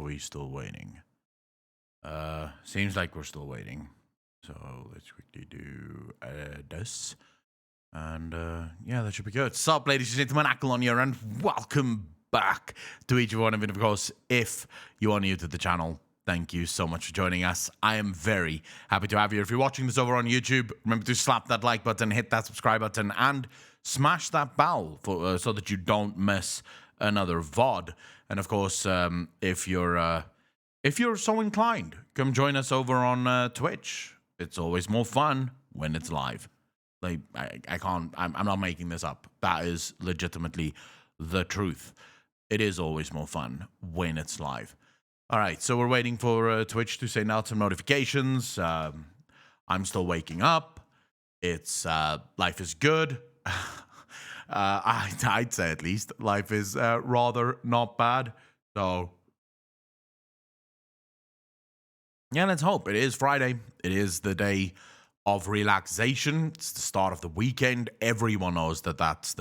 we still waiting? Seems like we're still waiting. So let's quickly do this. And yeah, that should be good. Sup, ladies and gentlemen, Ackle on here, and welcome back to each one of you. Of course, if you are new to the channel, thank you so much for joining us. I am very happy to have you. If you're watching this over on YouTube, remember to slap that like button, hit that subscribe button, and smash that bell for, so that you don't miss another VOD. And of course, if you're so inclined, come join us over on Twitch. It's always more fun when it's live. Like, I'm not making this up. That is legitimately the truth. It is always more fun when it's live. All right, so we're waiting for Twitch to send out some notifications. I'm still waking up. It's life is good. I'd say at least life is rather not bad. So yeah, let's hope. It is Friday. It is the day of relaxation. It's the start of the weekend. Everyone knows that that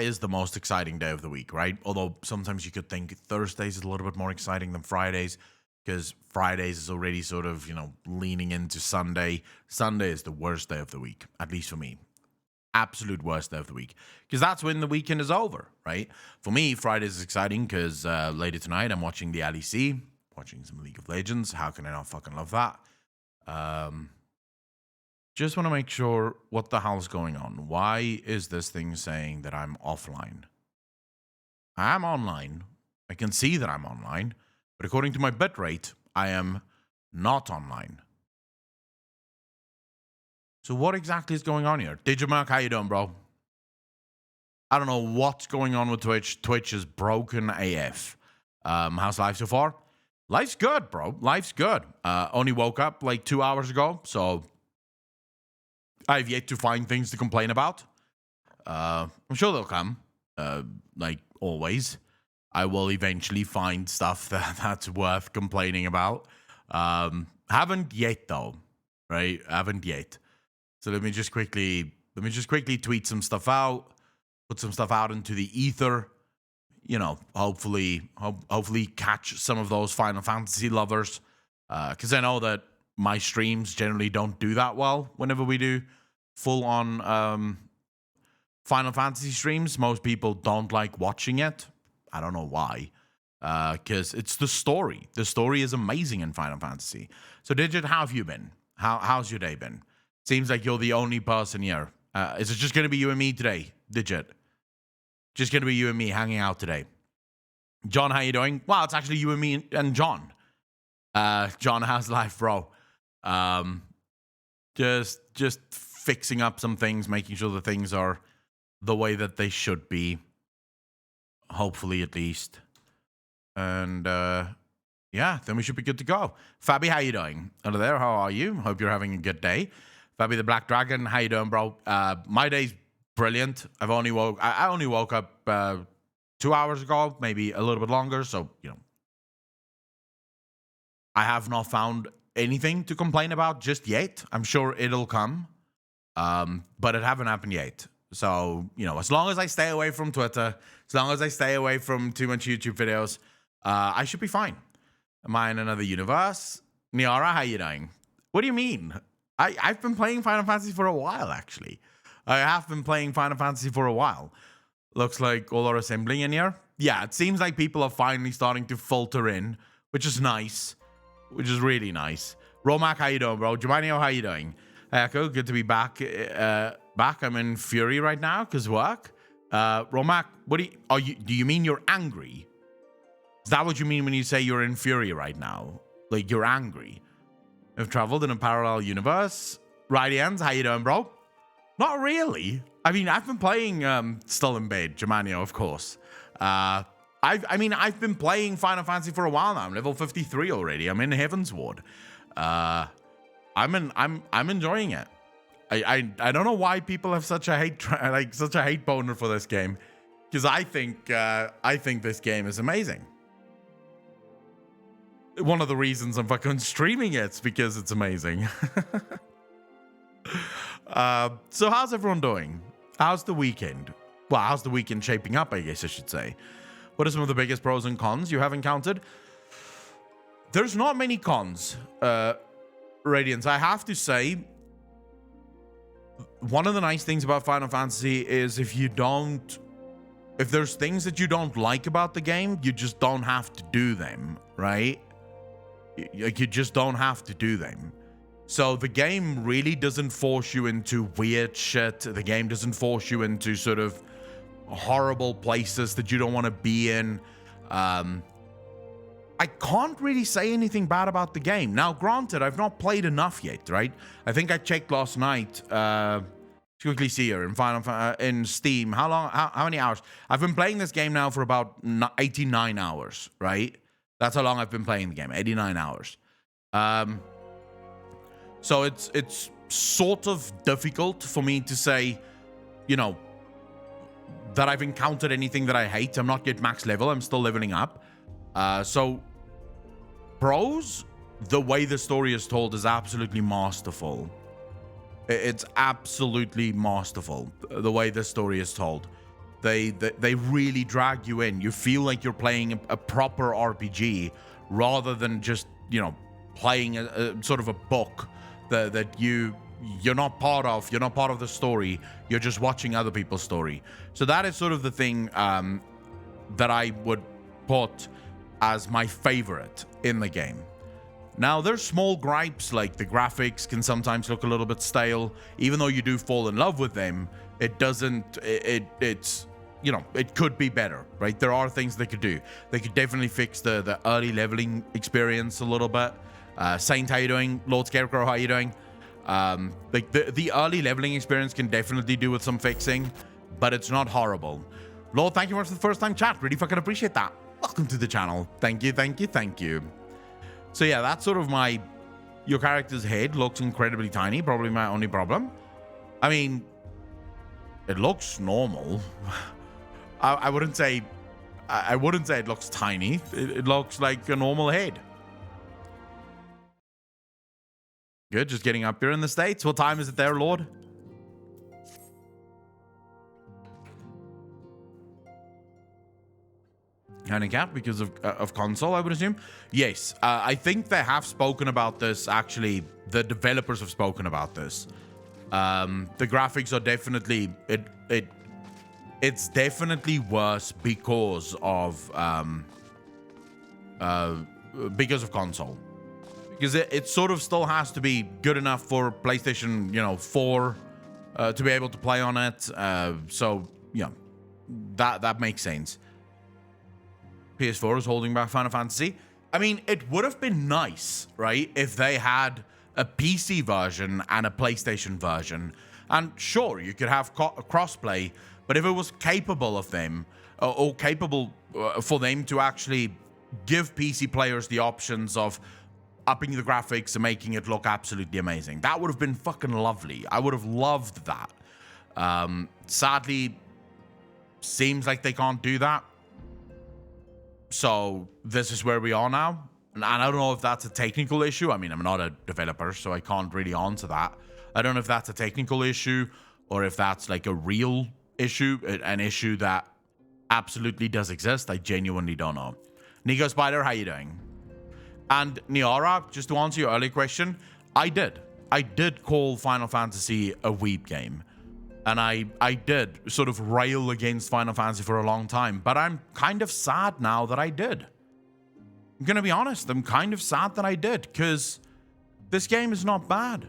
is the most exciting day of the week, right? Although sometimes you could think Thursdays is a little bit more exciting than Fridays, because Fridays is already sort of, you know, leaning into Sunday. Sunday is the worst day of the week, at least for me. Absolute worst day of the week, because that's when the weekend is over, right? For me, Fridays is exciting because later tonight I'm watching the LEC. Watching some League of Legends. How can I not fucking love that? Just want to make sure what the hell's going on. Why is this thing saying that I'm offline? I am online. I can see that I'm online. But according to my bitrate, I am not online. So what exactly is going on here? Digimark, how you doing, bro? I don't know what's going on with Twitch. Twitch is broken AF. How's life so far? Life's good, bro. Life's good. Only woke up like 2 hours ago, so I've yet to find things to complain about. I'm sure they'll come, like always. I will eventually find stuff that's worth complaining about. Haven't yet, though, right? Haven't yet. So let me just quickly tweet some stuff out, put some stuff out into the ether. You know, hopefully catch some of those Final Fantasy lovers, because I know that my streams generally don't do that well whenever we do full-on Final Fantasy streams. Most people don't like watching it. I don't know why, because it's the story. The story is amazing in Final Fantasy. So, Digit, how have you been? How's your day been? Seems like you're the only person here. Is it just going to be you and me today, Digit? Just going to be you and me hanging out today. John, how you doing? Wow, it's actually you and me and John. John, how's life, bro? Just fixing up some things, making sure the things are the way that they should be. Hopefully, at least. And, yeah, then we should be good to go. Fabi, how you doing? Hello there, how are you? Hope you're having a good day. Fabi the Black Dragon, how you doing, bro? My day's brilliant. I only woke up 2 hours ago, maybe a little bit longer. So, you know, I have not found anything to complain about just yet. I'm sure it'll come, but it haven't happened yet. So, you know, as long as I stay away from Twitter, as long as I stay away from too much YouTube videos, I should be fine. Am I in another universe? Niara, how you doing? What do you mean? I've been playing Final Fantasy for a while, actually. I have been playing Final Fantasy for a while. Looks like all are assembling in here. Yeah, it seems like people are finally starting to filter in, which is nice. Which is really nice. Romac, how you doing, bro? Giovanni, how you doing? Echo, good to be back. I'm in fury right now because work. Romac, do you mean you're angry? Is that what you mean when you say you're in fury right now? Like you're angry? I've traveled in a parallel universe. Radians, how you doing, bro? Not really. I mean, I've been playing Still in Bed, Germania, of course. I've been playing Final Fantasy for a while now. I'm level 53 already. I'm in Heavenward. I'm enjoying it. I don't know why people have such a hate boner for this game, because I think this game is amazing. One of the reasons I'm fucking streaming it's because it's amazing. So how's everyone doing? How's the weekend? Well, how's the weekend shaping up, I guess I should say. What are some of the biggest pros and cons you have encountered? there's not many cons, Radiance. I have to say, one of the nice things about Final Fantasy is if there's things that you don't like about the game, you just don't have to do them, right? You just don't have to do them. So the game really doesn't force you into weird shit. The game doesn't force you into sort of horrible places that you don't want to be in. I can't really say anything bad about the game. Now, granted, I've not played enough yet, right? I think I checked last night. Quickly see here in Steam. How many hours? I've been playing this game now for about 89 hours, right? That's how long I've been playing the game. 89 hours. So it's sort of difficult for me to say, you know, that I've encountered anything that I hate. I'm not yet max level. I'm still leveling up. So pros, the way the story is told is absolutely masterful. It's absolutely masterful, the way the story is told. They really drag you in. You feel like you're playing a proper RPG rather than just, you know, playing a sort of a book that you're not part of. You're not part of the story. You're just watching other people's story. So that is sort of the thing that I would put as my favorite in the game. Now, there's small gripes, like the graphics can sometimes look a little bit stale. Even though you do fall in love with them, it doesn't, it's, you know, it could be better, right? There are things they could do. They could definitely fix the early leveling experience a little bit. Saint, how you doing? Lord Scarecrow, how you doing? Like the early leveling experience can definitely do with some fixing, but it's not horrible. Lord, thank you much for the first time chat. Really fucking appreciate that. Welcome to the channel. Thank you, thank you, thank you. So yeah, that's sort of your character's head looks incredibly tiny, probably my only problem. I mean, it looks normal. I wouldn't say it looks tiny. It looks like a normal head. Good, just getting up here in the States. What time is it there, Lord? Handicap because of console, I would assume. Yes, I think they have spoken about this. Actually, the developers have spoken about this. The graphics are definitely it's definitely worse because of console. Because it sort of still has to be good enough for PlayStation, you know, 4 to be able to play on it. So yeah, that makes sense. PS4 is holding back Final Fantasy. I mean, it would have been nice, right, if they had a PC version and a PlayStation version. And sure, you could have crossplay, but if it was capable of them, or capable for them to actually give PC players the options of upping the graphics and making it look absolutely amazing, that would have been fucking lovely. I would have loved that. Sadly, seems like they can't do that. So this is where we are now. And I don't know if that's a technical issue. I mean, I'm not a developer, so I can't really answer that. I don't know if that's a technical issue or if that's like a real issue, an issue that absolutely does exist. I genuinely don't know. Nico Spider, how you doing? And Niara, just to answer your earlier question, I did call Final Fantasy a weeb game. And I did sort of rail against Final Fantasy for a long time, but I'm kind of sad now that I did. I'm going to be honest, I'm kind of sad that I did, because this game is not bad.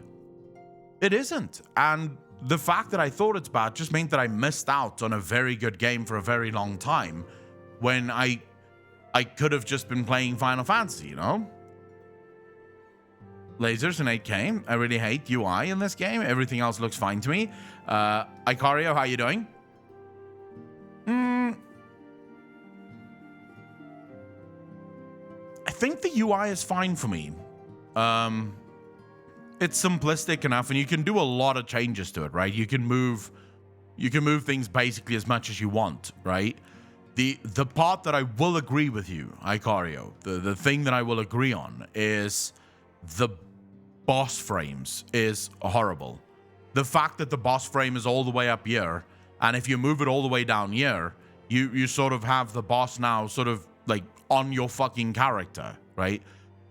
It isn't. And the fact that I thought it's bad just meant that I missed out on a very good game for a very long time when I could have just been playing Final Fantasy, you know? Lasers in 8K. I really hate UI in this game. Everything else looks fine to me. Icario, how you doing? I think the UI is fine for me. It's simplistic enough, and you can do a lot of changes to it, right? You can move things basically as much as you want, right? The part that I will agree with you, Icario, the thing that I will agree on is the boss frames is horrible. The fact that the boss frame is all the way up here, and if you move it all the way down here, you sort of have the boss now sort of like on your fucking character, right?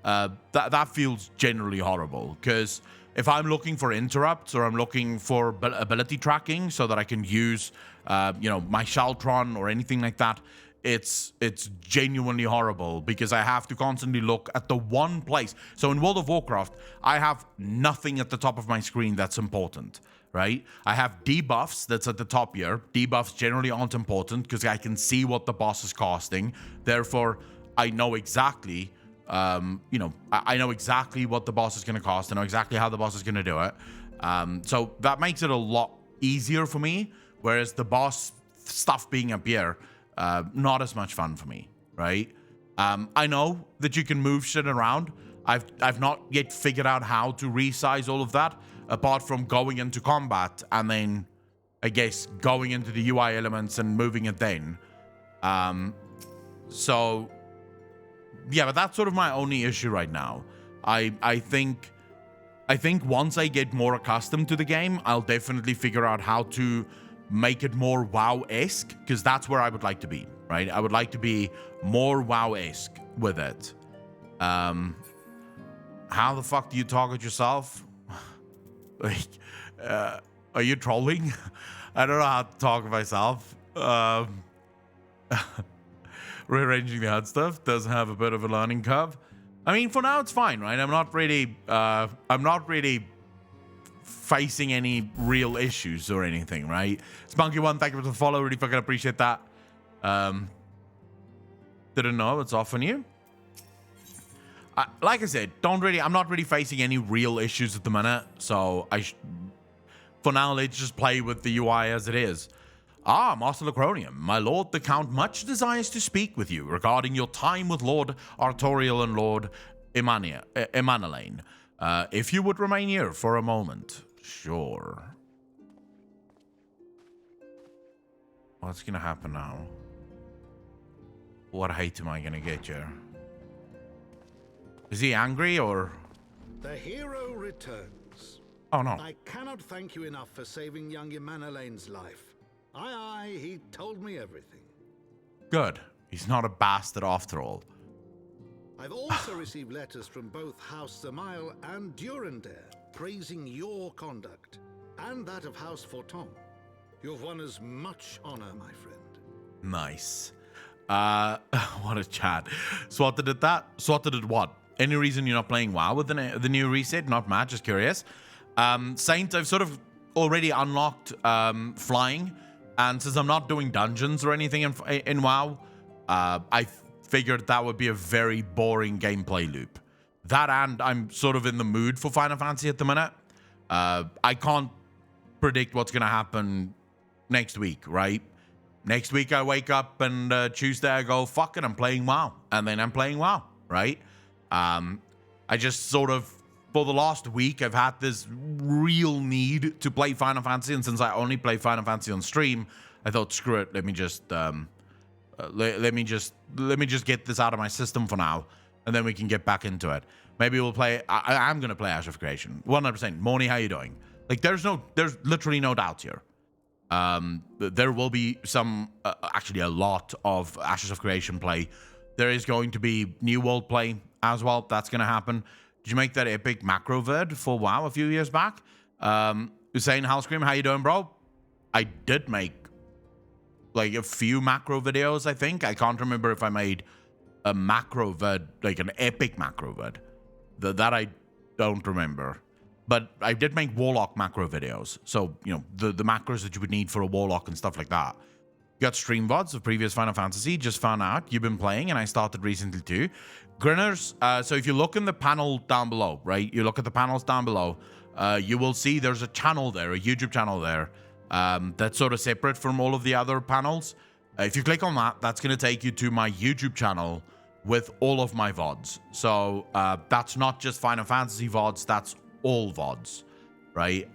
that feels generally horrible. Because if I'm looking for interrupts or I'm looking for ability tracking so that I can use, my Sheltron or anything like that, it's genuinely horrible because I have to constantly look at the one place. So in World of Warcraft, I have nothing at the top of my screen that's important, right? I have debuffs that's at the top here. Debuffs generally aren't important because I can see what the boss is casting. Therefore, I know exactly, I know exactly what the boss is going to cast. I know exactly how the boss is going to do it. So that makes it a lot easier for me, whereas the boss stuff being up here, not as much fun for me, right? I know that you can move shit around. I've not yet figured out how to resize all of that, apart from going into combat and then, I guess, going into the UI elements and moving it then. So, yeah, but that's sort of my only issue right now. I think once I get more accustomed to the game, I'll definitely figure out how to make it more WoW-esque, because that's where I would like to be, right? I would like to be more WoW-esque with it. How the fuck do you target yourself? Like, are you trolling? I don't know how to talk myself. Rearranging the HUD stuff does have a bit of a learning curve. I mean, for now it's fine, right? I'm not really facing any real issues or anything, right? Spunky1, thank you for the follow. Really fucking appreciate that. Didn't know it's off on you. Like I said, I'm not really facing any real issues at the minute. So for now, let's just play with the UI as it is. Ah, Master Lacronium, my lord, the Count much desires to speak with you regarding your time with Lord Artorial and Lord Emanelaine. If you would remain here for a moment. Sure. What's gonna happen now? What hate am I gonna get here? Is he angry or? The hero returns. Oh no. I cannot thank you enough for saving young Emanelaine's life. Aye, he told me everything. Good. He's not a bastard after all. I've also received letters from both House Zamail and Durandare praising your conduct and that of House Forton. You've won as much honor, my friend. Nice. What a chat. Swatted at that? Swatted at what? Any reason you're not playing WoW with the new reset? Not mad, just curious. Saint, I've sort of already unlocked flying. And since I'm not doing dungeons or anything in WoW, I figured that would be a very boring gameplay loop. That and I'm sort of in the mood for Final Fantasy at the minute. I can't predict what's going to happen next week, right? Next week I wake up and Tuesday I go, fuck it, I'm playing WoW. And then I'm playing WoW, right? I just sort of, for the last week, I've had this real need to play Final Fantasy, and since I only play Final Fantasy on stream, I thought, screw it, let me just get this out of my system for now, and then we can get back into it. Maybe we'll play. I'm gonna play Ash of Creation, 100%. Moni, how you doing? Like, there's literally no doubt here. There will be some, actually a lot of Ashes of Creation play. There is going to be New World play as well. That's gonna happen. Did you make that epic macro vid for WoW a few years back? Hussein Hellscream, how you doing, bro? I did make like a few macro videos, I think. I can't remember if I made a macro vid, like an epic macro vid. That I don't remember. But I did make Warlock macro videos. So, the macros that you would need for a Warlock and stuff like that. Got stream VODs of previous Final Fantasy. Just found out you've been playing, and I started recently too. Grinners, so if you look in the panel down below, right? You look at the panels down below, you will see there's a channel there, a YouTube channel there, that's sort of separate from all of the other panels. If you click on that, that's going to take you to my YouTube channel with all of my VODs. So that's not just Final Fantasy VODs, that's all VODs, right?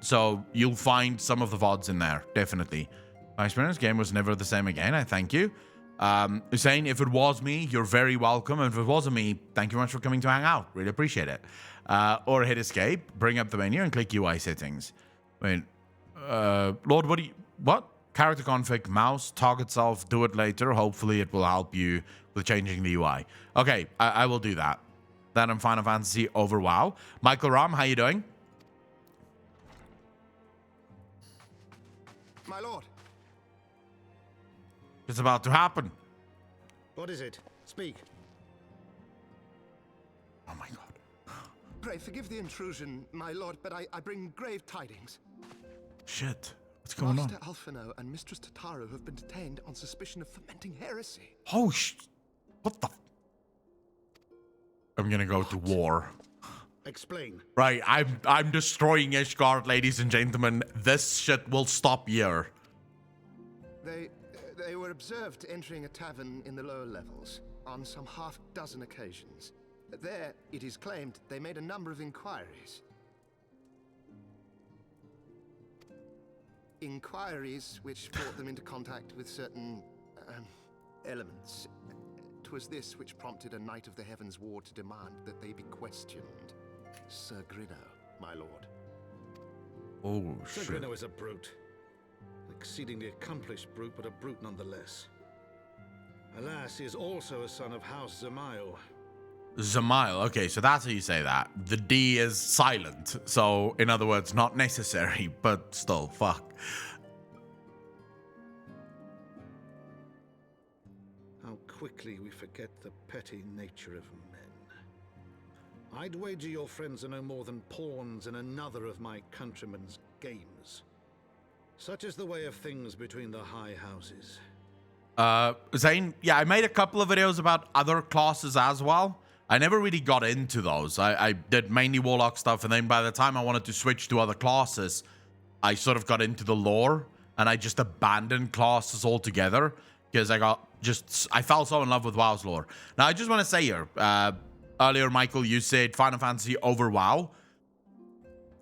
So you'll find some of the VODs in there, definitely. My experience game was never the same again. I thank you. Saying if it was me, you're very welcome. And if it wasn't me, thank you very much for coming to hang out. Really appreciate it. Or hit escape, bring up the menu and click UI settings. Wait, Lord, what? Character config, mouse, target self, do it later. Hopefully it will help you with changing the UI. Okay, I will do that. than in Final Fantasy over WoW. Michael Ram, how you doing? My lord. It's about to happen. What is it? Speak. Oh my god. Pray forgive the intrusion, my lord, but I bring grave tidings. Shit. What's going Master on? Alphino and Mistress Tataru have been detained on suspicion of fomenting heresy. Oh, what the? I'm gonna go to war. Explain. Right, I'm destroying Ishgard, ladies and gentlemen. This shit will stop here. They were observed entering a tavern in the lower levels on some half-dozen occasions. There, it is claimed, they made a number of inquiries. Inquiries which brought them into contact with certain elements. 'Twas this which prompted a Knight of the Heavenward to demand that they be questioned. Sir Grinno, my lord. Oh, Sir shit. Grinno is a brute. Exceedingly accomplished brute, but a brute nonetheless. Alas, he is also a son of House Zamail. Zamail. Okay, so that's how you say that. The D is silent. So, in other words, not necessary, but still, fuck. How quickly we forget the petty nature of men. I'd wager your friends are no more than pawns in another of my countrymen's games. Such is the way of things between the high houses. Zane, yeah, I made a couple of videos about other classes as well. I never really got into those. I did mainly Warlock stuff, and then by the time I wanted to switch to other classes, I sort of got into the lore, and I just abandoned classes altogether, because I fell so in love with WoW's lore. Now, I just want to say here, earlier, Michael, you said Final Fantasy over WoW.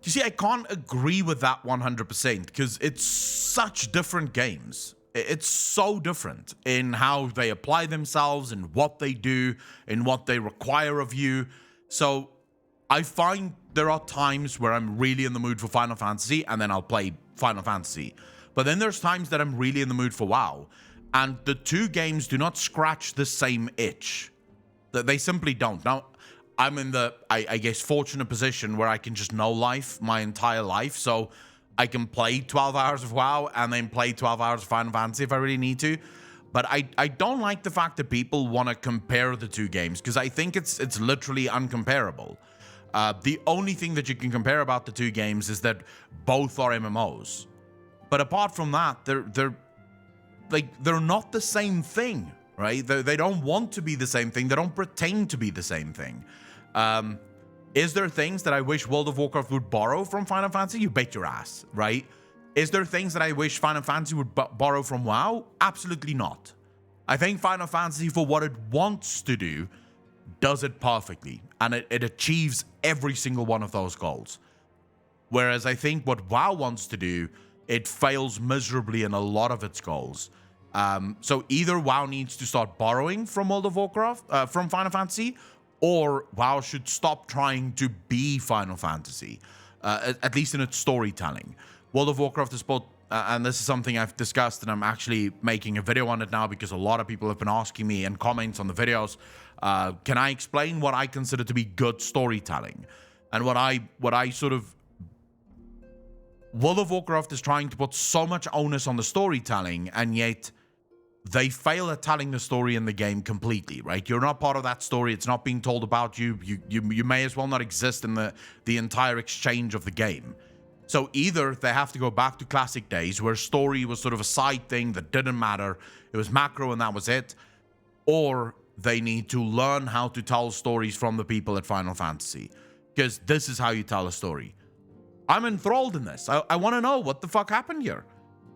You see, I can't agree with that 100%, because it's such different games. It's so different in how they apply themselves and what they do and what they require of you. So I find there are times where I'm really in the mood for Final Fantasy and then I'll play Final Fantasy. But then there's times that I'm really in the mood for WoW. And the two games do not scratch the same itch. They simply don't. Now, I'm in the, I guess, fortunate position where I can just know life my entire life. So I can play 12 hours of WoW and then play 12 hours of Final Fantasy if I really need to. But I don't like the fact that people want to compare the two games, because I think it's literally uncomparable. The only thing that you can compare about the two games is that both are MMOs. But apart from that, they're not the same thing, right? They don't want to be the same thing. They don't pretend to be the same thing. Is there things that I wish World of Warcraft would borrow from Final Fantasy? You bet your ass, right? Is there things that I wish Final Fantasy would borrow from WoW? Absolutely not. I think Final Fantasy, for what it wants to do, does it perfectly. And it achieves every single one of those goals. Whereas I think what WoW wants to do, it fails miserably in a lot of its goals. So either WoW needs to start borrowing from World of Warcraft, from Final Fantasy, or WoW should stop trying to be Final Fantasy, at least in its storytelling. World of Warcraft is both, and this is something I've discussed, and I'm actually making a video on it now because a lot of people have been asking me in comments on the videos, can I explain what I consider to be good storytelling? And what I sort of... World of Warcraft is trying to put so much onus on the storytelling, and yet they fail at telling the story in the game completely, right? You're not part of that story. It's not being told about you. You may as well not exist in the entire exchange of the game. So either they have to go back to classic days where story was sort of a side thing that didn't matter. It was macro and that was it. Or they need to learn how to tell stories from the people at Final Fantasy, because this is how you tell a story. I'm enthralled in this. I want to know what the fuck happened here.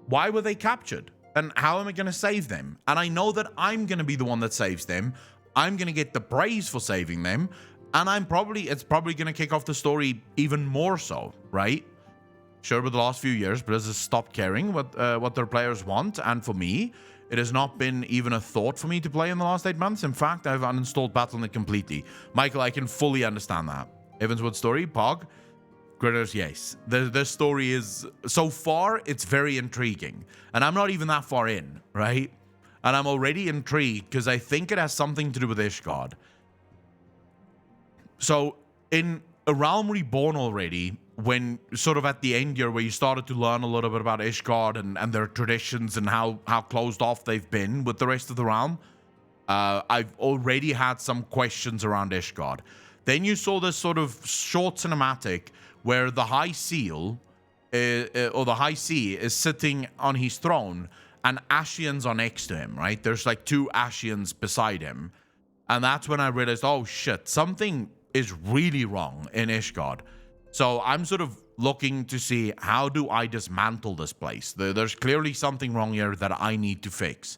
Why were they captured? And how am I going to save them? And I know that I'm going to be the one that saves them. I'm going to get the praise for saving them. And it's probably going to kick off the story even more so, right? Sure, over the last few years, Blizzard stopped caring what their players want. And for me, it has not been even a thought for me to play in the last 8 months. In fact, I've uninstalled Battle.net completely. Michael, I can fully understand that. Heavenward story, Pog. Gritters, yes. The story is, so far, it's very intriguing. And I'm not even that far in, right? And I'm already intrigued because I think it has something to do with Ishgard. So in A Realm Reborn already, when sort of at the end here where you started to learn a little bit about Ishgard and their traditions and how closed off they've been with the rest of the realm, I've already had some questions around Ishgard. Then you saw this sort of short cinematic where the High Seal, or the High Sea, is sitting on his throne and Ashians are next to him, right? There's like 2 Ashians beside him. And that's when I realized, oh shit, something is really wrong in Ishgard. So I'm sort of looking to see, how do I dismantle this place? There's clearly something wrong here that I need to fix.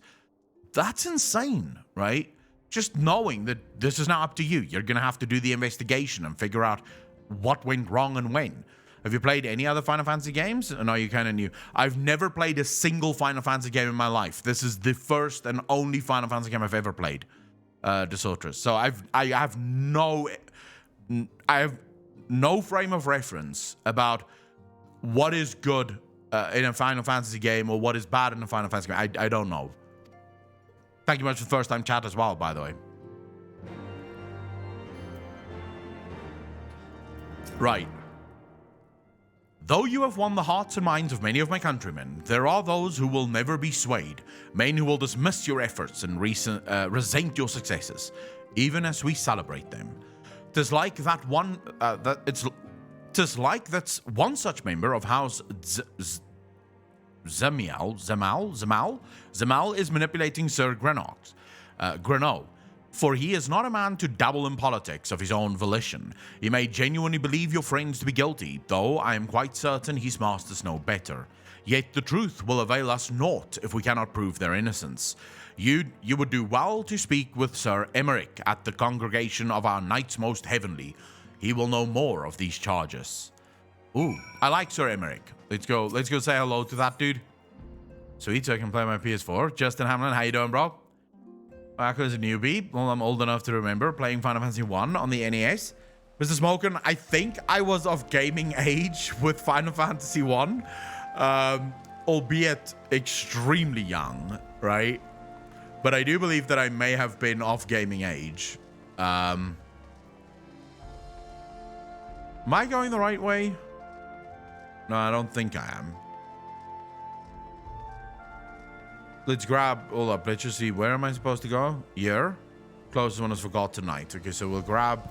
That's insane, right? Just knowing that this is now up to you. You're going to have to do the investigation and figure out what went wrong and when. Have you played any other Final Fantasy games? No, you kind of knew. I've never played a single Final Fantasy game in my life. This is the first and only Final Fantasy game I've ever played, Desotrus. So I have no frame of reference about what is good in a Final Fantasy game or what is bad in a Final Fantasy game. I don't know. Thank you much for the first time chat as well, by the way. Right. Though you have won the hearts and minds of many of my countrymen, there are those who will never be swayed, men who will dismiss your efforts and resent your successes, even as we celebrate them. 'Tis like that one such member of House Zemal is manipulating Sir Grenault, for he is not a man to dabble in politics of his own volition. He may genuinely believe your friends to be guilty, though I am quite certain his masters know better. Yet the truth will avail us naught if we cannot prove their innocence. You would do well to speak with Sir Emmerich at the congregation of our Knights Most Heavenly. He will know more of these charges. Ooh, I like Sir Emmerich. Let's go say hello to that dude. Sweet, so I can play my PS4. Justin Hamlin, how you doing, bro? Back as a newbie. Well, I'm old enough to remember playing Final Fantasy 1 on the NES. Mr. Smoken, I think I was of gaming age with Final Fantasy 1, albeit extremely young, right? But I do believe that I may have been off gaming age. Am I going the right way? No, I don't think I am. Let's grab, hold up, let's just see, where am I supposed to go? Here? Closest one is Forgotten Night. Okay, so we'll grab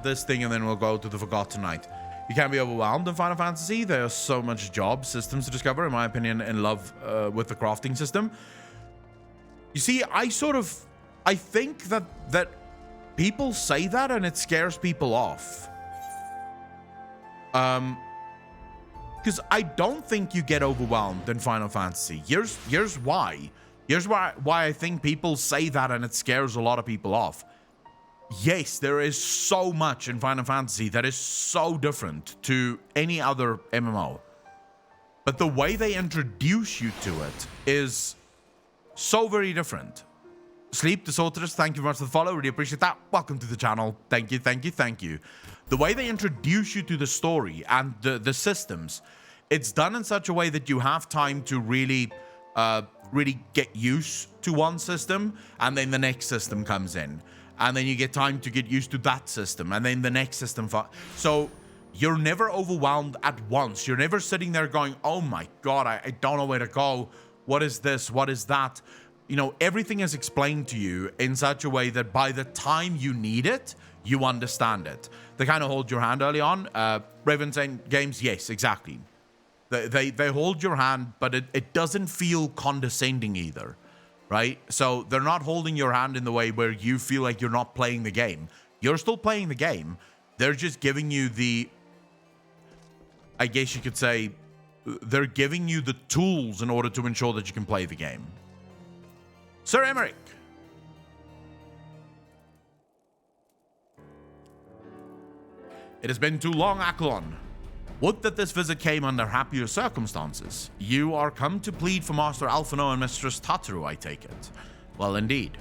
this thing and then we'll go to the Forgotten Night. You can't be overwhelmed in Final Fantasy. There's so much job systems to discover, in my opinion, in love with the crafting system. You see, I think that people say that and it scares people off. Because I don't think you get overwhelmed in Final Fantasy. Here's why. Here's why I think people say that and it scares a lot of people off. Yes, there is so much in Final Fantasy that is so different to any other MMO. But the way they introduce you to it is so very different. Sleep Desotrus, thank you very much for the follow. Really appreciate that. Welcome to the channel. Thank you, thank you, thank you. The way they introduce you to the story and the systems, it's done in such a way that you have time to really get used to one system, and then the next system comes in. And then you get time to get used to that system, and then the next system. So you're never overwhelmed at once. You're never sitting there going, oh my God, I don't know where to go. What is this? What is that? You know, everything is explained to you in such a way that by the time you need it, you understand it. They kind of hold your hand early on. Raven saying games, yes, exactly. They hold your hand, but it doesn't feel condescending either, right? So they're not holding your hand in the way where you feel like you're not playing the game. You're still playing the game. They're just giving you the, I guess you could say, they're giving you the tools in order to ensure that you can play the game. Sir Emmerich. It has been too long, Aklon. Would that this visit came under happier circumstances. You are come to plead for Master Alphino and Mistress Tataru, I take it. Well, indeed.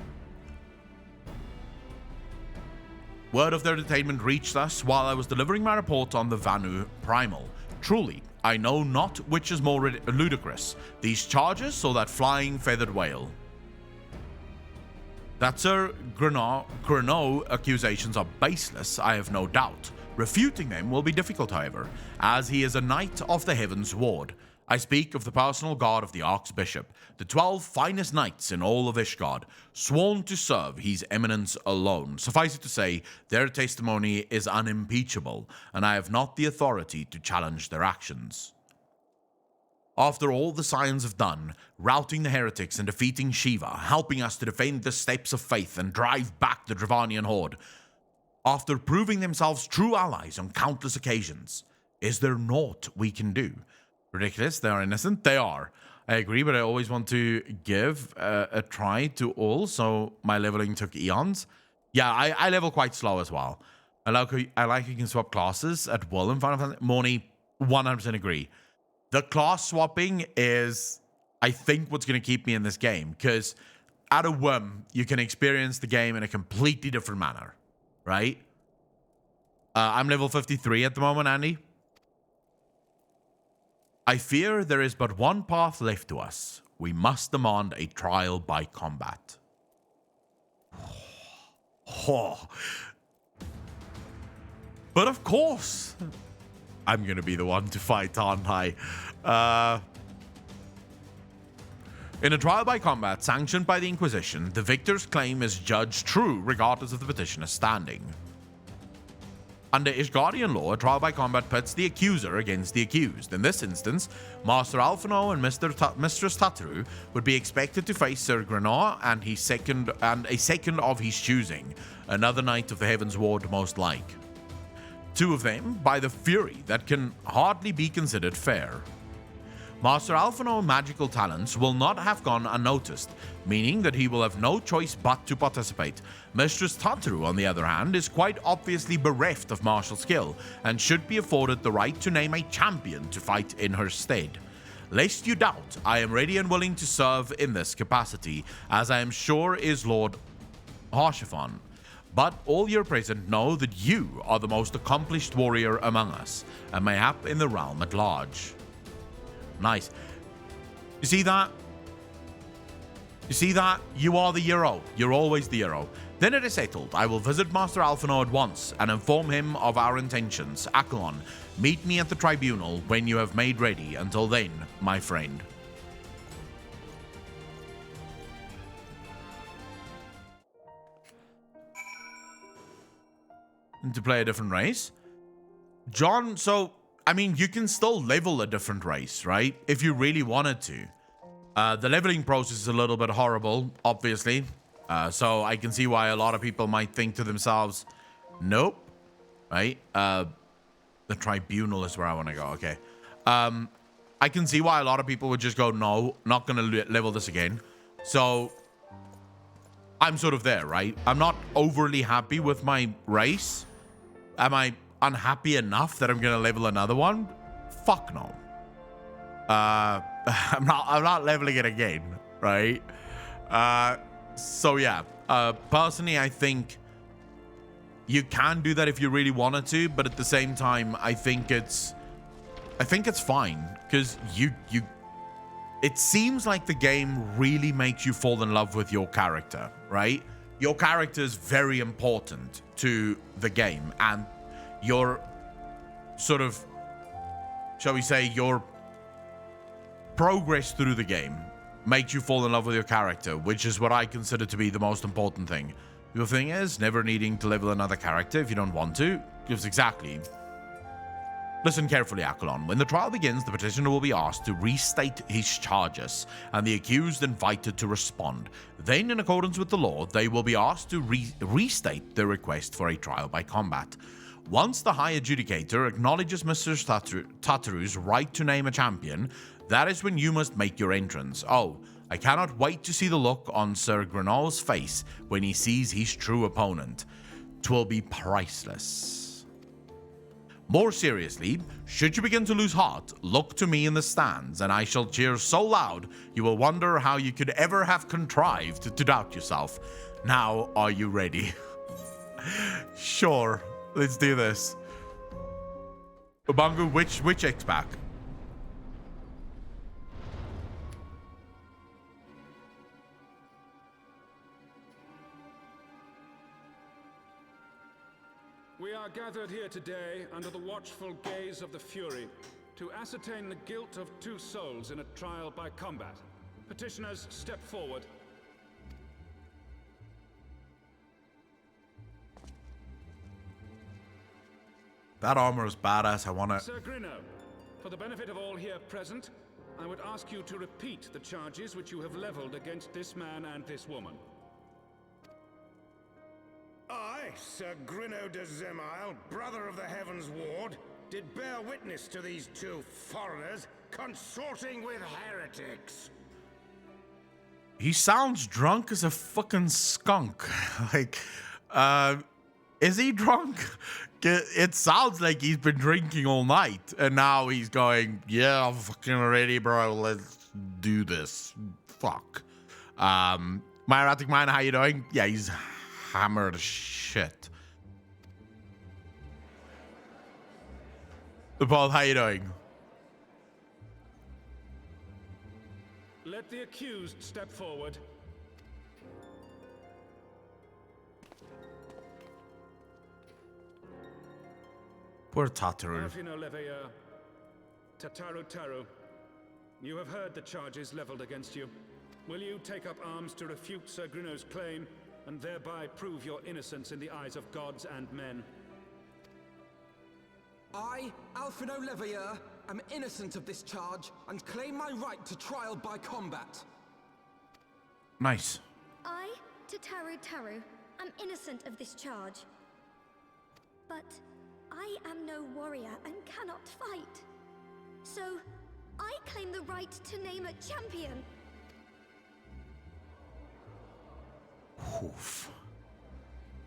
Word of their detainment reached us while I was delivering my report on the Vanu Primal. Truly, I know not which is more ludicrous, these charges or that flying feathered whale. That Sir Grenot accusations are baseless, I have no doubt. Refuting them will be difficult, however, as he is a knight of the Heaven's Ward. I speak of the personal guard of the Archbishop, the 12 finest knights in all of Ishgard, sworn to serve His Eminence alone. Suffice it to say, their testimony is unimpeachable, and I have not the authority to challenge their actions. After all the Scions have done, routing the heretics and defeating Shiva, helping us to defend the steps of faith and drive back the Dravanian horde, after proving themselves true allies on countless occasions, is there naught we can do? Ridiculous, they are innocent, they are. I agree, but I always want to give a try to all, so my leveling took eons. Yeah, I level quite slow as well. I like you can swap classes at will in Final Fantasy. Moni, 100% agree. The class swapping is, I think, what's going to keep me in this game, because at a whim, you can experience the game in a completely different manner, right? I'm level 53 at the moment, Andy. I fear there is but one path left to us. We must demand a trial by combat. Oh. But of course, I'm going to be the one to fight, aren't I? In a trial by combat sanctioned by the Inquisition, the victor's claim is judged true regardless of the petitioner's standing. Under Ishgardian law, a trial by combat pits the accuser against the accused. In this instance, Master Alphinaud and Mistress Tataru would be expected to face Sir Grenat and a second of his choosing, another knight of the Heaven's Ward most like. Two of them by the fury that can hardly be considered fair. Master Alphinaud's magical talents will not have gone unnoticed, meaning that he will have no choice but to participate. Mistress Tataru, on the other hand, is quite obviously bereft of martial skill and should be afforded the right to name a champion to fight in her stead. Lest you doubt, I am ready and willing to serve in this capacity, as I am sure is Lord Harshaphon. But all here present know that you are the most accomplished warrior among us, and mayhap in the realm at large. Nice. You see that? You see that? You are the hero. You're always the hero. Then it is settled. I will visit Master Alphinaud at once and inform him of our intentions. Accolon, meet me at the tribunal when you have made ready. Until then, my friend. And to play a different race? John, so... I mean, you can still level a different race, right? If you really wanted to. The leveling process is a little bit horrible, obviously. So I can see why a lot of people might think to themselves, nope, right? The tribunal is where I want to go, okay. I can see why a lot of people would just go, no, not going to level this again. So I'm sort of there, right? I'm not overly happy with my race. Am I unhappy enough that I'm gonna level another one? Fuck no. I'm not leveling it again, right? So yeah, personally I think you can do that if you really wanted to, but at the same time I think it's fine, because it seems like the game really makes you fall in love with your character, right? Your character is very important to the game, and your sort of, shall we say, your progress through the game makes you fall in love with your character, which is what I consider to be the most important thing. The thing is, never needing to level another character if you don't want to, gives exactly. Listen carefully, Accolon. When the trial begins, the petitioner will be asked to restate his charges, and the accused invited to respond. Then, in accordance with the law, they will be asked to restate their request for a trial by combat. Once the High Adjudicator acknowledges Mr. Tataru's right to name a champion, that is when you must make your entrance. Oh, I cannot wait to see the look on Sir Grenat's face when he sees his true opponent. 'Twill be priceless. More seriously, should you begin to lose heart, look to me in the stands, and I shall cheer so loud you will wonder how you could ever have contrived to doubt yourself. Now, are you ready? Sure. Let's do this. Ubangu, which X-Pack? We are gathered here today under the watchful gaze of the Fury to ascertain the guilt of 2 souls in a trial by combat. Petitioners, step forward. That armor is badass. I want it. Sir Grino, for the benefit of all here present, I would ask you to repeat the charges which you have leveled against this man and this woman. I, Sir Grino de Zemile, brother of the Heavenward, did bear witness to these 2 foreigners consorting with heretics. He sounds drunk as a fucking skunk. Like, is he drunk? It sounds like he's been drinking all night, and now he's going, yeah, I'm fucking ready, bro. Let's do this. Fuck. My erratic mind, how you doing? Yeah, he's hammered as shit. Paul, how you doing? Let the accused step forward. Poor Tataru. Alfino Leveilleur, Tataru, you have heard the charges leveled against you. Will you take up arms to refute Sir Grino's claim and thereby prove your innocence in the eyes of gods and men? I, Alfino Leveilleur, am innocent of this charge and claim my right to trial by combat. Nice. I, Tataru, am innocent of this charge. But I am no warrior and cannot fight. So, I claim the right to name a champion. Oof.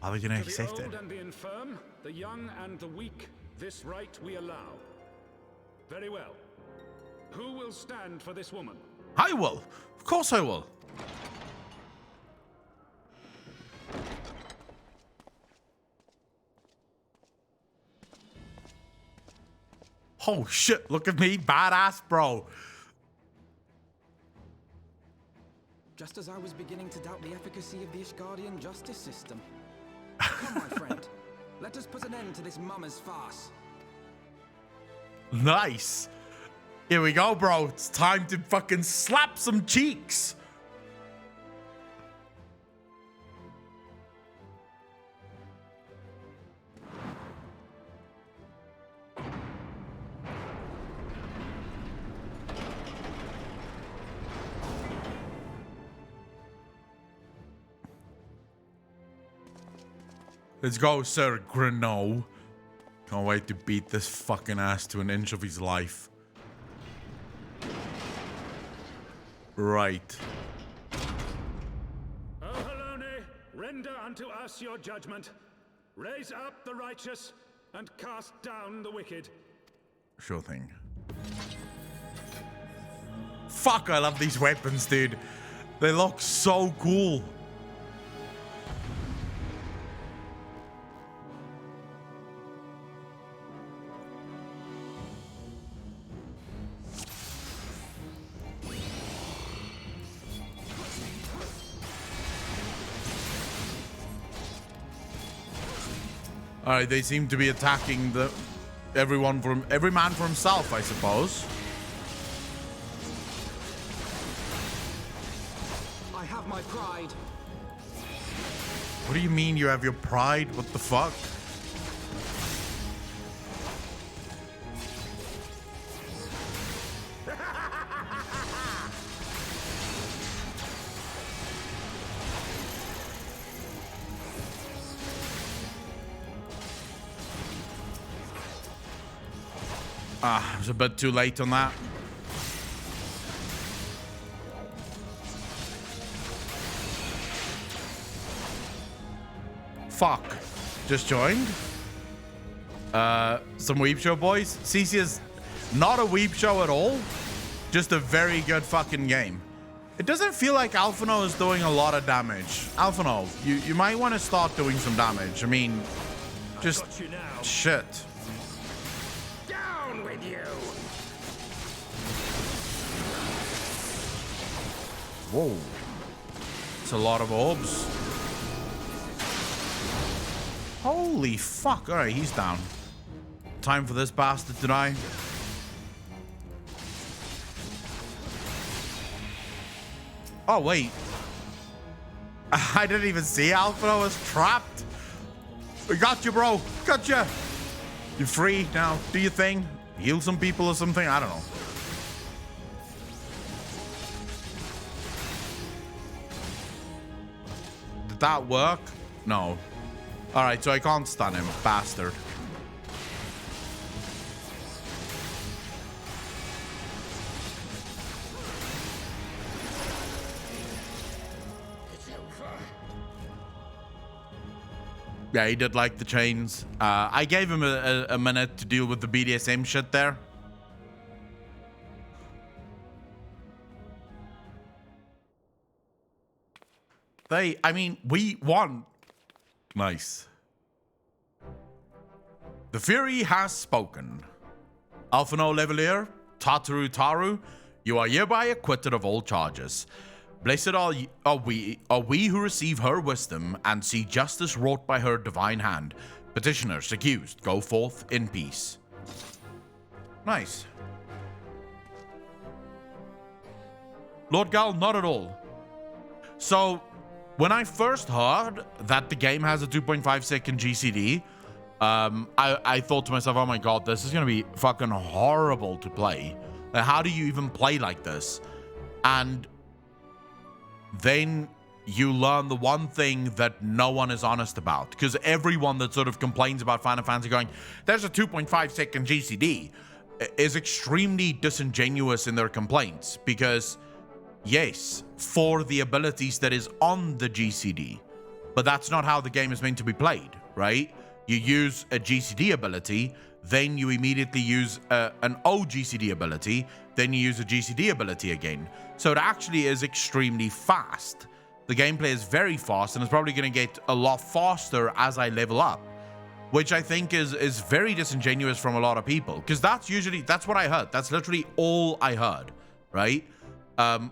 Vad vilken To the exakt old and the infirm, the young and the weak, this right we allow. Very well. Who will stand for this woman? I will. Of course I will. Oh shit, look at me, badass bro. Just as I was beginning to doubt the efficacy of the Ishgardian justice system. Come, my friend. Let us put an end to this mummer's farce. Nice. Here we go, bro. It's time to fucking slap some cheeks. Let's go, Sir Grino. Can't wait to beat this fucking ass to an inch of his life. Right. O Halone, render unto us your judgment. Raise up the righteous and cast down the wicked. Sure thing. Fuck, I love these weapons, dude. They look so cool. Alright, they seem to be attacking every man for himself, I suppose. I have my pride. What do you mean you have your pride? What the fuck? I was a bit too late on that. Fuck. Just joined. Some weep show boys. CC is not a weep show at all. Just a very good fucking game. It doesn't feel like Alphino is doing a lot of damage. Alphino, you might want to start doing some damage. I mean, just shit. Down with you! Whoa. It's a lot of orbs. Holy fuck. All right, he's down. Time for this bastard to die. Oh, wait. I didn't even see Alpha. I was trapped. We got you, bro. Got you. You're free now. Do your thing. Heal some people or something. I don't know. Did that work? No. All right, so I can't stun him. Bastard. Yeah, he did like the chains. I gave him a minute to deal with the BDSM shit there. I mean, we won. Nice. The Fury has spoken. Alphano Levelier, Taru, you are hereby acquitted of all charges. Blessed are we who receive her wisdom and see justice wrought by her divine hand. Petitioners accused, go forth in peace. Nice. Lord Gal, not at all. So, when I first heard that the game has a 2.5 second GCD, I thought to myself, oh my god, this is going to be fucking horrible to play. Like, how do you even play like this? And then you learn the one thing that no one is honest about, because everyone that sort of complains about Final Fantasy going, there's a 2.5 second GCD, is extremely disingenuous in their complaints, because yes, for the abilities that is on the GCD, but that's not how the game is meant to be played, right? You use a GCD ability, then you immediately use an OGCD ability, then you use a GCD ability again. So it actually is extremely fast. The gameplay is very fast, and it's probably going to get a lot faster as I level up, which I think is very disingenuous from a lot of people, because that's what I heard. That's literally all I heard, right?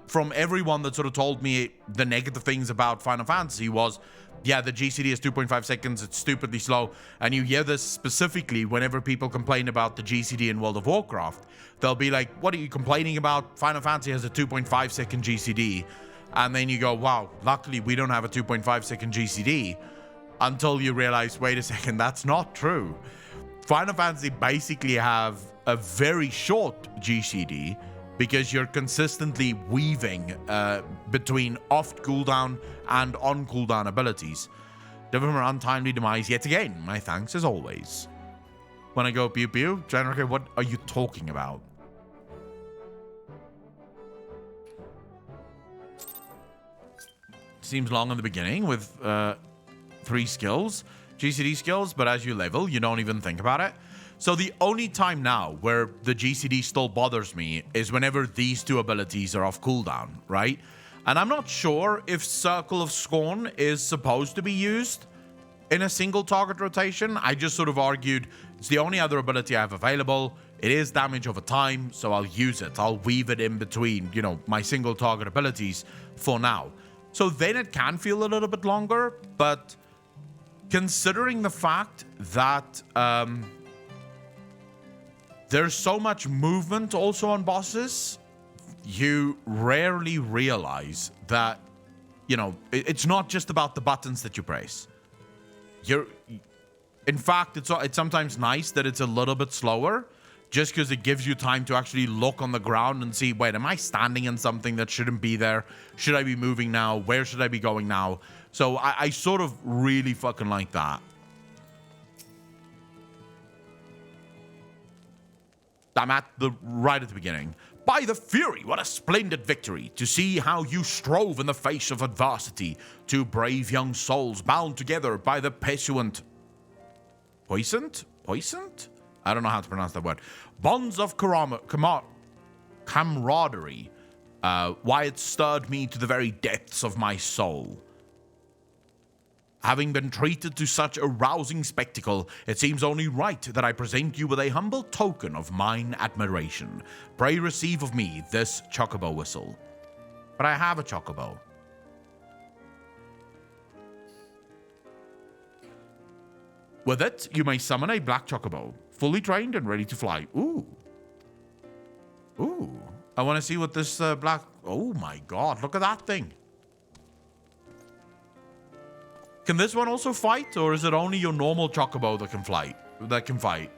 From everyone that sort of told me the negative things about Final Fantasy was, yeah, the GCD is 2.5 seconds, it's stupidly slow. And you hear this specifically whenever people complain about the GCD in World of Warcraft. They'll be like, what are you complaining about? Final Fantasy has a 2.5 second GCD. And then you go, wow, luckily we don't have a 2.5 second GCD. Until you realize, wait a second, that's not true. Final Fantasy basically have a very short GCD, because you're consistently weaving between off cooldown and on cooldown abilities. Different from untimely demise yet again. My thanks as always. When I go pew pew, General, what are you talking about? Seems long in the beginning with 3 skills, GCD skills, but as you level, you don't even think about it. So the only time now where the GCD still bothers me is whenever these 2 abilities are off cooldown, right? And I'm not sure if Circle of Scorn is supposed to be used in a single target rotation. I just sort of argued it's the only other ability I have available. It is damage over time, so I'll use it. I'll weave it in between, you know, my single target abilities for now. So then it can feel a little bit longer, but considering the fact that there's so much movement also on bosses, you rarely realize that, you know, it's not just about the buttons that you press. In fact, it's sometimes nice that it's a little bit slower, just because it gives you time to actually look on the ground and see, wait, am I standing in something that shouldn't be there? Should I be moving now? Where should I be going now? So I sort of really fucking like that. I'm right at the beginning. By the Fury, what a splendid victory, to see how you strove in the face of adversity, 2 brave young souls bound together by the Poisoned? I don't know how to pronounce that word. Bonds of camaraderie. Why it stirred me to the very depths of my soul. Having been treated to such a rousing spectacle, it seems only right that I present you with a humble token of mine admiration. Pray receive of me this chocobo whistle. But I have a chocobo. With it, you may summon a black chocobo, fully trained and ready to fly. Ooh. Ooh. I want to see what this black... Oh my god, look at that thing. Can this one also fight, or is it only your normal chocobo that can fly? That can fight?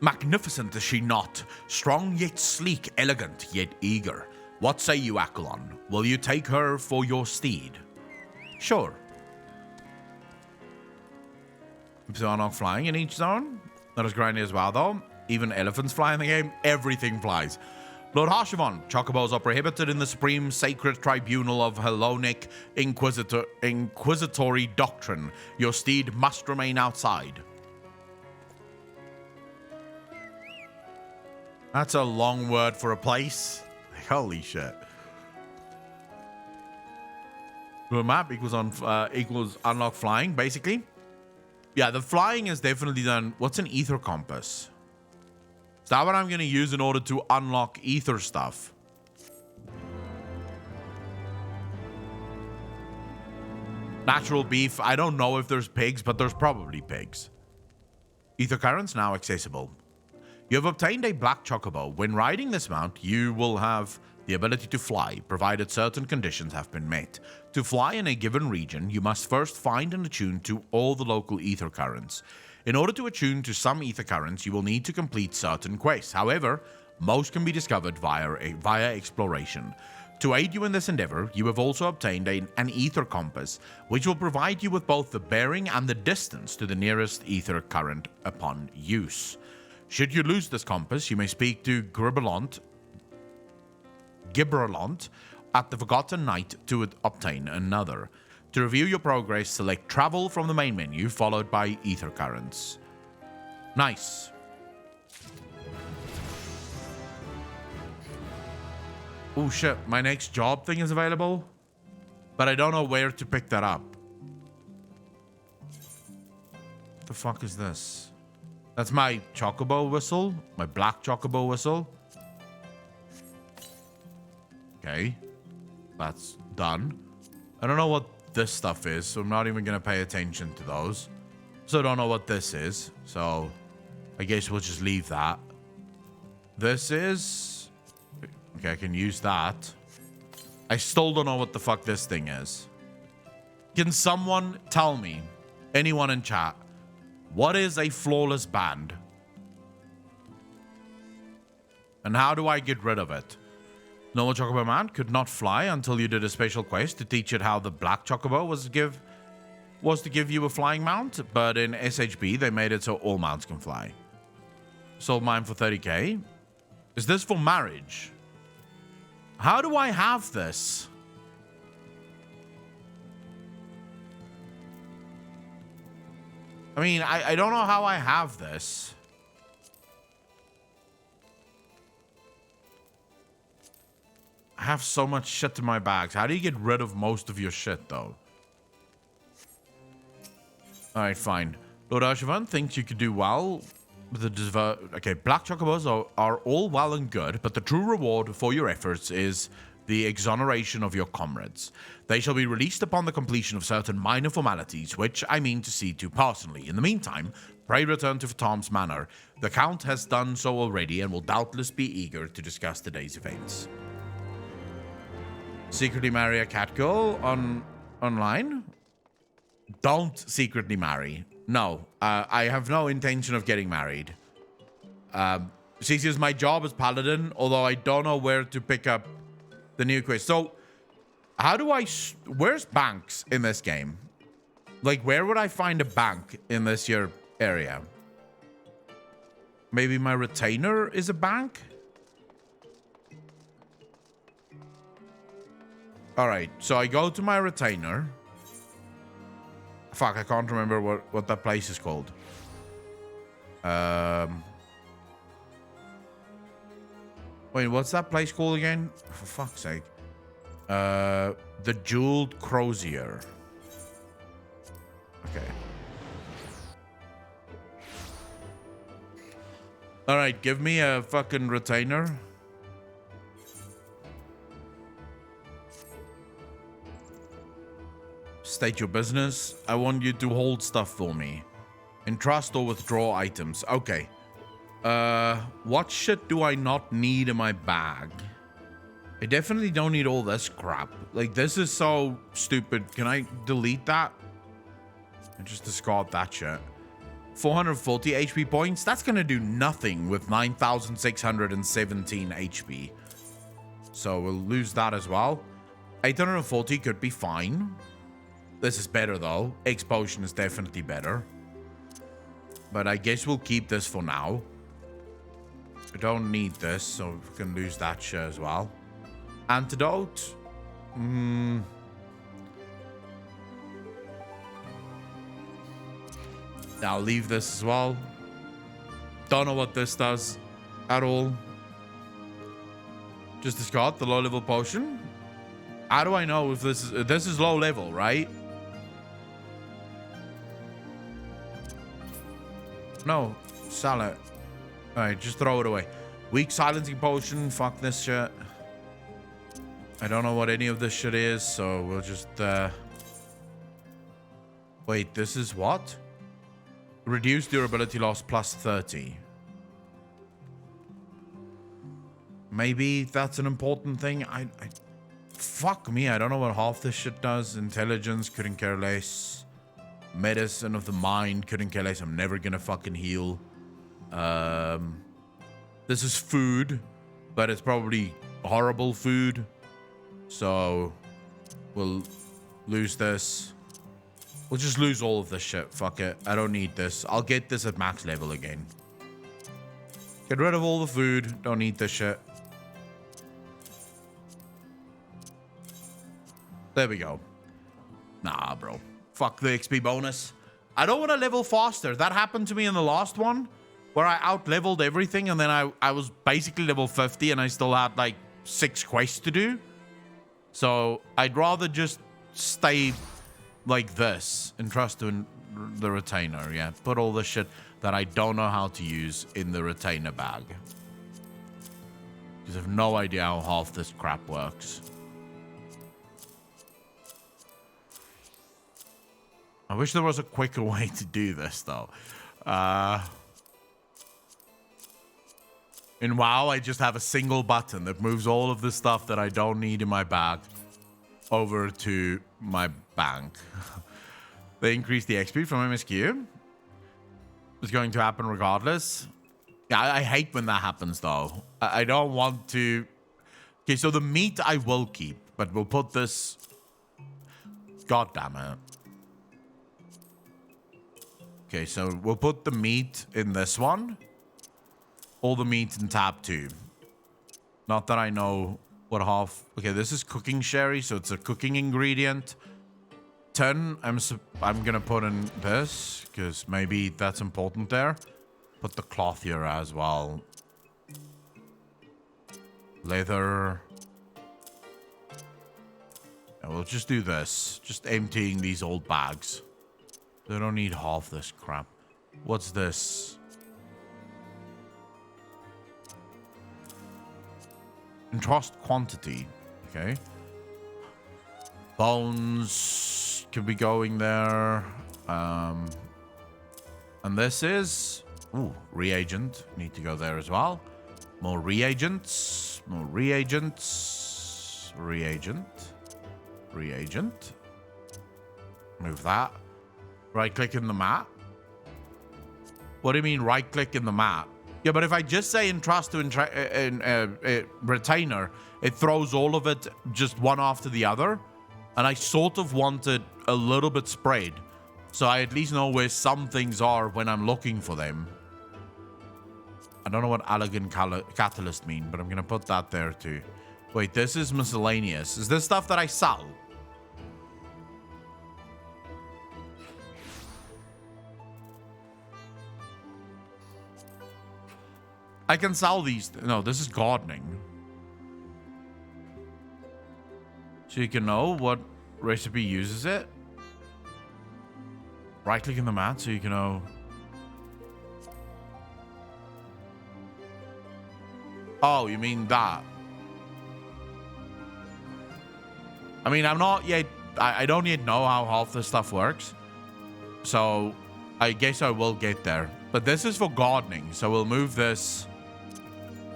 Magnificent is she not, strong yet sleek, elegant yet eager. What say you, Accolon? Will you take her for your steed? Sure. So unlock flying in each zone. Not as grindy as well, though. Even elephants fly in the game. Everything flies. Lord Harshavon, chocobos are prohibited in the Supreme Sacred Tribunal of Hellenic Inquisitory Doctrine. Your steed must remain outside. That's a long word for a place. Holy shit. The map equals unlock flying, basically. Yeah, the flying is definitely done. What's an ether compass? Is that what I'm going to use in order to unlock ether stuff? Natural beef. I don't know if there's pigs, but there's probably pigs. Ether currents now accessible. You have obtained a black chocobo. When riding this mount, you will have the ability to fly, provided certain conditions have been met. To fly in a given region, you must first find and attune to all the local ether currents. In order to attune to some ether currents, you will need to complete certain quests. However, most can be discovered via exploration. To aid you in this endeavor, you have also obtained an ether compass, which will provide you with both the bearing and the distance to the nearest ether current upon use. Should you lose this compass, you may speak to Gibberlant at the Forgotten Knight to obtain another. To review your progress, select Travel from the main menu, followed by Ether Currents. Nice. Oh shit, my next job thing is available, but I don't know where to pick that up. What the fuck is this? That's my chocobo whistle, my black chocobo whistle. Okay, that's done. I don't know what this stuff is, so I'm not even gonna pay attention to those. So I don't know what this is, so I guess we'll just leave that. This is... Okay, I can use that. I still don't know what the fuck this thing is. Can someone tell me, anyone in chat, what is a flawless band? And how do I get rid of it? Normal Chocobo Man could not fly until you did a special quest to teach it how the Black Chocobo was to give you a flying mount, but in SHB they made it so all mounts can fly. Sold mine for 30k. Is this for marriage? How do I have this? I mean, I don't know how I have this. I have so much shit in my bags. How do you get rid of most of your shit, though? Alright, fine. Lord Arshavan thinks you could do well with the... Okay, Black Chocobos are all well and good, but the true reward for your efforts is the exoneration of your comrades. They shall be released upon the completion of certain minor formalities, which I mean to see to personally. In the meantime, pray return to Tom's Manor. The Count has done so already and will doubtless be eager to discuss today's events. Secretly marry a catgirl online? Don't secretly marry. No, I have no intention of getting married. Cesius, my job is Paladin, although I don't know where to pick up the new quest. So, how do I... Where's banks in this game? Like, where would I find a bank in this here area? Maybe my retainer is a bank? Alright, so I go to my retainer. Fuck, I can't remember what that place is called. Wait, what's that place called again? For fuck's sake. The Jeweled Crozier. Okay. Alright, give me a fucking retainer. State your business. I want you to hold stuff for me. Entrust or withdraw items. Okay. What shit do I not need in my bag? I definitely don't need all this crap. Like, this is so stupid. Can I delete that? I just discard that shit. 440 HP points. That's going to do nothing with 9,617 HP. So we'll lose that as well. 840 could be fine. This is better, though. X potion is definitely better. But I guess we'll keep this for now. I don't need this, so we can lose that shit as well. Antidote. I'll leave this as well. Don't know what this does at all. Just discard the low level potion. How do I know if this is low level, right? No, sell it. Alright, just throw it away. Weak silencing potion. Fuck this shit. I don't know what any of this shit is, so we'll just wait, this is what? Reduce durability loss plus 30. Maybe that's an important thing. I fuck me, I don't know what half this shit does. Intelligence, couldn't care less. Medicine of the mind, couldn't care less. I'm never gonna fucking heal. This is food, but it's probably horrible food. So we'll lose this. We'll just lose all of this shit. Fuck it. I don't need this. I'll get this at max level again. Get rid of all the food. Don't need this shit. There we go. Nah, bro. Fuck the XP bonus. I don't want to level faster. That happened to me in the last one, where I out-leveled everything, and then I was basically level 50, and I still had, like, 6 quests to do. So I'd rather just stay like this and trust in the retainer. Yeah, put all the shit that I don't know how to use in the retainer bag. Because I have no idea how half this crap works. I wish there was a quicker way to do this, though. In WoW, I just have a single button that moves all of the stuff that I don't need in my bag over to my bank. They increase the XP from MSQ. It's going to happen regardless. Yeah, I hate when that happens, though. I don't want to... Okay, so the meat I will keep, but we'll put this... God damn it. Okay, so we'll put the meat in this one. All the meat in tab 2. Not that I know what half... Okay, this is cooking sherry, so it's a cooking ingredient. 10, I'm gonna put in this, because maybe that's important there. Put the cloth here as well. Leather. Yeah, we'll just do this. Just emptying these old bags. They don't need half this crap. What's this? Entrust quantity. Okay. Bones could be going there. And this is... Ooh, reagent. Need to go there as well. More reagents. More reagents. Reagent. Reagent. Move that. Right-click in the map. What do you mean right-click in the map? Yeah, but if I just say entrust to retainer, it throws all of it just one after the other. And I sort of want it a little bit spread. So I at least know where some things are when I'm looking for them. I don't know what elegant catalyst mean, but I'm going to put that there too. Wait, this is miscellaneous. Is this stuff that I sell? I can sell these. No, this is gardening. So you can know what recipe uses it. Right click in the mat so you can know. Oh, you mean that? I mean, I'm not yet I don't yet know how half this stuff works. So I guess I will get there. But this is for gardening. So we'll move this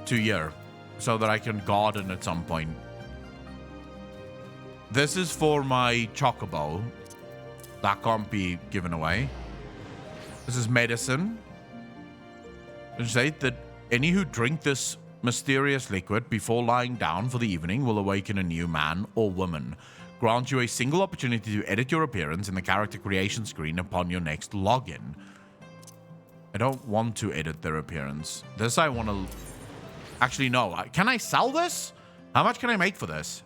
to here so that I can garden at some point. This is for my chocobo. That can't be given away. This is medicine. It says that any who drink this mysterious liquid before lying down for the evening will awaken a new man or woman. Grant you a single opportunity to edit your appearance in the character creation screen upon your next login. I don't want to edit their appearance. This I want to... Actually, no. Can I sell this? How much can I make for this?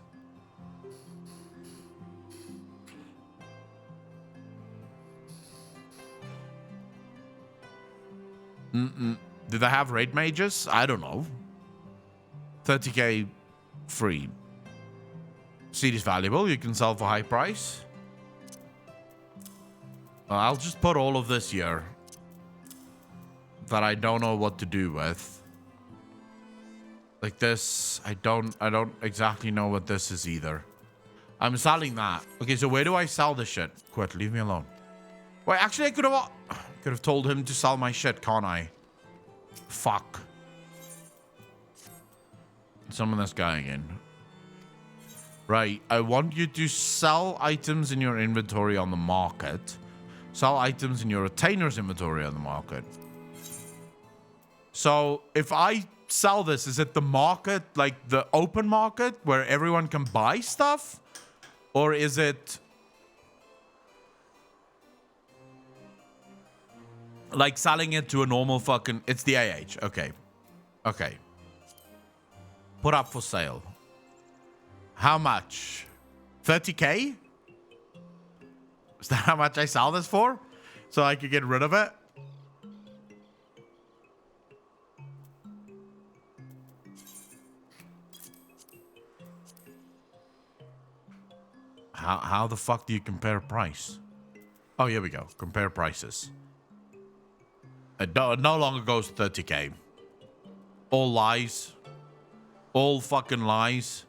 Do they have raid mages? I don't know. 30k free. Seed is valuable. You can sell for high price. I'll just put all of this here that I don't know what to do with. Like this, I don't exactly know what this is either. I'm selling that. Okay, so where do I sell this shit? Quit, leave me alone. Wait, actually I could have told him to sell my shit, can't I? Fuck. Summon this guy again. Right, I want you to sell items in your inventory on the market. Sell items in your retainer's inventory on the market. So, if I sell this, is it the market, like the open market, where everyone can buy stuff? Or is it... like selling it to a normal fucking... It's the AH. Okay. Okay. Put up for sale. How much? 30k? Is that how much I sell this for? So I could get rid of it? How the fuck do you compare price? Oh, here we go. Compare prices. It no longer goes to 30k. All lies. All fucking lies.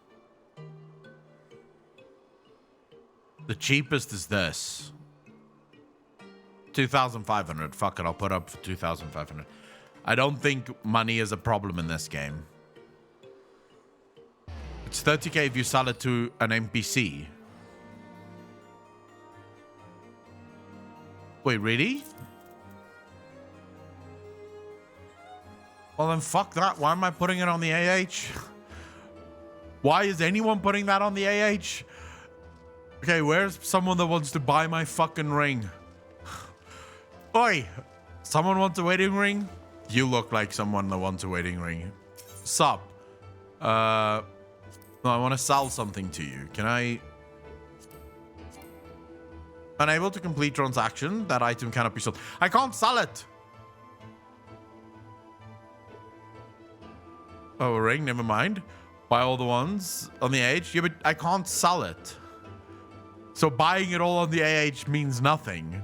The cheapest is this. 2,500. Fuck it, I'll put up for 2,500. I don't think money is a problem in this game. It's 30k if you sell it to an NPC. Wait, really? Well then fuck that. Why am I putting it on the AH? Why is anyone putting that on the AH? Okay, where's someone that wants to buy my fucking ring? Oi! Someone wants a wedding ring? You look like someone that wants a wedding ring. Sup? No, I want to sell something to you. Can I... Unable to complete transaction. That item cannot be sold. I can't sell it! Oh, a ring? Never mind. Buy all the ones on the AH? Yeah, but I can't sell it. So buying it all on the AH means nothing.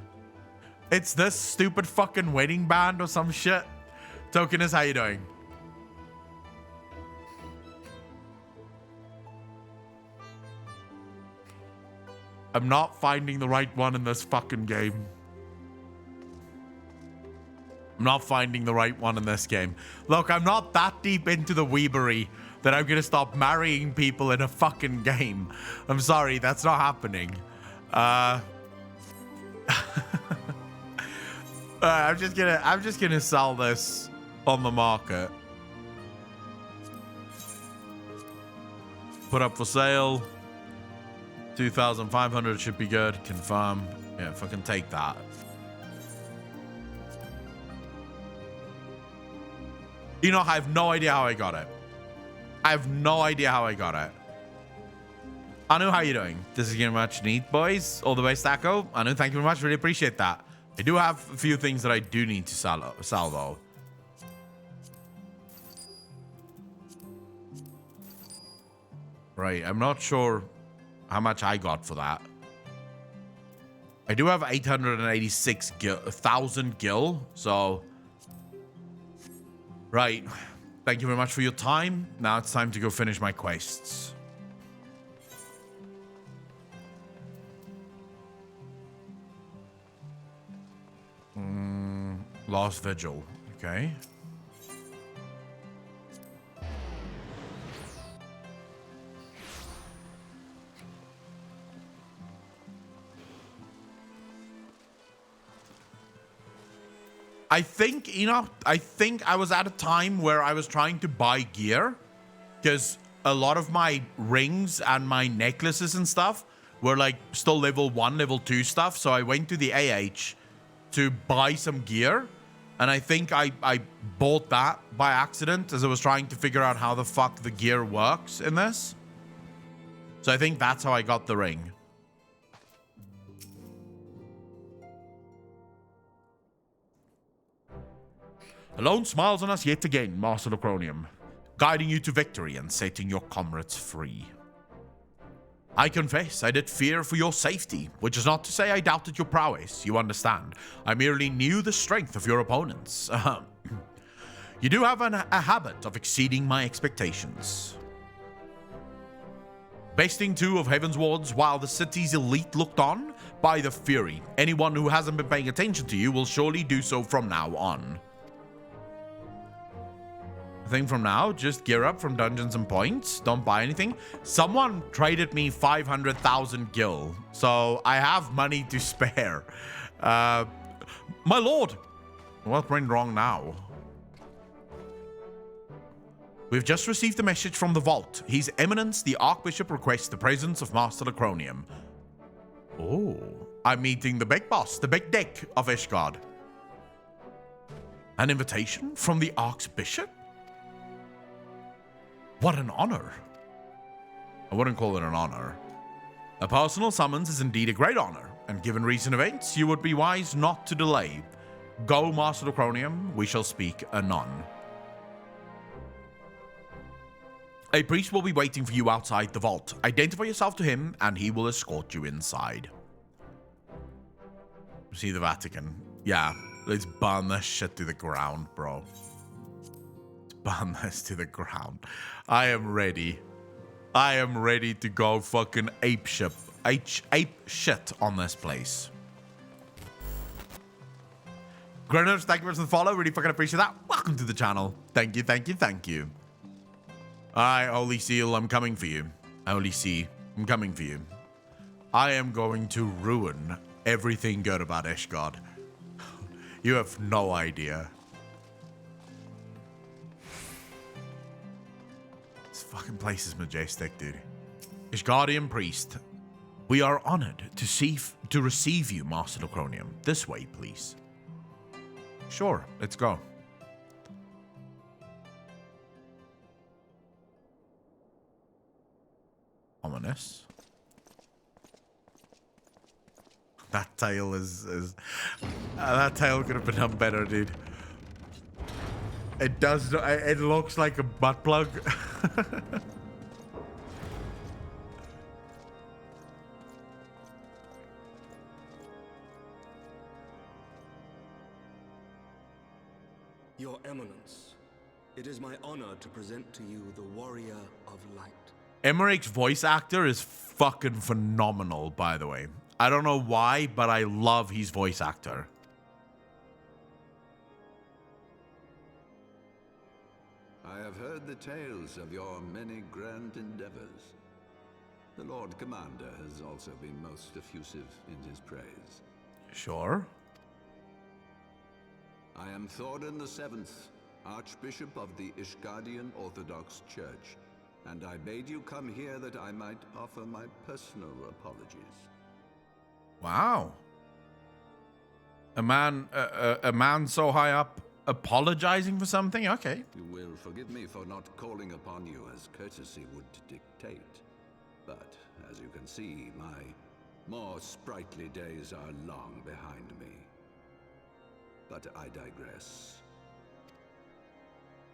It's this stupid fucking wedding band or some shit. Tokenist, how you doing? I'm not finding the right one in this fucking game. I'm not finding the right one in this game. Look, I'm not that deep into the weebery that I'm gonna stop marrying people in a fucking game. I'm sorry, that's not happening. I'm just gonna sell this on the market. Put up for sale. 2,500 should be good. Confirm. Yeah, fucking take that. You know, I have no idea how I got it. I have no idea how I got it. Anu, how you doing? This is getting much neat, boys. All the way, Stacko. Anu, thank you very much. Really appreciate that. I do have a few things that I do need to sell though. Right, I'm not sure how much I got for that. I do have 886,000 gil, so... Right. Thank you very much for your time. Now it's time to go finish my quests. Last Vigil. Okay. I think I was at a time where I was trying to buy gear because a lot of my rings and my necklaces and stuff were like still level 1, level 2 stuff. So I went to the AH to buy some gear. And I think I bought that by accident as I was trying to figure out how the fuck the gear works in this. So I think that's how I got the ring. Alone smiles on us yet again, Master Lacronium, guiding you to victory and setting your comrades free. I confess I did fear for your safety, which is not to say I doubted your prowess, you understand. I merely knew the strength of your opponents. You do have a habit of exceeding my expectations. Besting 2 of Heavenward's while the city's elite looked on? By the Fury, anyone who hasn't been paying attention to you will surely do so from now on. I think from now, just gear up from dungeons and points. Don't buy anything. Someone traded me 500,000 gil, so I have money to spare. My lord, what went wrong now? We've just received a message from the vault. His Eminence, the Archbishop, requests the presence of Master Lacronium. Oh, I'm meeting the big boss, the big dick of Ishgard. An invitation from the Archbishop? What an honor. I wouldn't call it an honor. A personal summons is indeed a great honor, and given recent events, you would be wise not to delay. Go, Master Lacronium, we shall speak anon. A priest will be waiting for you outside the vault. Identify yourself to him, and he will escort you inside. See the Vatican. Yeah, let's burn this shit to the ground, bro. Burn this to the ground. I am ready. I am ready to go fucking ape shit on this place. Greners, thank you for the follow. Really fucking appreciate that. Welcome to the channel. Thank you, thank you, thank you. Alright, Holy Seal, I'm coming for you. Holy See, I'm coming for you. I am going to ruin everything good about Ishgard. You have no idea. Fucking place is majestic, dude. Ishgardian priest, we are honored to receive you, Master Lacronium. This way, please. Sure, let's go. Ominous. That tail is that tail could have been done better, dude. It does. It looks like a butt plug. Your Eminence, it is my honor to present to you the Warrior of Light. Emmerich's voice actor is fucking phenomenal, by the way. I don't know why, but I love his voice actor. I have heard the tales of your many grand endeavors. The Lord Commander has also been most effusive in his praise. Sure. I am Thorin VII, Archbishop of the Ishgardian Orthodox Church, and I bade you come here that I might offer my personal apologies. Wow. A man so high up apologizing for something? Okay. You will forgive me for not calling upon you as courtesy would dictate. But, as you can see, my more sprightly days are long behind me. But I digress.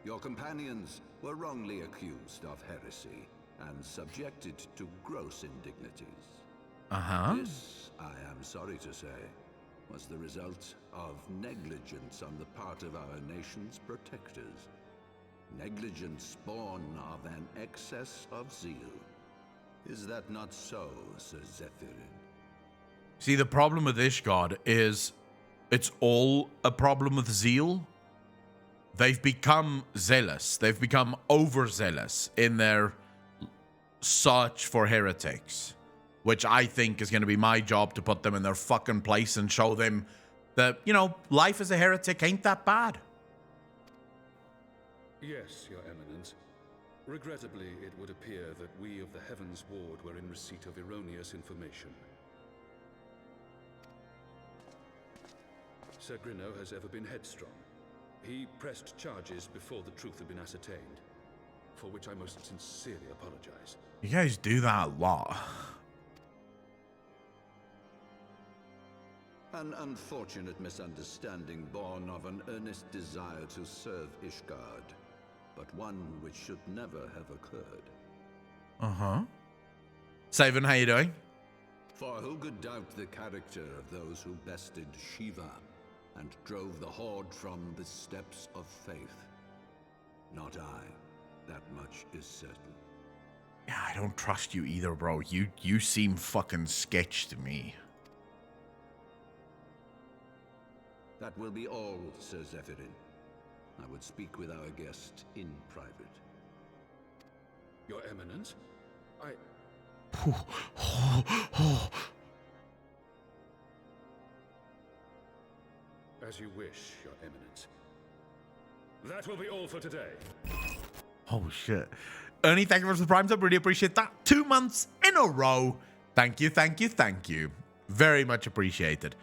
Your companions were wrongly accused of heresy and subjected to gross indignities. Uh-huh. This, I am sorry to say, was the result of negligence on the part of our nation's protectors. Negligence born of an excess of zeal. Is that not so, Sir Zephyrin? See, the problem with Ishgard is it's all a problem with zeal. They've become zealous. They've become overzealous in their search for heretics, which I think is going to be my job to put them in their fucking place and show them that, you know, life as a heretic ain't that bad. Yes, Your Eminence. Regrettably, it would appear that we of the Heavens Ward were in receipt of erroneous information. Sir Grino has ever been headstrong. He pressed charges before the truth had been ascertained, for which I most sincerely apologize. You guys do that a lot. An unfortunate misunderstanding born of an earnest desire to serve Ishgard, but one which should never have occurred. Uh-huh. Savin, how you doing? For who could doubt the character of those who bested Shiva and drove the Horde from the steps of faith? Not I. That much is certain. Yeah, I don't trust you either, bro. You seem fucking sketch to me. That will be all, Sir Zephyrin. I would speak with our guest in private. Your Eminence, As you wish, Your Eminence. That will be all for today. Oh, shit. Ernie, thank you for the Prime Sub. Really appreciate that. 2 months in a row. Thank you, thank you, thank you. Very much appreciated.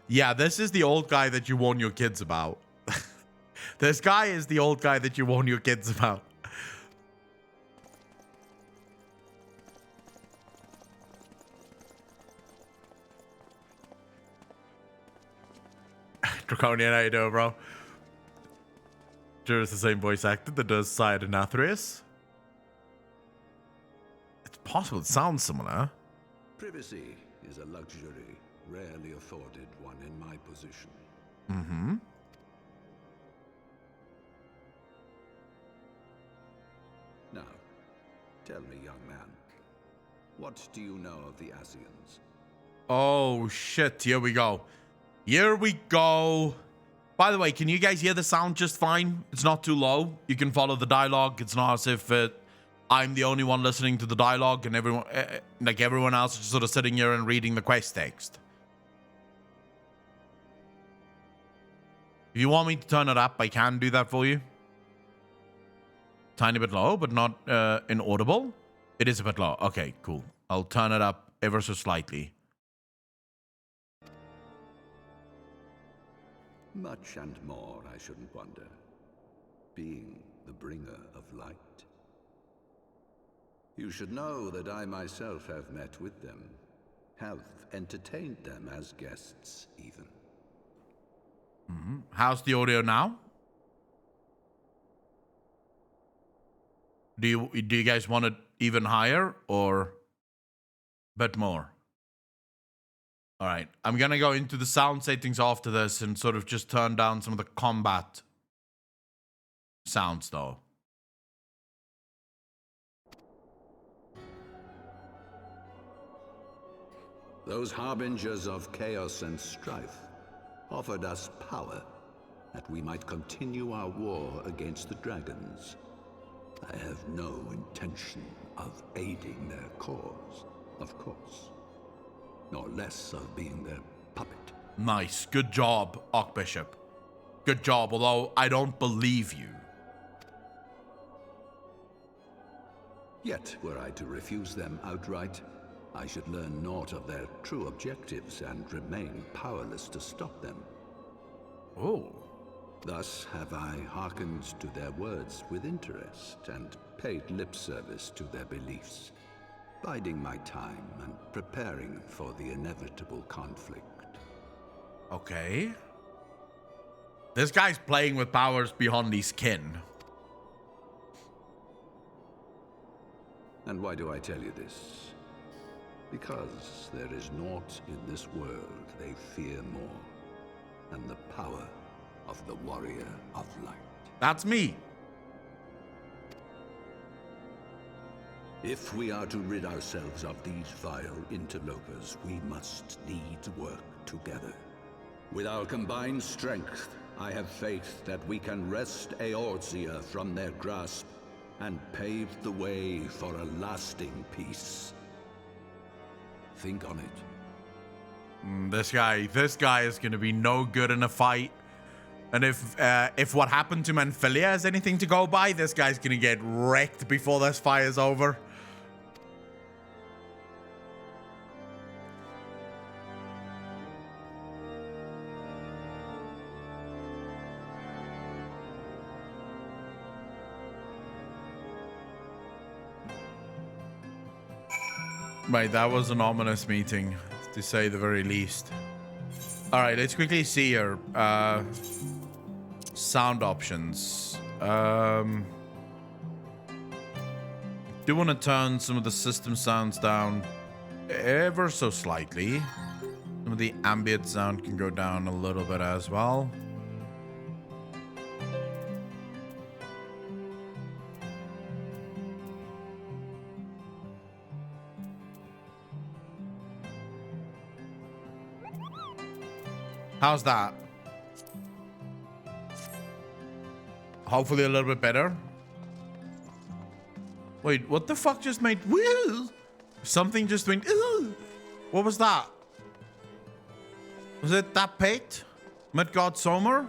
Yeah, this is the old guy that you warn your kids about. This guy is the old guy that you warn your kids about. Draconian, how you doing, bro? Sure, it's the same voice actor that does Syed and Athreus. It's possible it sounds similar. Privacy is a luxury rarely afforded one in my position. Mm-hmm. Now, tell me, young man, what do you know of the Asians? Oh, shit. Here we go. Here we go. By the way, can you guys hear the sound just fine? It's not too low. You can follow the dialogue. It's not as if I'm the only one listening to the dialogue and everyone else is just sort of sitting here and reading the quest text. If you want me to turn it up, I can do that for you. Tiny bit low, but not inaudible. It is a bit low. Okay, cool. I'll turn it up ever so slightly. Much and more, I shouldn't wonder. Being the bringer of light. You should know that I myself have met with them, have entertained them as guests, even. Mm-hmm. How's the audio now? Do you guys want it even higher or a bit more? All right, I'm gonna go into the sound settings after this and sort of just turn down some of the combat sounds though. Those harbingers of chaos and strife offered us power that we might continue our war against the dragons. I have no intention of aiding their cause, of course, nor less of being their puppet. Nice. Good job, Archbishop. Good job, although I don't believe you. Yet, were I to refuse them outright, I should learn naught of their true objectives and remain powerless to stop them. Oh. Thus have I hearkened to their words with interest and paid lip service to their beliefs, biding my time and preparing for the inevitable conflict. Okay. This guy's playing with powers beyond his kin. And why do I tell you this? Because there is naught in this world they fear more than the power of the Warrior of Light. That's me. If we are to rid ourselves of these vile interlopers, we must needs work together. With our combined strength, I have faith that we can wrest Eorzea from their grasp and pave the way for a lasting peace. Think on it. This guy is going to be no good in a fight. And if what happened to Manphilia is anything to go by, this guy's going to get wrecked before this fight is over. Right, that was an ominous meeting, to say the very least. All right, let's quickly see here. Sound options. Do want to turn some of the system sounds down ever so slightly. Some of the ambient sound can go down a little bit as well. How's that? Hopefully a little bit better. Wait, what the fuck just made woo? Something just went ooh. What was that? Was it that Pate? Midgard Sommer?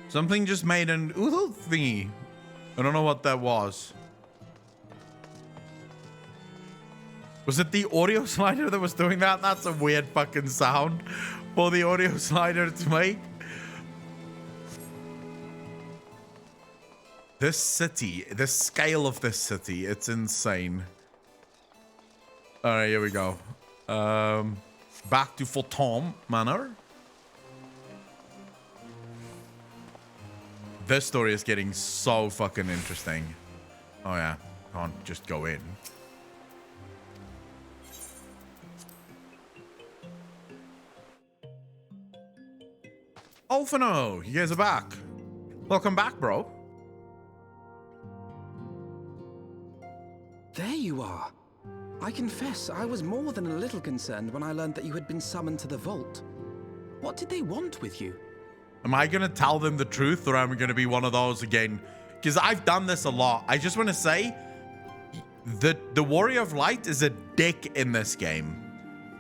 Something just made an ooh thingy. I don't know what that was. Was it the audio slider that was doing that? That's a weird fucking sound for the audio slider to make. This city, the scale of this city, it's insane. All right, here we go. Back to Photon Manor. This story is getting so fucking interesting. Oh yeah, can't just go in. Alphino, you guys are back. Welcome back, bro. There you are. I confess, I was more than a little concerned when I learned that you had been summoned to the vault. What did they want with you? Am I going to tell them the truth, or am I going to be one of those again? Because I've done this a lot. I just want to say that the Warrior of Light is a dick in this game.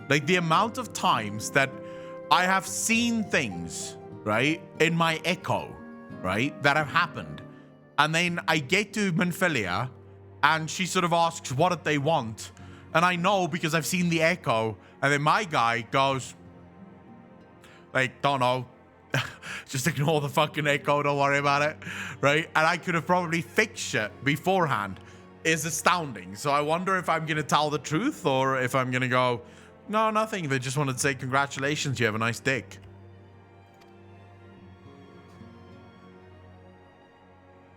Like, the amount of times that I have seen things, right, in my echo, right, that have happened. And then I get to Manphilia, and she sort of asks, what did they want? And I know because I've seen the echo. And then my guy goes, like, don't know. Just ignore the fucking echo. Don't worry about it. Right? And I could have probably fixed shit beforehand. Is astounding. So I wonder if I'm going to tell the truth or if I'm going to go, no, nothing. They just wanted to say, congratulations. You have a nice dick.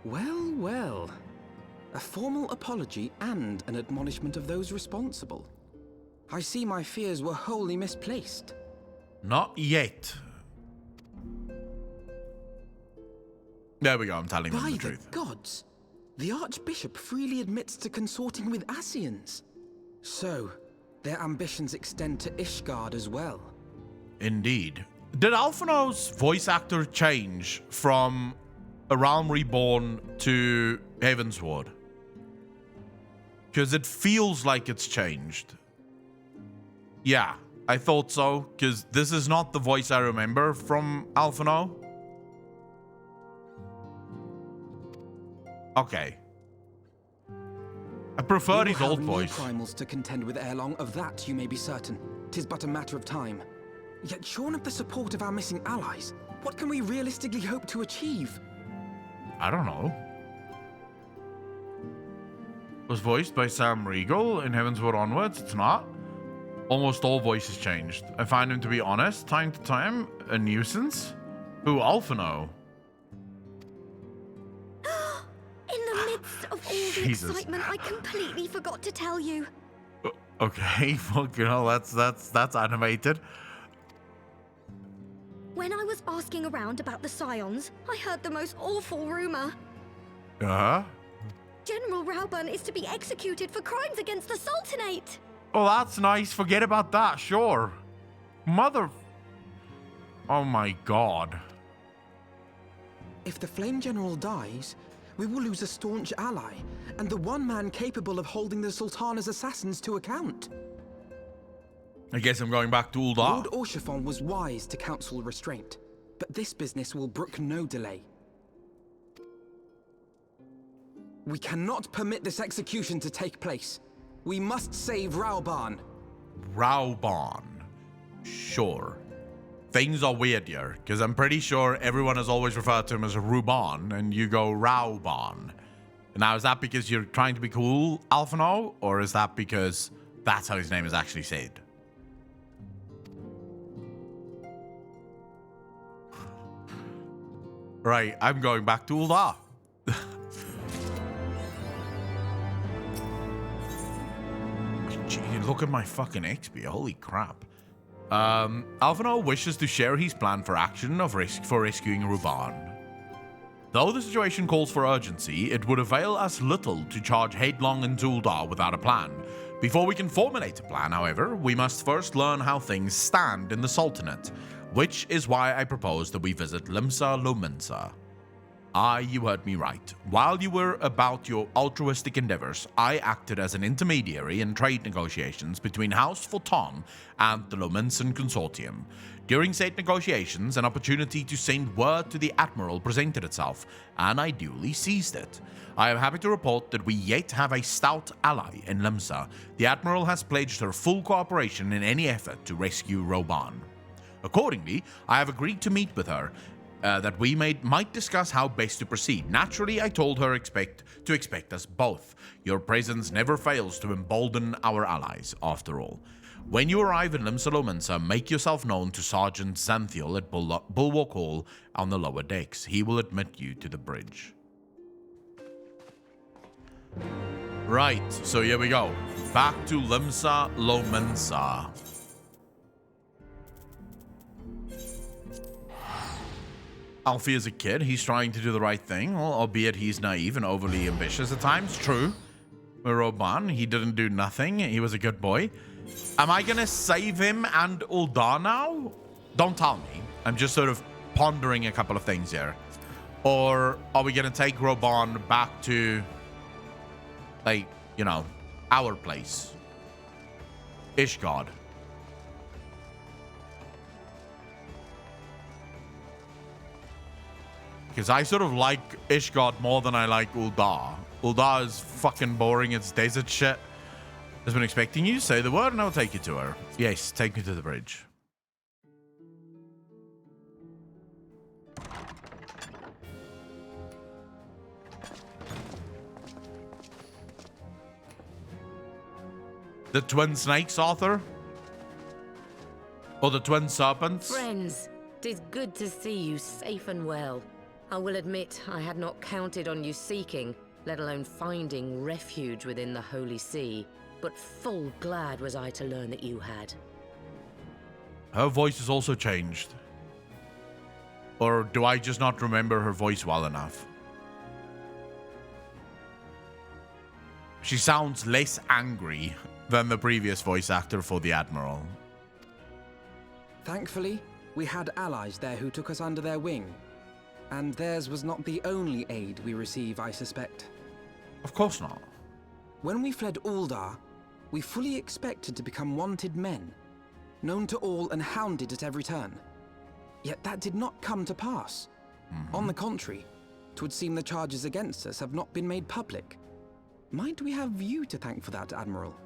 Well, well. A formal apology and an admonishment of those responsible. I see my fears were wholly misplaced. Not yet. There we go, I'm telling them the truth. By the gods! The Archbishop freely admits to consorting with Ascians. So, their ambitions extend to Ishgard as well. Indeed. Did Alphino's voice actor change from A Realm Reborn to Heavenward? Because it feels like it's changed. Yeah, I thought so. Because this is not the voice I remember from Alphino. Okay. I prefer his old voice. Primals to contend with ere long, of that you may be certain. 'Tis but a matter of time. Yet shorn of the support of our missing allies, what can we realistically hope to achieve? I don't know. Was voiced by Sam Riegel in Heavenward onwards. It's not. Almost all voices changed. I find him, to be honest, time to time, a nuisance. Who, Alphino? In the midst of all the excitement, I completely forgot to tell you. Okay, fucking hell, that's animated. When I was asking around about the Scions, I heard the most awful rumor. Uh-huh. General Rauburn is to be executed for crimes against the Sultanate. Oh, that's nice. Forget about that, sure. Mother... Oh my god. If the Flame General dies, we will lose a staunch ally, and the one man capable of holding the Sultana's assassins to account. I guess I'm going back to Uldar. Lord Orshafon was wise to counsel restraint, but this business will brook no delay. We cannot permit this execution to take place. We must save Rauban. Rauban. Sure. Things are weird here, because I'm pretty sure everyone has always referred to him as Ruban, and you go Rauban. Now, is that because you're trying to be cool, Alphino, or is that because that's how his name is actually said? Right, I'm going back to Uldar. Gee, look at my fucking XP, holy crap. Alphino wishes to share his plan for action for rescuing Ruban. Though the situation calls for urgency, it would avail us little to charge headlong into Uldar without a plan. Before we can formulate a plan, however, we must first learn how things stand in the Sultanate, which is why I propose that we visit Limsa Lominsa. Aye, you heard me right. While you were about your altruistic endeavors, I acted as an intermediary in trade negotiations between House Photon and the Lominsan Consortium. During said negotiations, an opportunity to send word to the Admiral presented itself, and I duly seized it. I am happy to report that we yet have a stout ally in Limsa. The Admiral has pledged her full cooperation in any effort to rescue Rauban. Accordingly, I have agreed to meet with her, that we might discuss how best to proceed. Naturally, I told her to expect us both. Your presence never fails to embolden our allies, after all. When you arrive in Limsa Lominsa, make yourself known to Sergeant Xanthiel at Bulwark Hall on the lower decks. He will admit you to the bridge. Right, so here we go. Back to Limsa Lominsa. Alfie is a kid. He's trying to do the right thing, albeit he's naive and overly ambitious at times. True. With Rauban, he didn't do nothing. He was a good boy. Am I going to save him and Uldar now? Don't tell me. I'm just sort of pondering a couple of things here. Or are we going to take Rauban back to, like, you know, our place? Ishgard. Because I sort of like Ishgard more than I like Uldar. Uldar is fucking boring. It's desert shit. Has been expecting you. Say the word and I'll take you to her. Yes, take me to the bridge. The twin snakes, Arthur? Or the twin serpents? Friends, 'tis good to see you safe and well. I will admit I had not counted on you seeking, let alone finding refuge within the Holy See, but full glad was I to learn that you had. Her voice has also changed. Or do I just not remember her voice well enough? She sounds less angry than the previous voice actor for the Admiral. Thankfully, we had allies there who took us under their wing. And theirs was not the only aid we receive, I suspect. Of course not. When we fled Uldar, we fully expected to become wanted men, known to all and hounded at every turn. Yet that did not come to pass. On the contrary, 'twould seem the charges against us have not been made public. Might we have you to thank for that, Admiral?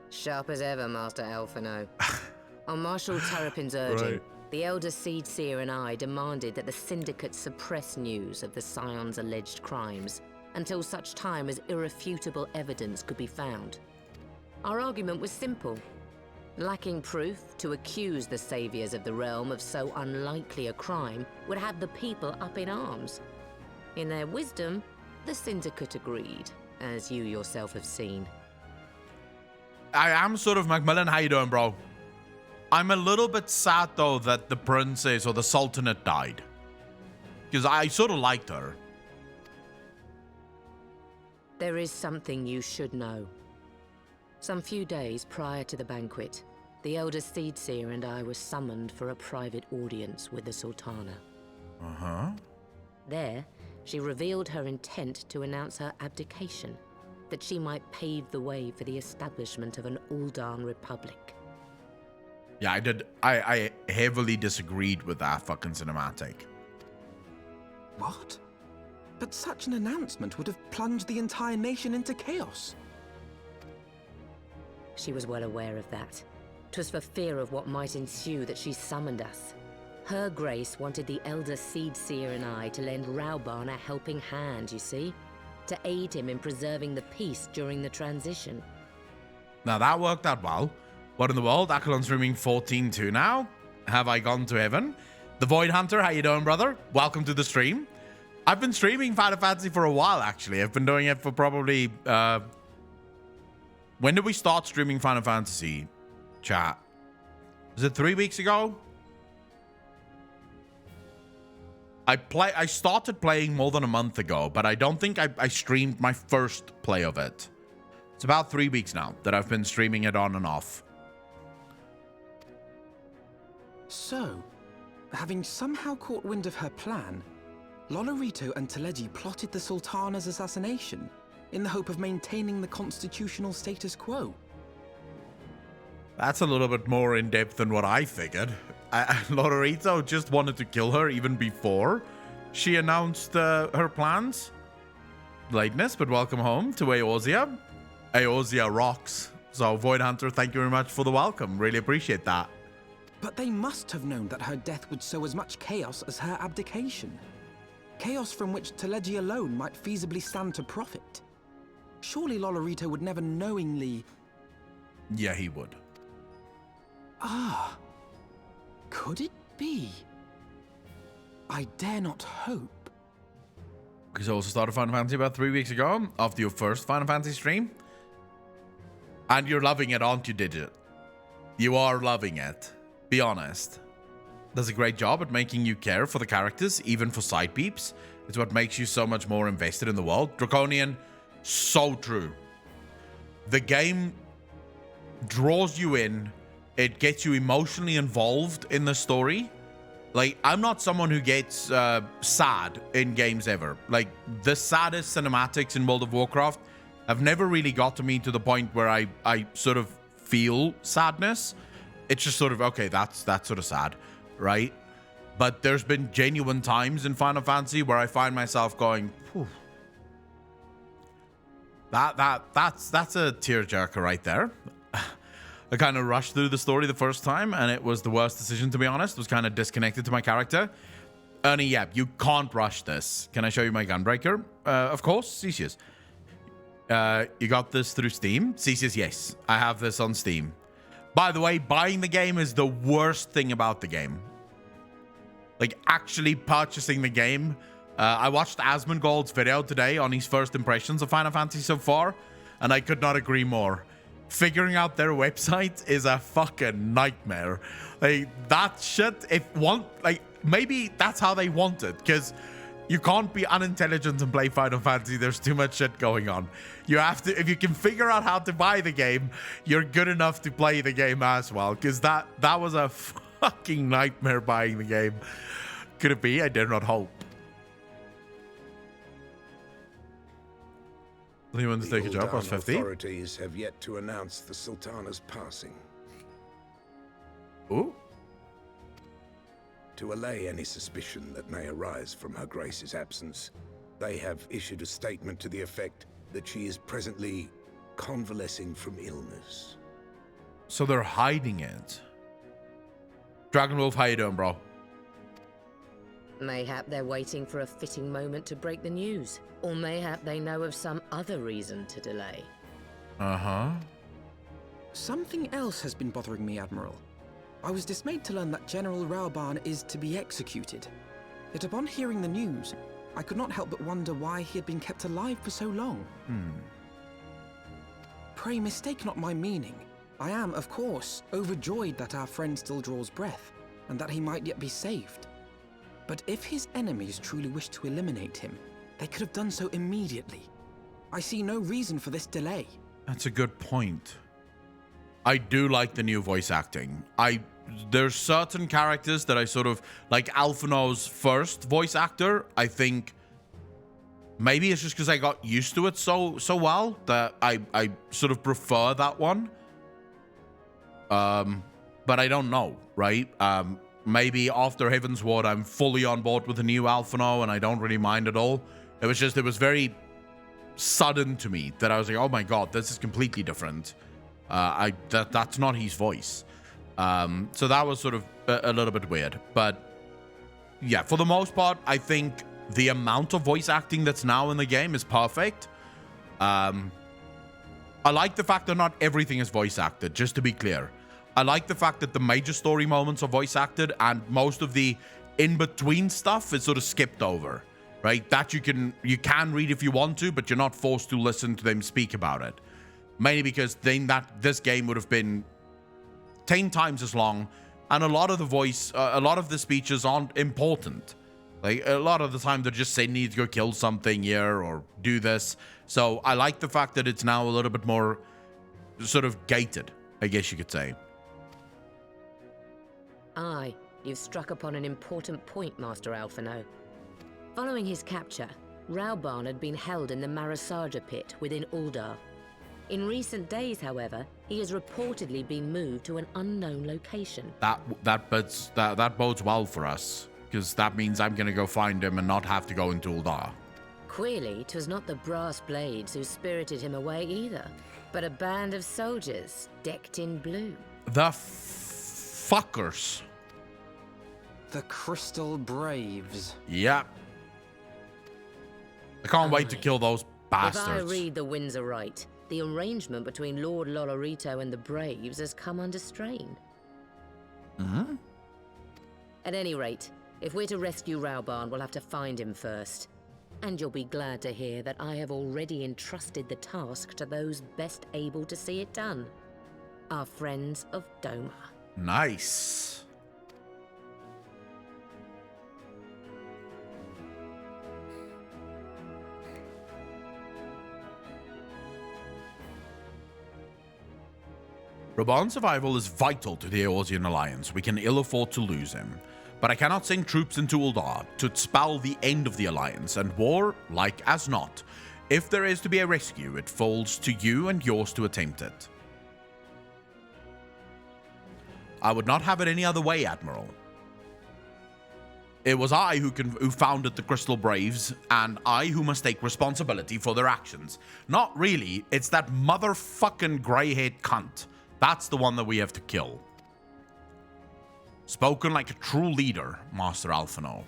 Sharp as ever, Master Alphino. On Marshal Terrapin's urging, Right. the Elder Seed Seer and I demanded that the Syndicate suppress news of the Scion's alleged crimes until such time as irrefutable evidence could be found. Our argument was simple. Lacking proof, to accuse the saviors of the realm of so unlikely a crime would have the people up in arms. In their wisdom, the Syndicate agreed, as you yourself have seen. I am sort of Macmillan. How you doing, bro? I'm a little bit sad, though, that the princess or the Sultanate died. Because I sort of liked her. There is something you should know. Some few days prior to the banquet, the Elder Seedseer and I were summoned for a private audience with the Sultana. Uh-huh. There, she revealed her intent to announce her abdication, that she might pave the way for the establishment of an Uldan Republic. Yeah, I did. I heavily disagreed with that fucking cinematic. What? But such an announcement would have plunged the entire nation into chaos. She was well aware of that. 'Twas for fear of what might ensue that she summoned us. Her Grace wanted the Elder Seedseer and I to lend Rauban a helping hand, you see? To aid him in preserving the peace during the transition. Now that worked out well. What in the world? Akalon streaming 14-2 now. Have I gone to heaven? The Void Hunter, how you doing, brother? Welcome to the stream. I've been streaming Final Fantasy for a while, actually. I've been doing it for probably... when did we start streaming Final Fantasy, chat? Was it 3 weeks ago? I started playing more than a month ago, but I don't think I streamed my first play of it. It's about 3 weeks now that I've been streaming it on and off. So, having somehow caught wind of her plan, Lolorito and Teleji plotted the Sultana's assassination in the hope of maintaining the constitutional status quo. That's a little bit more in-depth than what I figured. Lolorito just wanted to kill her even before she announced her plans. Lateness, but welcome home to Eorzea. Eorzea rocks. So, Void Hunter, thank you very much for the welcome. Really appreciate that. But they must have known that her death would sow as much chaos as her abdication. Chaos from which Teleji alone might feasibly stand to profit. Surely Lolorito would never knowingly... Yeah, he would. Ah. Could it be? I dare not hope. Because I also started Final Fantasy about 3 weeks ago, after your first Final Fantasy stream. And you're loving it, aren't you, Digit? You are loving it. Be honest. Does a great job at making you care for the characters, even for side peeps. It's what makes you so much more invested in the world. Draconian, so true. The game draws you in. It gets you emotionally involved in the story. Like, I'm not someone who gets sad in games ever. Like, the saddest cinematics in World of Warcraft have never really got to me to the point where I sort of feel sadness. It's just sort of, okay, that's sort of sad, right? But there's been genuine times in Final Fantasy where I find myself going, phew. That's a tearjerker right there. I kind of rushed through the story the first time, and it was the worst decision, to be honest. It was kind of disconnected to my character. Ernie, yeah, you can't rush this. Can I show you my Gunbreaker? Of course, Cesius. You got this through Steam? Cesius, yes. I have this on Steam. By the way, buying the game is the worst thing about the game. Like, actually purchasing the game. I watched Asmongold's video today on his first impressions of Final Fantasy so far, and I could not agree more. Figuring out their website is a fucking nightmare. Like, that shit, maybe that's how they want it, because you can't be unintelligent and play Final Fantasy. There's too much shit going on. You have to, if you can figure out how to buy the game, you're good enough to play the game as well, because that was a fucking nightmare buying the game. Could it be? I dare not hope. Anyone to take a job? Plus 50. Authorities have yet to announce the Sultana's passing. Ooh. To allay any suspicion that may arise from Her Grace's absence, they have issued a statement to the effect that she is presently convalescing from illness. So they're hiding it. Dragonwolf, how you doing, bro? Mayhap they're waiting for a fitting moment to break the news. Or mayhap they know of some other reason to delay. Uh-huh. Something else has been bothering me, Admiral. I was dismayed to learn that General Rauban is to be executed. Yet upon hearing the news, I could not help but wonder why he had been kept alive for so long. Pray mistake not my meaning. I am, of course, overjoyed that our friend still draws breath, and that he might yet be saved. But if his enemies truly wished to eliminate him, they could have done so immediately. I see no reason for this delay. That's a good point. I do like the new voice acting. There's certain characters that I sort of like. Alphino's first voice actor, I think maybe it's just because I got used to it so well that I sort of prefer that one. But I don't know, right? Maybe after Heavenward, I'm fully on board with the new Alphino and I don't really mind at all. It was very sudden to me that I was like, oh my god, this is completely different. That's not his voice. So that was sort of a little bit weird. But yeah, for the most part, I think the amount of voice acting that's now in the game is perfect. I like the fact that not everything is voice acted, just to be clear. I like the fact that the major story moments are voice acted and most of the in-between stuff is sort of skipped over, right? That you can read if you want to, but you're not forced to listen to them speak about it. Mainly because then this game would have been 10 times as long, and a lot of the speeches aren't important. Like, a lot of the time they're just saying you need to go kill something here or do this. So I like the fact that it's now a little bit more sort of gated, I guess you could say. Aye, you've struck upon an important point, Master Alphino. Following his capture, Raobarn had been held in the Marasaja pit within Uldar. In recent days, however, he has reportedly been moved to an unknown location. That bodes well for us, because that means I'm gonna go find him and not have to go into Uldar. Queerly, 'twas not the brass blades who spirited him away either, but a band of soldiers decked in blue. The fuckers. The Crystal Braves. Yep. I can't wait to kill those bastards. If I read the winds aright, the arrangement between Lord Lolorito and the Braves has come under strain. Mm-hmm. At any rate, if we're to rescue Raobarn, we'll have to find him first. And you'll be glad to hear that I have already entrusted the task to those best able to see it done. Our friends of Doma. Nice. Raobarn's survival is vital to the Eorzean Alliance. We can ill afford to lose him. But I cannot send troops into Uldar to spell the end of the Alliance, and war, like as not. If there is to be a rescue, it falls to you and yours to attempt it. I would not have it any other way, Admiral. It was I who founded the Crystal Braves, and I who must take responsibility for their actions. Not really, it's that motherfucking grey-haired cunt. That's the one that we have to kill. Spoken like a true leader, Master Alphino.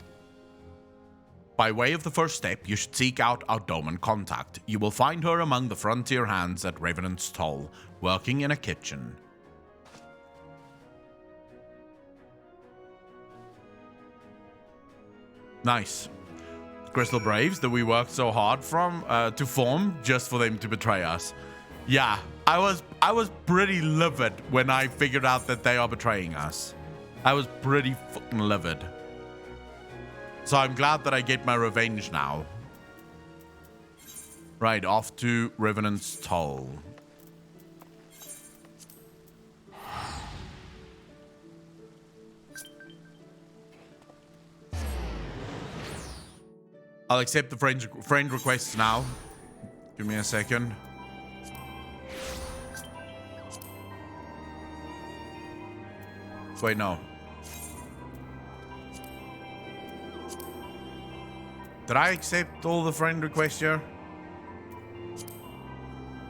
By way of the first step, you should seek out our Doman contact. You will find her among the frontier hands at Revenant's Toll, working in a kitchen. Nice. Crystal Braves that we worked so hard to form just for them to betray us. Yeah, I was pretty livid when I figured out that they are betraying us. I was pretty fucking livid. So I'm glad that I get my revenge now. Right, off to Revenant's Toll. I'll accept the friend requests now. Give me a second. Wait, no. Did I accept all the friend requests here?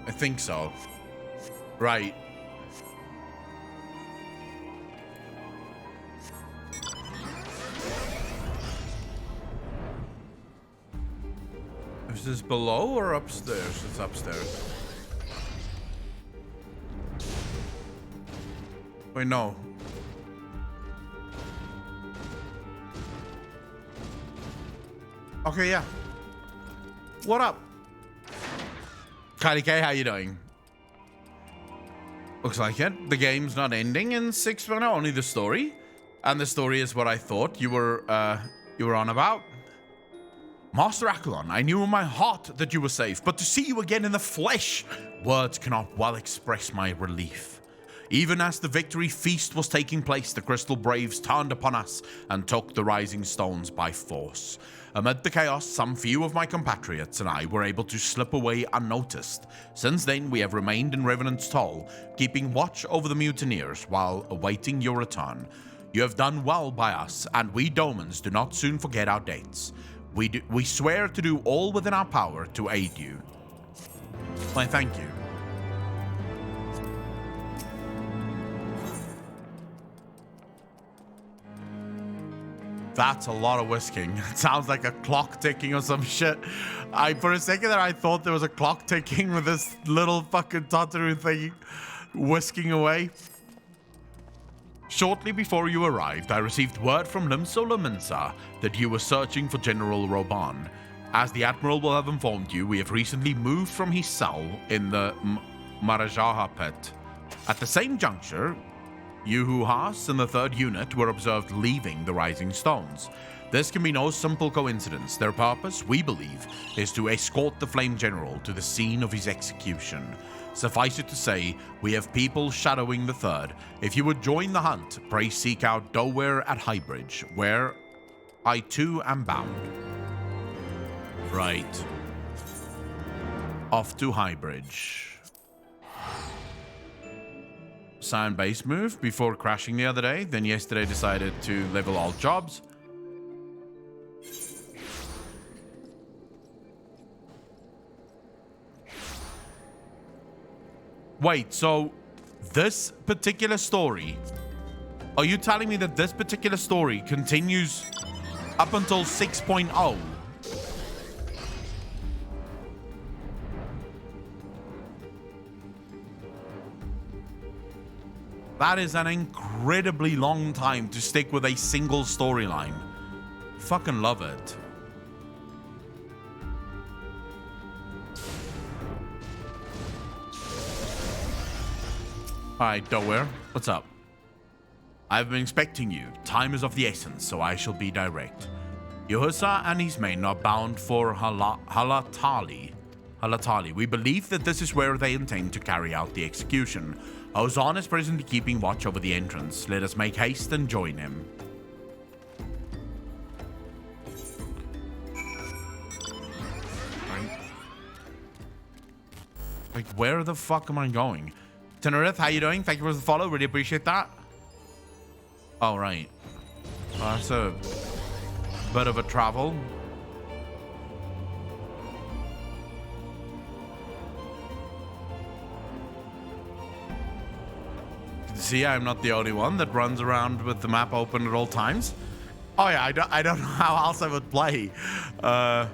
I think so. Right. Is this below or upstairs? It's upstairs. Wait, no. Okay, yeah. What up? Kylie K, how you doing? Looks like it. The game's not ending in 6.0, only the story. And the story is what I thought you were on about. Master Akelon, I knew in my heart that you were safe, but to see you again in the flesh, words cannot well express my relief. Even as the victory feast was taking place, the Crystal Braves turned upon us and took the Rising Stones by force. Amid the chaos, some few of my compatriots and I were able to slip away unnoticed. Since then, we have remained in Revenant's Toll, keeping watch over the mutineers while awaiting your return. You have done well by us, and we Domans do not soon forget our dates. We swear to do all within our power to aid you. Why, thank you. That's a lot of whisking. It sounds like a clock ticking or some shit. For a second there, I thought there was a clock ticking with this little fucking Tataru thing whisking away. Shortly before you arrived, I received word from Limsola Minsa that you were searching for General Roban. As the Admiral will have informed you, we have recently moved from his cell in the Marajaha pit. At the same juncture, Yuhu Haas and the 3rd Unit were observed leaving the Rising Stones. This can be no simple coincidence. Their purpose, we believe, is to escort the Flame General to the scene of his execution. Suffice it to say, we have people shadowing the 3rd. If you would join the hunt, pray seek out Dower at Highbridge, where I too am bound. Right. Off to Highbridge. Sound base move before crashing the other day. Then yesterday decided to level all jobs. Wait, so this particular story, are you telling me that this particular story continues up until 6.0? That is an incredibly long time to stick with a single storyline. Fucking love it. Alright, Dower, what's up? I've been expecting you. Time is of the essence, so I shall be direct. Yuhusa and his men are bound for Halatali. We believe that this is where they intend to carry out the execution. Ozan is presently keeping watch over the entrance. Let us make haste and join him. Like, where the fuck am I going? Tenerith, how you doing? Thank you for the follow. Really appreciate that. Oh, right. Well, that's a bit of a travel. See, I'm not the only one that runs around with the map open at all times. Oh yeah, I don't know how else I would play. I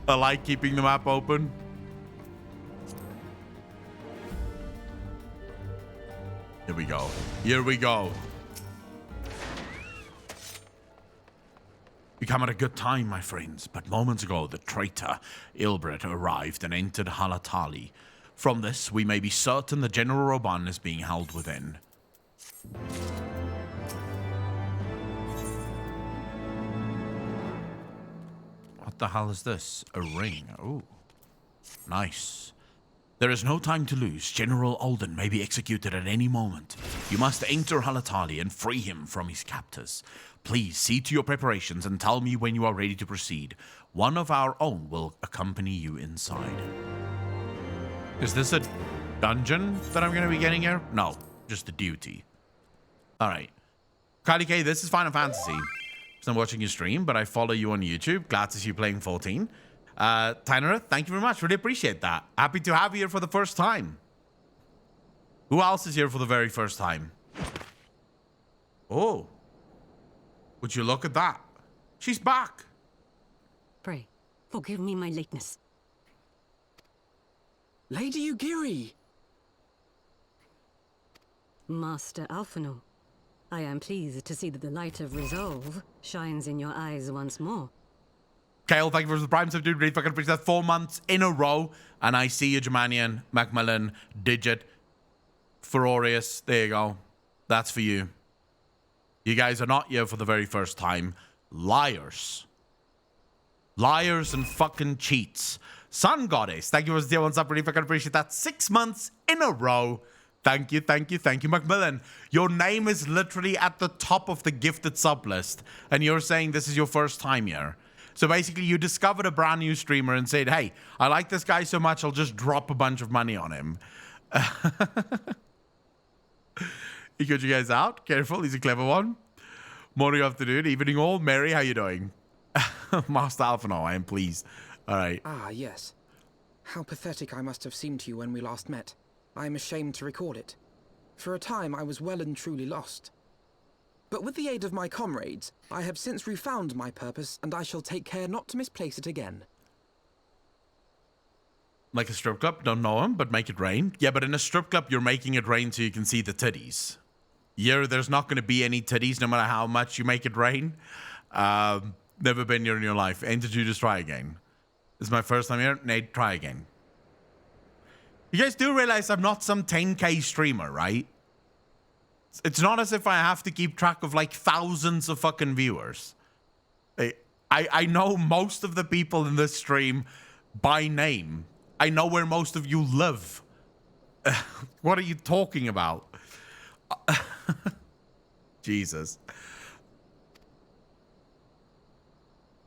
like keeping the map open. Here we go. Here we go. We come at a good time, my friends, but moments ago the traitor Ilbret arrived and entered Halatali. From this, we may be certain that General Roban is being held within. What the hell is this? A ring. Ooh. Nice. There is no time to lose. General Alden may be executed at any moment. You must enter Halatali and free him from his captors. Please see to your preparations and tell me when you are ready to proceed. One of our own will accompany you inside. Is this a dungeon that I'm going to be getting here? No, just a duty. All right. Kylie K, this is Final Fantasy. I'm watching your stream, but I follow you on YouTube. Glad to see you playing 14. Tyner, thank you very much. Really appreciate that. Happy to have you here for the first time. Who else is here for the very first time? Oh. Would you look at that? She's back. Pray, forgive me my lateness. Lady Ugiri! Master Alphino, I am pleased to see that the light of resolve shines in your eyes once more. Kale, thank you for the prime sub, dude. Really fucking appreciate that. 4 months in a row. And I see you, Germanian, Macmillan, Digit, Furorius. There you go. That's for you. You guys are not here for the very first time. Liars. Liars and fucking cheats. Sun Goddess, thank you for the 1 sub. Really fucking appreciate that. 6 months in a row. Thank you, thank you, thank you. Macmillan, your name is literally at the top of the gifted sub list, and you're saying this is your first time here. So basically, you discovered a brand new streamer and said, hey, I like this guy so much, I'll just drop a bunch of money on him. He got you guys out. Careful, he's a clever one. Morning afternoon, evening all. Mary, how you doing? Master Alphano, I am pleased. All right. Ah, yes. How pathetic I must have seemed to you when we last met. I am ashamed to record it. For a time, I was well and truly lost. But with the aid of my comrades, I have since refound my purpose, and I shall take care not to misplace it again. Like a strip club? Don't know him, but make it rain. Yeah, but in a strip club, you're making it rain so you can see the titties. Here, there's not going to be any titties no matter how much you make it rain. Never been here in your life. Enter Judas, try again. This is my first time here. Nate, try again. You guys do realize I'm not some 10K streamer, right? It's not as if I have to keep track of like thousands of fucking viewers. I know most of the people in this stream by name. I know where most of you live. What are you talking about? Jesus.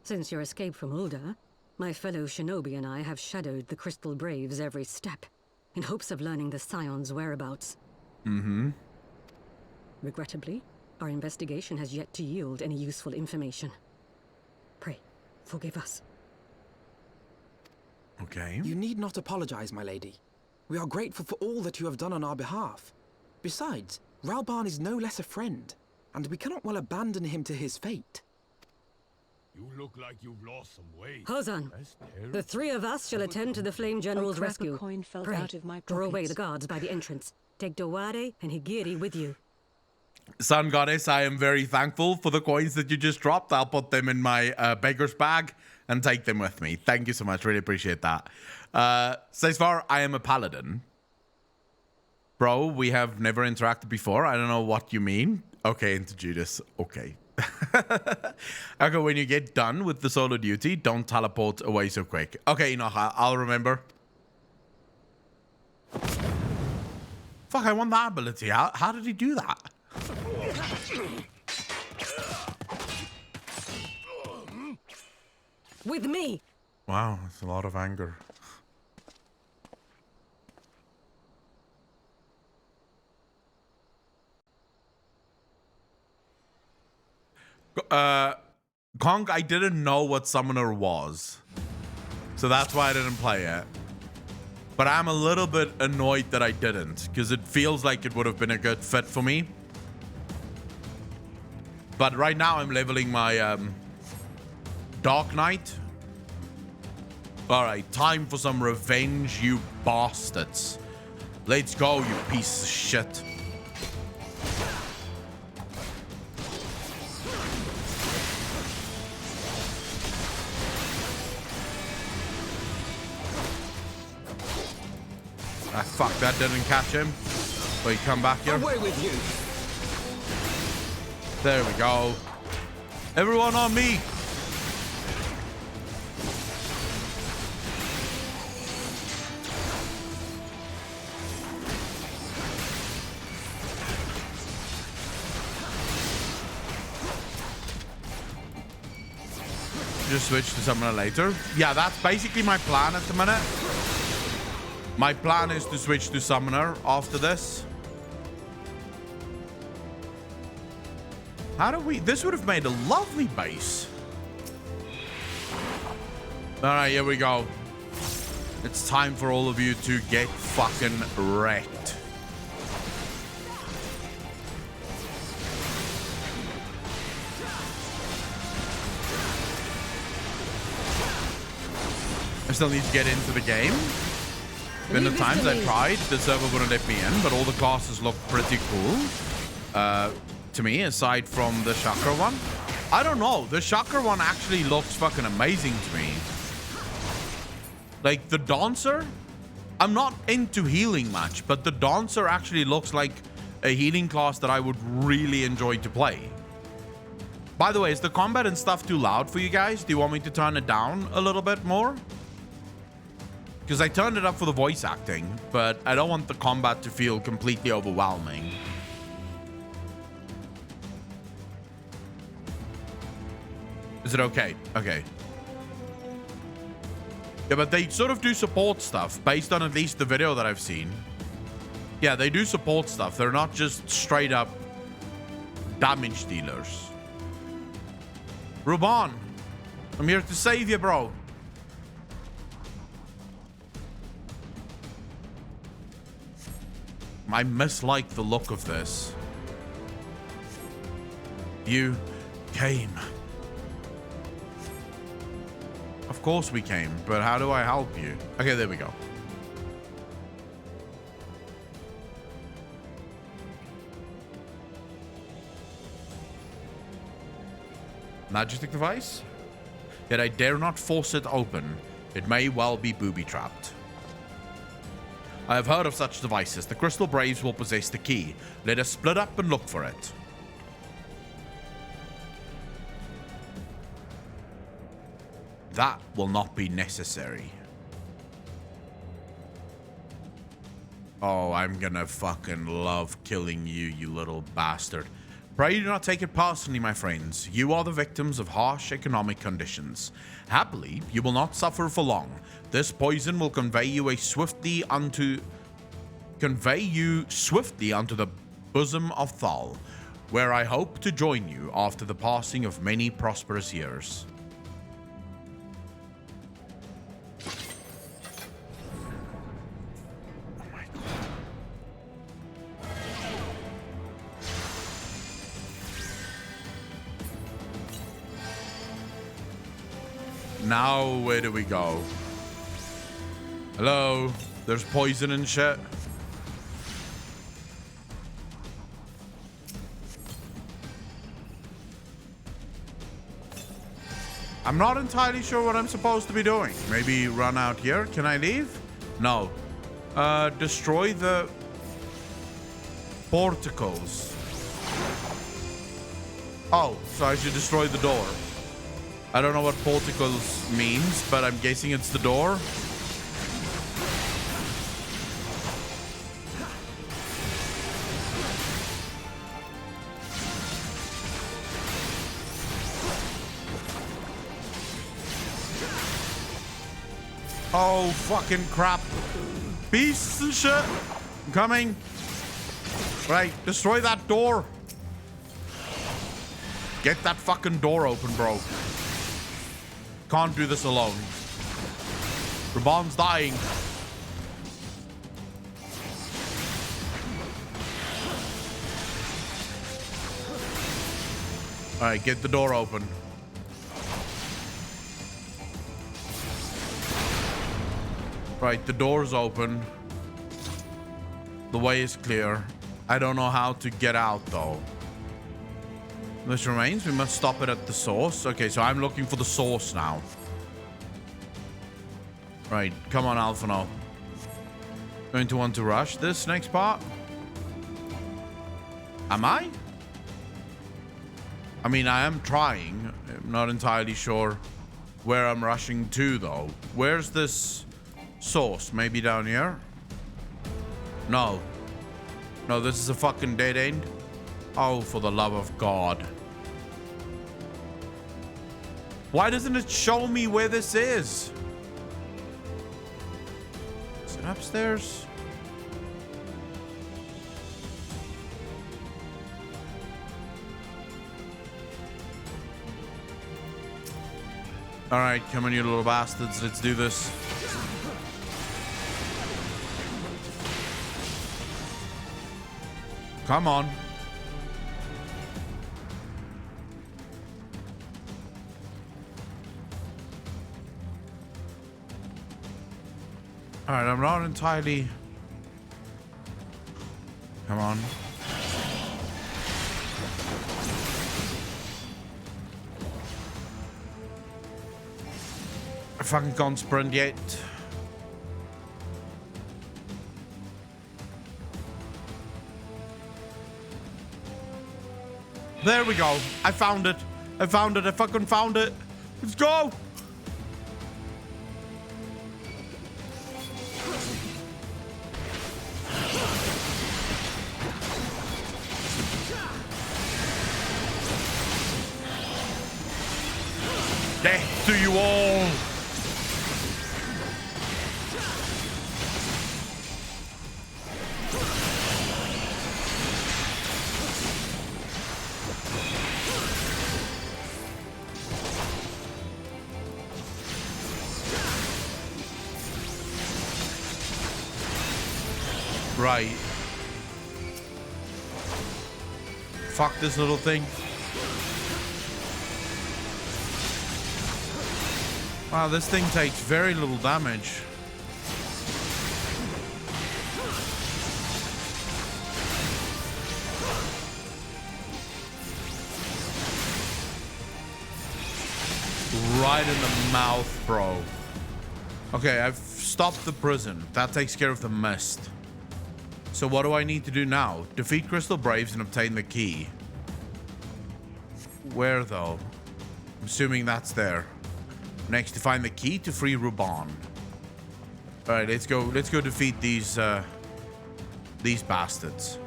Since your escape from Ulda, my fellow shinobi and I have shadowed the Crystal Braves every step, in hopes of learning the Scion's whereabouts. Mm-hmm. Regrettably, our investigation has yet to yield any useful information. Pray, forgive us. Okay. You need not apologize, my lady. We are grateful for all that you have done on our behalf. Besides, Ralban is no less a friend, and we cannot well abandon him to his fate. You look like you've lost some weight. Hozan, the three of us shall attend to the Flame General's rescue. Coin fell Pray, out of my draw away pockets. the guards by the entrance. Take Dowade and Higiri with you. Sun Goddess, I am very thankful for the coins that you just dropped. I'll put them in my beggar's bag and take them with me. Thank you so much. Really appreciate that. Says far, I am a paladin. Bro, we have never interacted before. I don't know what you mean. Okay, into Judas. Okay. Okay, when you get done with the solo duty, don't teleport away so quick. Okay, you know, I'll remember. Fuck, I want that ability. How did he do that? With me! Wow, that's a lot of anger. Kong, I didn't know what Summoner was. So that's why I didn't play it. But I'm a little bit annoyed that I didn't, because it feels like it would have been a good fit for me. But right now I'm leveling my Dark Knight. Alright, time for some revenge, you bastards. Let's go, you piece of shit. Ah, fuck, that didn't catch him. Wait, come back here. Away with you. There we go. Everyone on me. Just switch to Summoner later. Yeah, that's basically my plan at the minute. My plan is to switch to Summoner after this. How do we... This would have made a lovely base. Alright, here we go. It's time for all of you to get fucking wrecked. I still need to get into the game. Been the times I tried, the server wouldn't let me in, but all the classes look pretty cool. To me, aside from the chakra one. I don't know, the chakra one actually looks fucking amazing to me. Like, the dancer, I'm not into healing much, but the dancer actually looks like a healing class that I would really enjoy to play. By the way, is the combat and stuff too loud for you guys? Do you want me to turn it down a little bit more? Because I turned it up for the voice acting, but I don't want the combat to feel completely overwhelming. Is it okay? Okay. Yeah, but they sort of do support stuff based on at least the video that I've seen. Yeah, they do support stuff. They're not just straight up damage dealers. Ruban, I'm here to save you, bro. I mislike the look of this. You came. Of course we came, but how do I help you? Okay, there we go. Magic device? Yet I dare not force it open. It may well be booby-trapped. I have heard of such devices. The Crystal Braves will possess the key. Let us split up and look for it. That will not be necessary. Oh, I'm gonna fucking love killing you, you little bastard. Pray do not take it personally, my friends. You are the victims of harsh economic conditions. Happily, you will not suffer for long. This poison will convey you swiftly unto the bosom of Thal, where I hope to join you after the passing of many prosperous years. Now, where do we go? Hello? There's poison and shit. I'm not entirely sure what I'm supposed to be doing. Maybe run out here? Can I leave? No. Destroy the porticos. Oh, so I should destroy the door. I don't know what porticos means, but I'm guessing it's the door. Oh, fucking crap. Beasts and shit. I'm coming. Right, destroy that door. Get that fucking door open, bro. Can't do this alone. Raban's dying. All right, get the door open. Right, the door's open. The way is clear. I don't know how to get out, though. This remains. We must stop it at the source. Okay, so I'm looking for the source now. Right, come on, Alphino. Going to want to rush this next part? Am I? I mean, I am trying. I'm not entirely sure where I'm rushing to, though. Where's this source? Maybe down here? No. No, this is a fucking dead end. Oh, for the love of God. Why doesn't it show me where this is? Is it upstairs? All right, come on, you little bastards. Let's do this. Come on. All right, I'm not entirely... Come on. I fucking can't sprint yet. There we go. I found it. I found it. I fucking found it. Let's go. to you all. Right. Fuck this little thing. Wow, this thing takes very little damage. Right in the mouth, bro. Okay, I've stopped the prison. That takes care of the mist. So what do I need to do now? Defeat Crystal Braves and obtain the key. Where though? I'm assuming that's there. Next, to find the key to free Ruban. All right, let's go defeat these bastards.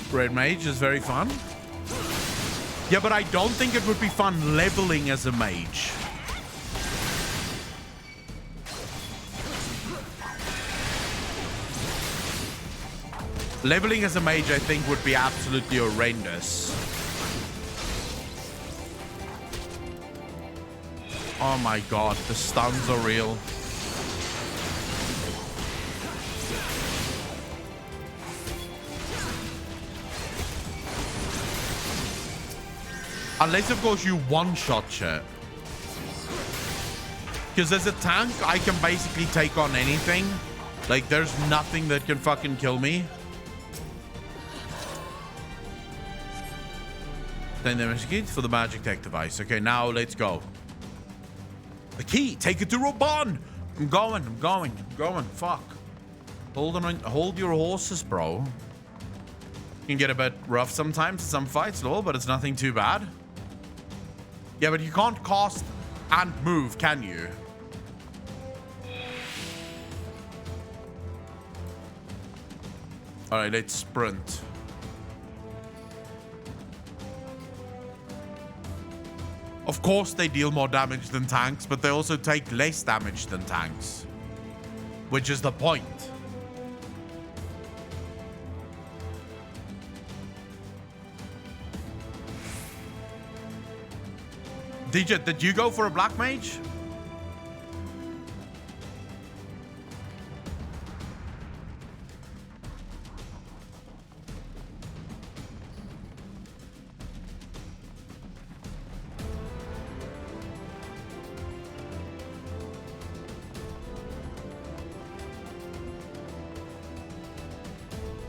Red Mage is very fun. Yeah, but I don't think it would be fun leveling as a mage. Leveling as a mage, I think, would be absolutely horrendous. Oh my god, the stuns are real. Unless, of course, you one-shot shit. Because as a tank, I can basically take on anything. Like, there's nothing that can fucking kill me. Then the MSQ for the magic tech device. Okay, now let's go. The key, take it to Ruban. I'm going. Fuck. Hold your horses, bro. Can get a bit rough sometimes in some fights, lol, but it's nothing too bad. Yeah, but you can't cast and move, can you? All right, let's sprint. Of course they deal more damage than tanks, but they also take less damage than tanks. Which is the point. DJ, did you go for a black mage?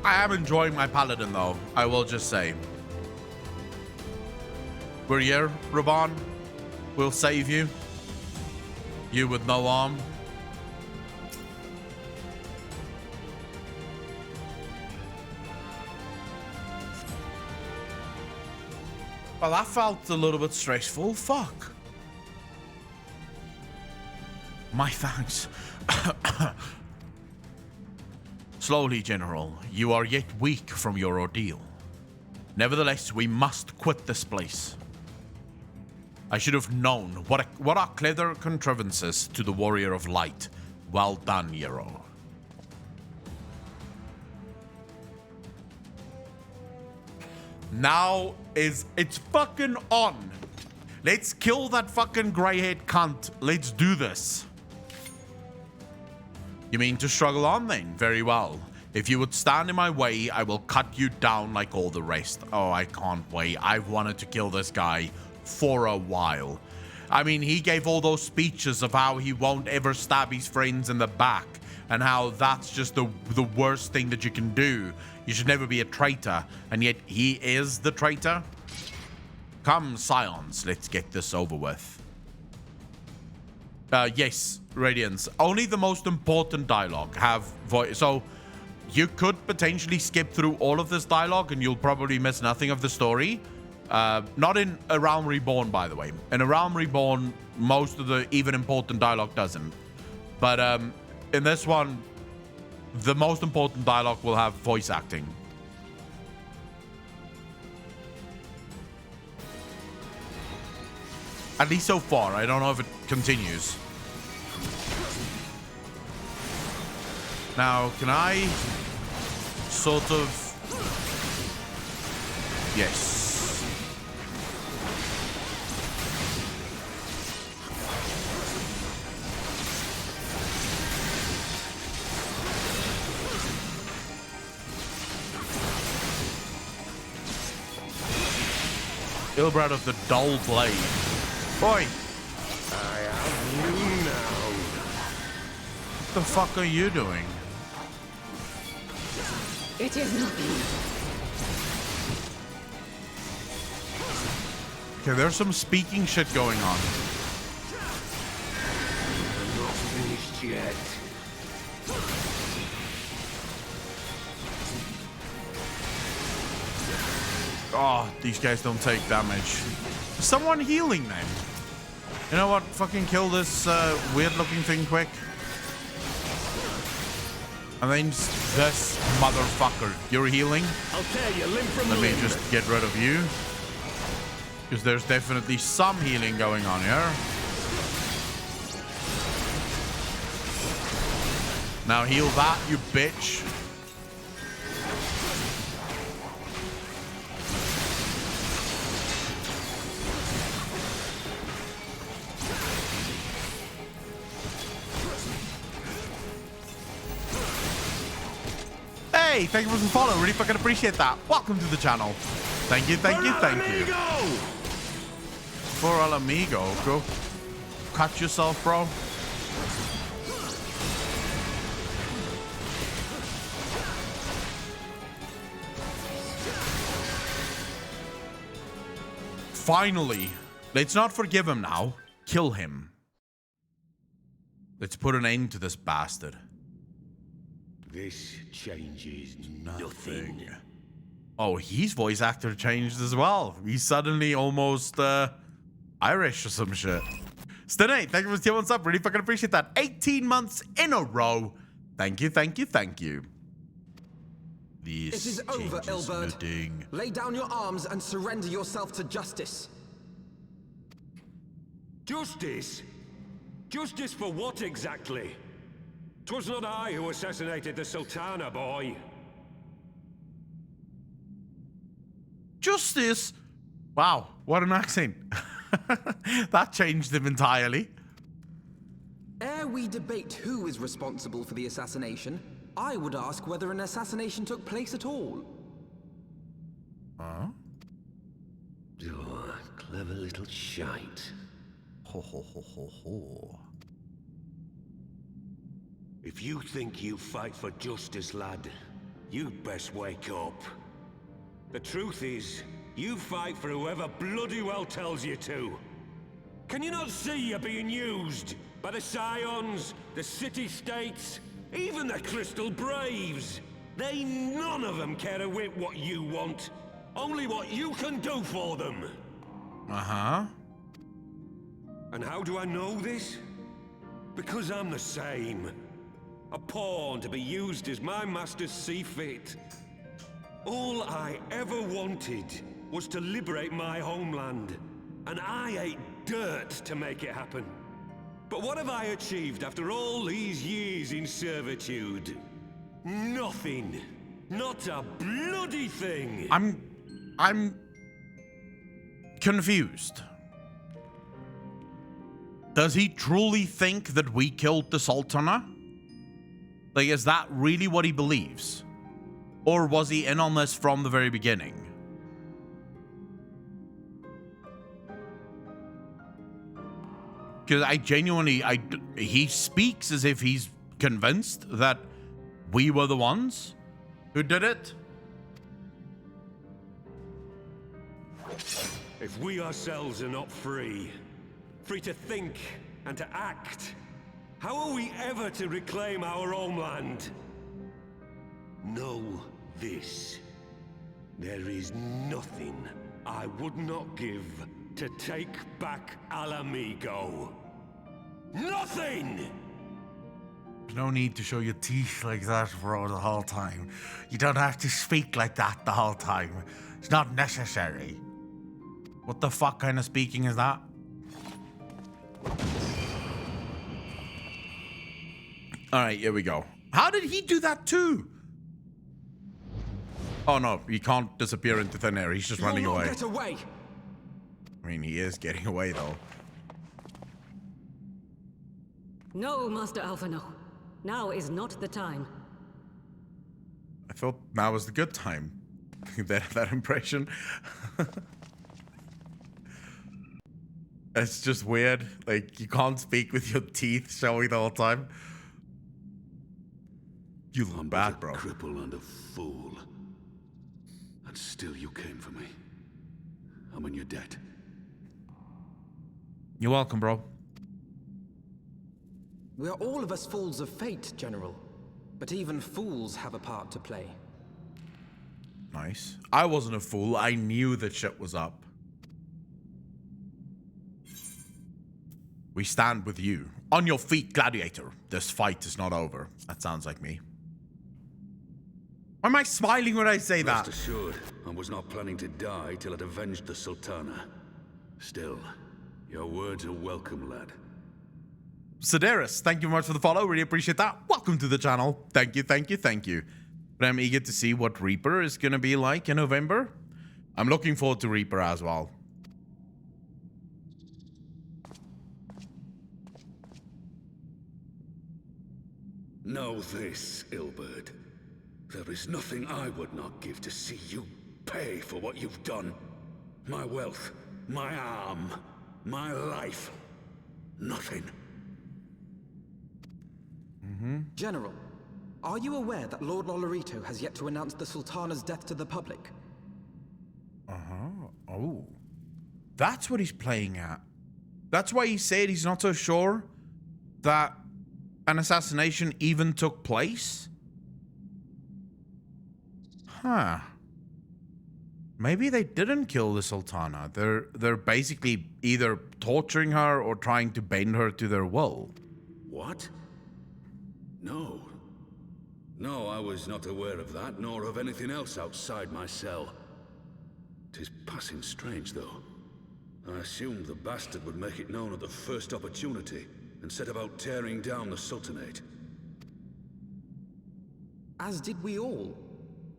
I am enjoying my paladin though, I will just say. We're here, Ruban. We'll save you. You with no arm. Well, that felt a little bit stressful. Fuck. My thanks. Slowly, General. You are yet weak from your ordeal. Nevertheless, we must quit this place. I should have known. What are clever contrivances to the Warrior of Light. Well done, Hero. Now it's fucking on. Let's kill that fucking grey-haired cunt. Let's do this. You mean to struggle on then? Very well. If you would stand in my way, I will cut you down like all the rest. Oh, I can't wait. I've wanted to kill this guy for a while. I mean, he gave all those speeches of how he won't ever stab his friends in the back and how that's just the worst thing that you can do. You should never be a traitor, and yet he is the traitor. Come, Scions, let's get this over with. Yes, Radiance. Only the most important dialogue have voice. So you could potentially skip through all of this dialogue and you'll probably miss nothing of the story. Not in A Realm Reborn, by the way. In A Realm Reborn, most of the even important dialogue doesn't. But in this one, the most important dialogue will have voice acting. At least so far. I don't know if it continues. Now, can I sort of... Yes. Ilbrad of the Dull Blade. Boy! I have you now. What the fuck are you doing? It is nothing. Okay, there's some speaking shit going on. I'm not finished yet. Oh, these guys don't take damage. Is someone healing them? You know what? Fucking kill this weird-looking thing quick. And then this motherfucker. You're healing? I'll tear you limb from Let me limb. just get rid of you. Because there's definitely some healing going on here. Now heal that, you bitch. Hey, thank you for the follow. Really fucking appreciate that. Welcome to the channel. Thank you, thank you, thank you. For El Amigo. Go cut yourself, bro. Finally. Let's not forgive him now. Kill him. Let's put an end to this bastard. This changes nothing. Oh, his voice actor changed as well. He's suddenly almost Irish or some shit. Stinate, thank you for still what's up. Really fucking appreciate that. 18 months in a row. Thank you, thank you, thank you. It is over, Ilberd. Lay down your arms and surrender yourself to justice. Justice? Justice for what exactly? 'Twas not I who assassinated the Sultana, boy. Justice? Wow, what an accent. That changed him entirely. Ere we debate who is responsible for the assassination, I would ask whether an assassination took place at all. Huh? Oh, clever little shite. Ho ho ho ho ho. If you think you fight for justice, lad, you'd best wake up. The truth is, you fight for whoever bloody well tells you to. Can you not see you're being used? By the Scions, the City-States, even the Crystal Braves. They none of them care a whit what you want. Only what you can do for them. Uh-huh. And how do I know this? Because I'm the same. A pawn to be used as my masters see fit. All I ever wanted was to liberate my homeland, and I ate dirt to make it happen. But what have I achieved after all these years in servitude? Nothing. Not a bloody thing. I'm confused. Does he truly think that we killed the Sultana? Like, is that really what he believes? Or was he in on this from the very beginning? Because I genuinely, he speaks as if he's convinced that we were the ones who did it. If we ourselves are not free to think and to act. How are we ever to reclaim our homeland? Know this. There is nothing I would not give to take back Alamigo. Nothing! No need to show your teeth like that for the whole time. You don't have to speak like that the whole time. It's not necessary. What the fuck kind of speaking is that? Alright, here we go. How did he do that too? Oh no, he can't disappear into thin air. He's just running away. Get away! I mean, he is getting away though. No, Master Alphino. Now is not the time. I thought now was the good time. that impression. It's just weird. Like, you can't speak with your teeth showing the whole time. You look bad, bro. I'm a cripple and a fool. And still you came for me. I'm in your debt. You're welcome, bro. We are all of us fools of fate, General. But even fools have a part to play. Nice. I wasn't a fool. I knew that shit was up. We stand with you. On your feet, gladiator. This fight is not over. That sounds like me. Why am I smiling when I say that? Rest assured, I was not planning to die till I'd avenged the Sultana. Still, your words are welcome, lad. Sedaris, thank you very much for the follow. Really appreciate that. Welcome to the channel. Thank you, thank you, thank you. But I'm eager to see what Reaper is going to be like in November. I'm looking forward to Reaper as well. Know this, Ilberd. There is nothing I would not give to see you pay for what you've done. My wealth, my arm, my life. Nothing. General, are you aware that Lord Lolorito has yet to announce the Sultana's death to the public? Oh. That's what he's playing at. That's why he said he's not so sure that an assassination even took place? Huh. Maybe they didn't kill the Sultana. They're basically either torturing her or trying to bend her to their will. What? No. No, I was not aware of that, nor of anything else outside my cell. 'Tis passing strange, though. I assumed the bastard would make it known at the first opportunity, and set about tearing down the Sultanate. As did we all.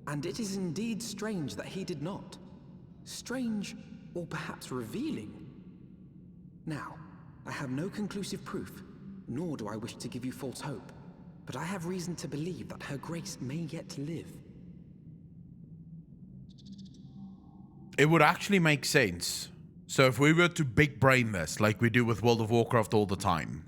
And it is indeed strange that he did not. Strange, or perhaps revealing. Now, I have no conclusive proof, nor do I wish to give you false hope. But I have reason to believe that Her Grace may yet live. It would actually make sense. So if we were to big brain this, like we do with World of Warcraft all the time.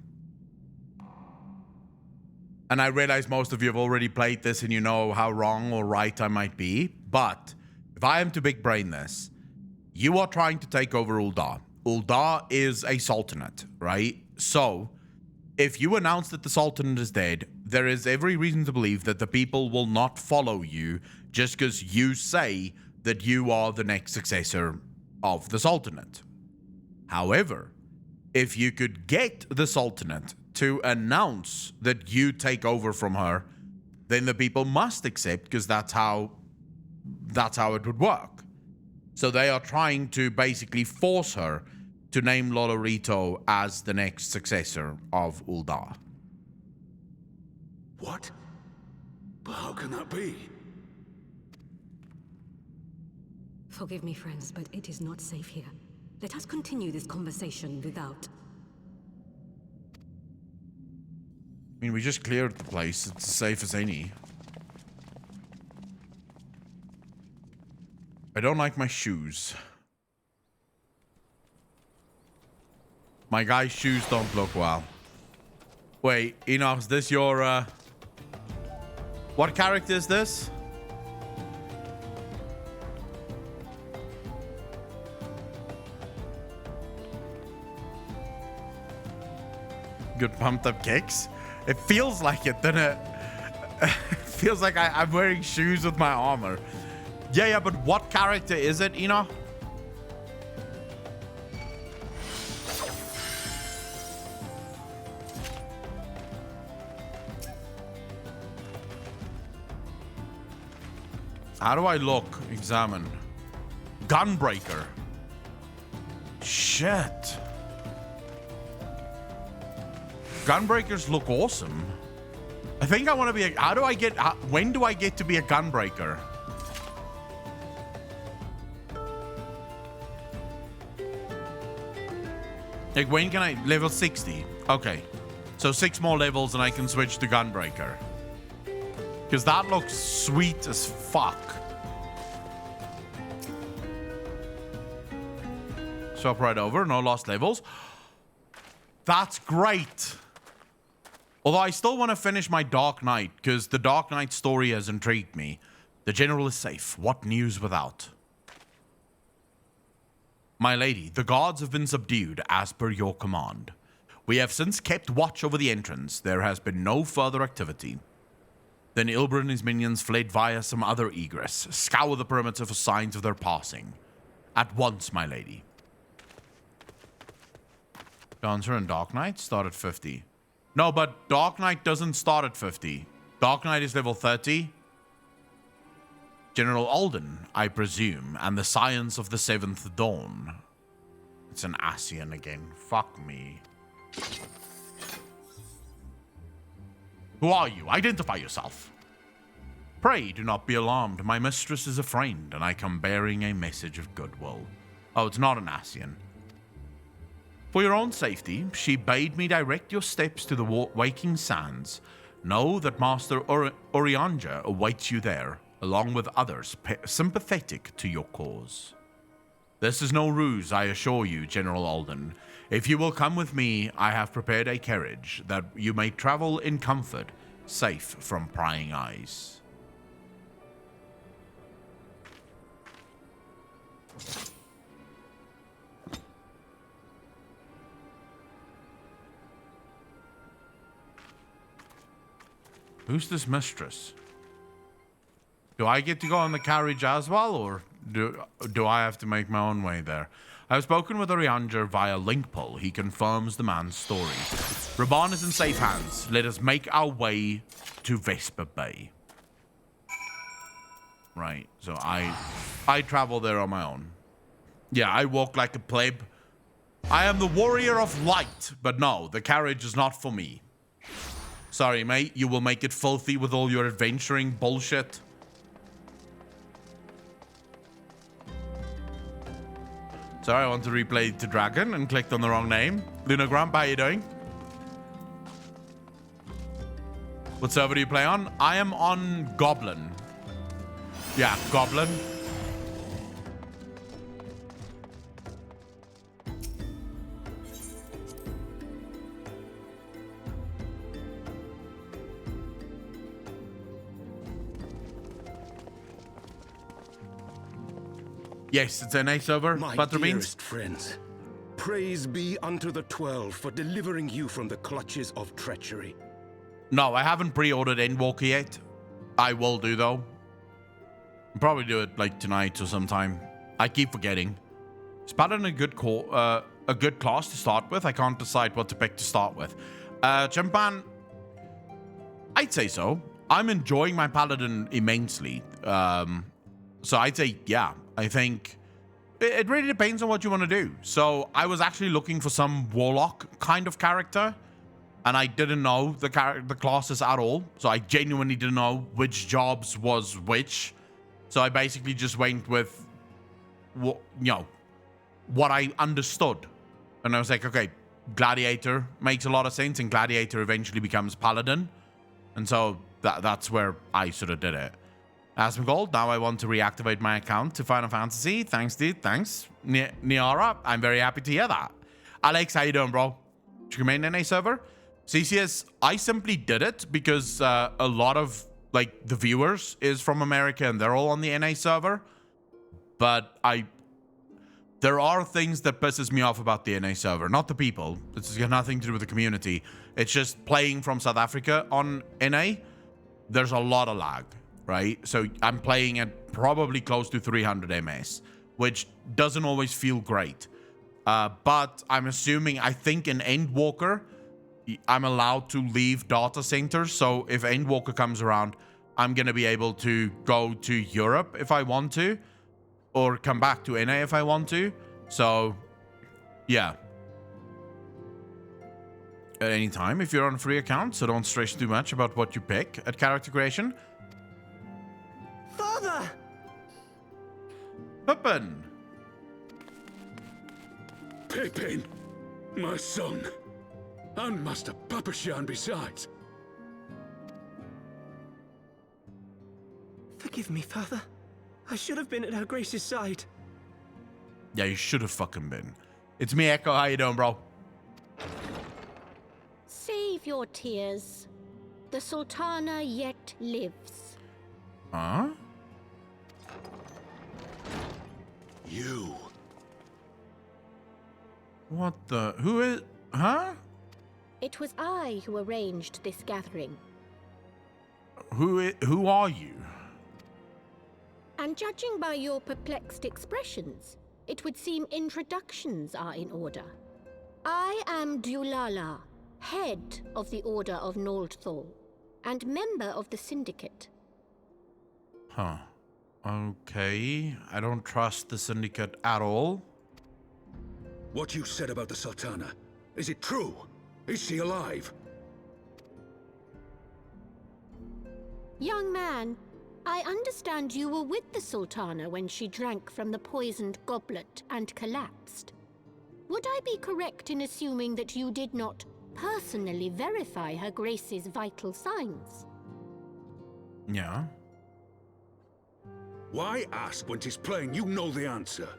And I realize most of you have already played this and you know how wrong or right I might be. But if I am to big brain this, you are trying to take over Ul'dah. Ul'dah is a sultanate, right? So if you announce that the sultanate is dead, there is every reason to believe that the people will not follow you just because you say that you are the next successor of the sultanate. However, if you could get the sultanate to announce that you take over from her, then the people must accept, because that's how it would work. So they are trying to basically force her to name Lolorito as the next successor of Ul'dah. What? But how can that be? Forgive me, friends, but it is not safe here. Let us continue this conversation without. I mean, we just cleared the place. It's as safe as any. I don't like my shoes. My guy's shoes don't look well. Wait, Enoch, is this your, what character is this? good pumped up kicks. It feels like it, doesn't it? It feels like I'm wearing shoes with my armor. Yeah, but what character is it, you know? How do I look? Examine. Gunbreaker. Shit. Gunbreakers look awesome. I think I want to be a... How do I get... when do I get to be a gunbreaker? Like, when can I... Level 60. Okay. So 6 more levels and I can switch to gunbreaker. Because that looks sweet as fuck. Swap right over. No lost levels. That's great. Although I still want to finish my Dark Knight, because the Dark Knight story has intrigued me. The general is safe. What news without? My lady, the guards have been subdued as per your command. We have since kept watch over the entrance. There has been no further activity. Then Ilbr and his minions fled via some other egress. Scour the perimeter for signs of their passing. At once, my lady. Dancer and Dark Knight start at 50. No, but Dark Knight doesn't start at 50. Dark Knight is level 30. General Alden, I presume, and the Science of the Seventh Dawn. It's an Asian again. Fuck me. Who are you? Identify yourself. Pray do not be alarmed. My mistress is a friend, and I come bearing a message of goodwill. Oh, it's not an Asian. For your own safety, she bade me direct your steps to the waking sands. Know that Master Orianja awaits you there, along with others sympathetic to your cause. This is no ruse, I assure you, General Alden. If you will come with me, I have prepared a carriage that you may travel in comfort, safe from prying eyes. Who's this mistress? Do I get to go on the carriage as well, or do I have to make my own way there? I have spoken with Oriander via link pull. He confirms the man's story. Raban is in safe hands. Let us make our way to Vesper Bay. Right, so I travel there on my own. Yeah, I walk like a pleb. I am the warrior of light, but no, the carriage is not for me. Sorry, mate, you will make it filthy with all your adventuring bullshit. Sorry, I want to replay to Dragon and clicked on the wrong name. Luna Grump, how you doing? What server do you play on? I am on Goblin. Yeah, Goblin. Yes, it's an NA server. My dearest friends, praise be unto the 12 for delivering you from the clutches of treachery. No, I haven't pre-ordered Endwalker yet. I will do, though. I'll probably do it, like, tonight or sometime. I keep forgetting. Is Paladin a good class to start with? I can't decide what to pick to start with. Chimpan, I'd say so. I'm enjoying my Paladin immensely. So I'd say, yeah. I think it really depends on what you want to do. So I was actually looking for some warlock kind of character, and I didn't know the classes at all. So I genuinely didn't know which jobs was which. So I basically just went with what I understood, and I was like, okay, Gladiator makes a lot of sense, and Gladiator eventually becomes Paladin, and so that's where I sort of did it. Asmongold, now I want to reactivate my account to Final Fantasy. Thanks, dude. Thanks. Niara, I'm very happy to hear that. Alex, how you doing, bro? Did you remain in a server? CCS, I simply did it because a lot of, like, the viewers is from America and they're all on the NA server. But There are things that pisses me off about the NA server. Not the people. It's got nothing to do with the community. It's just playing from South Africa on NA. There's a lot of lag, right? So I'm playing at probably close to 300 ms, which doesn't always feel great. But I'm assuming, I think in Endwalker, I'm allowed to leave data centers. So if Endwalker comes around, I'm going to be able to go to Europe if I want to, or come back to NA if I want to. So, yeah. At any time, if you're on a free account, so don't stress too much about what you pick at character creation. Father! Pippin! Pippin, my son, and Master Papashan besides. Forgive me, Father. I should have been at Her Grace's side. Yeah, you should have fucking been. It's me, Echo. How you doing, bro? Save your tears. The Sultana yet lives. Huh? You. What the? Who is? Huh? It was I who arranged this gathering. Who are you? And judging by your perplexed expressions, it would seem introductions are in order. I am Dulala, head of the Order of Noldthal, and member of the Syndicate. Huh. Okay. I don't trust the Syndicate at all. What you said about the Sultana, is it true? Is she alive? Young man, I understand you were with the Sultana when she drank from the poisoned goblet and collapsed. Would I be correct in assuming that you did not personally verify Her Grace's vital signs? Yeah. Why ask when 'tis plain you know the answer?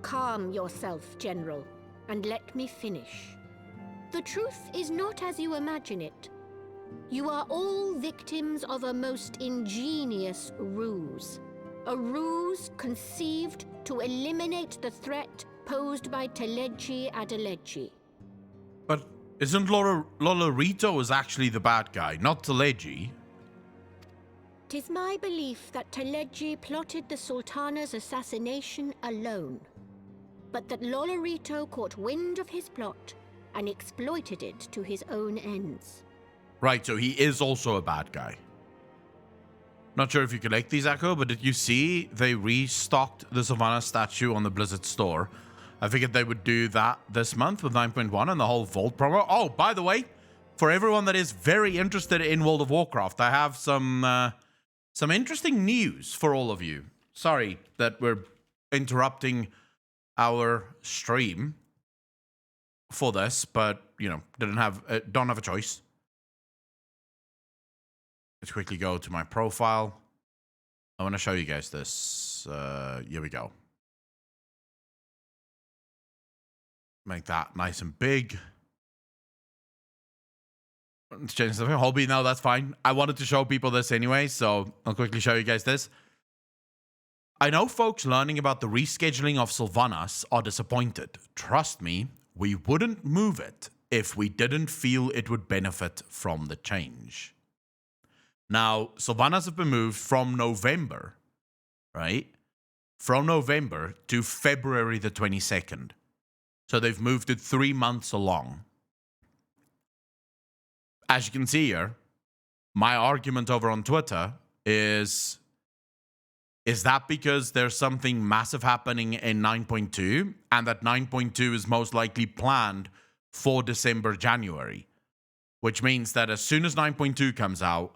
Calm yourself, General, and let me finish. The truth is not as you imagine it. You are all victims of a most ingenious ruse. A ruse conceived to eliminate the threat posed by Teleji Adeleji. But isn't Lolorito is actually the bad guy, not Teleji? 'Tis my belief that Teleji plotted the Sultana's assassination alone, but that Lolorito caught wind of his plot and exploited it to his own ends. Right, so he is also a bad guy. Not sure if you collect these, Echo, but did you see they restocked the Savannah statue on the Blizzard store? I figured they would do that this month with 9.1 and the whole Vault promo. Oh, by the way, for everyone that is very interested in World of Warcraft, I have some interesting news for all of you. Sorry that we're interrupting our stream for this, but you know, don't have a choice. Let's quickly go to my profile. I want to show you guys this. Here we go. Make that nice and big. Let's change the hobby. No, that's fine. I wanted to show people this anyway, so I'll quickly show you guys this. I know folks learning about the rescheduling of Sylvanas are disappointed. Trust me, we wouldn't move it if we didn't feel it would benefit from the change. Now, Sylvanas have been moved from November, right? From November to February the 22nd. So they've moved it 3 months along. As you can see here, my argument over on Twitter is that because there's something massive happening in 9.2 and that 9.2 is most likely planned for December, January, which means that as soon as 9.2 comes out,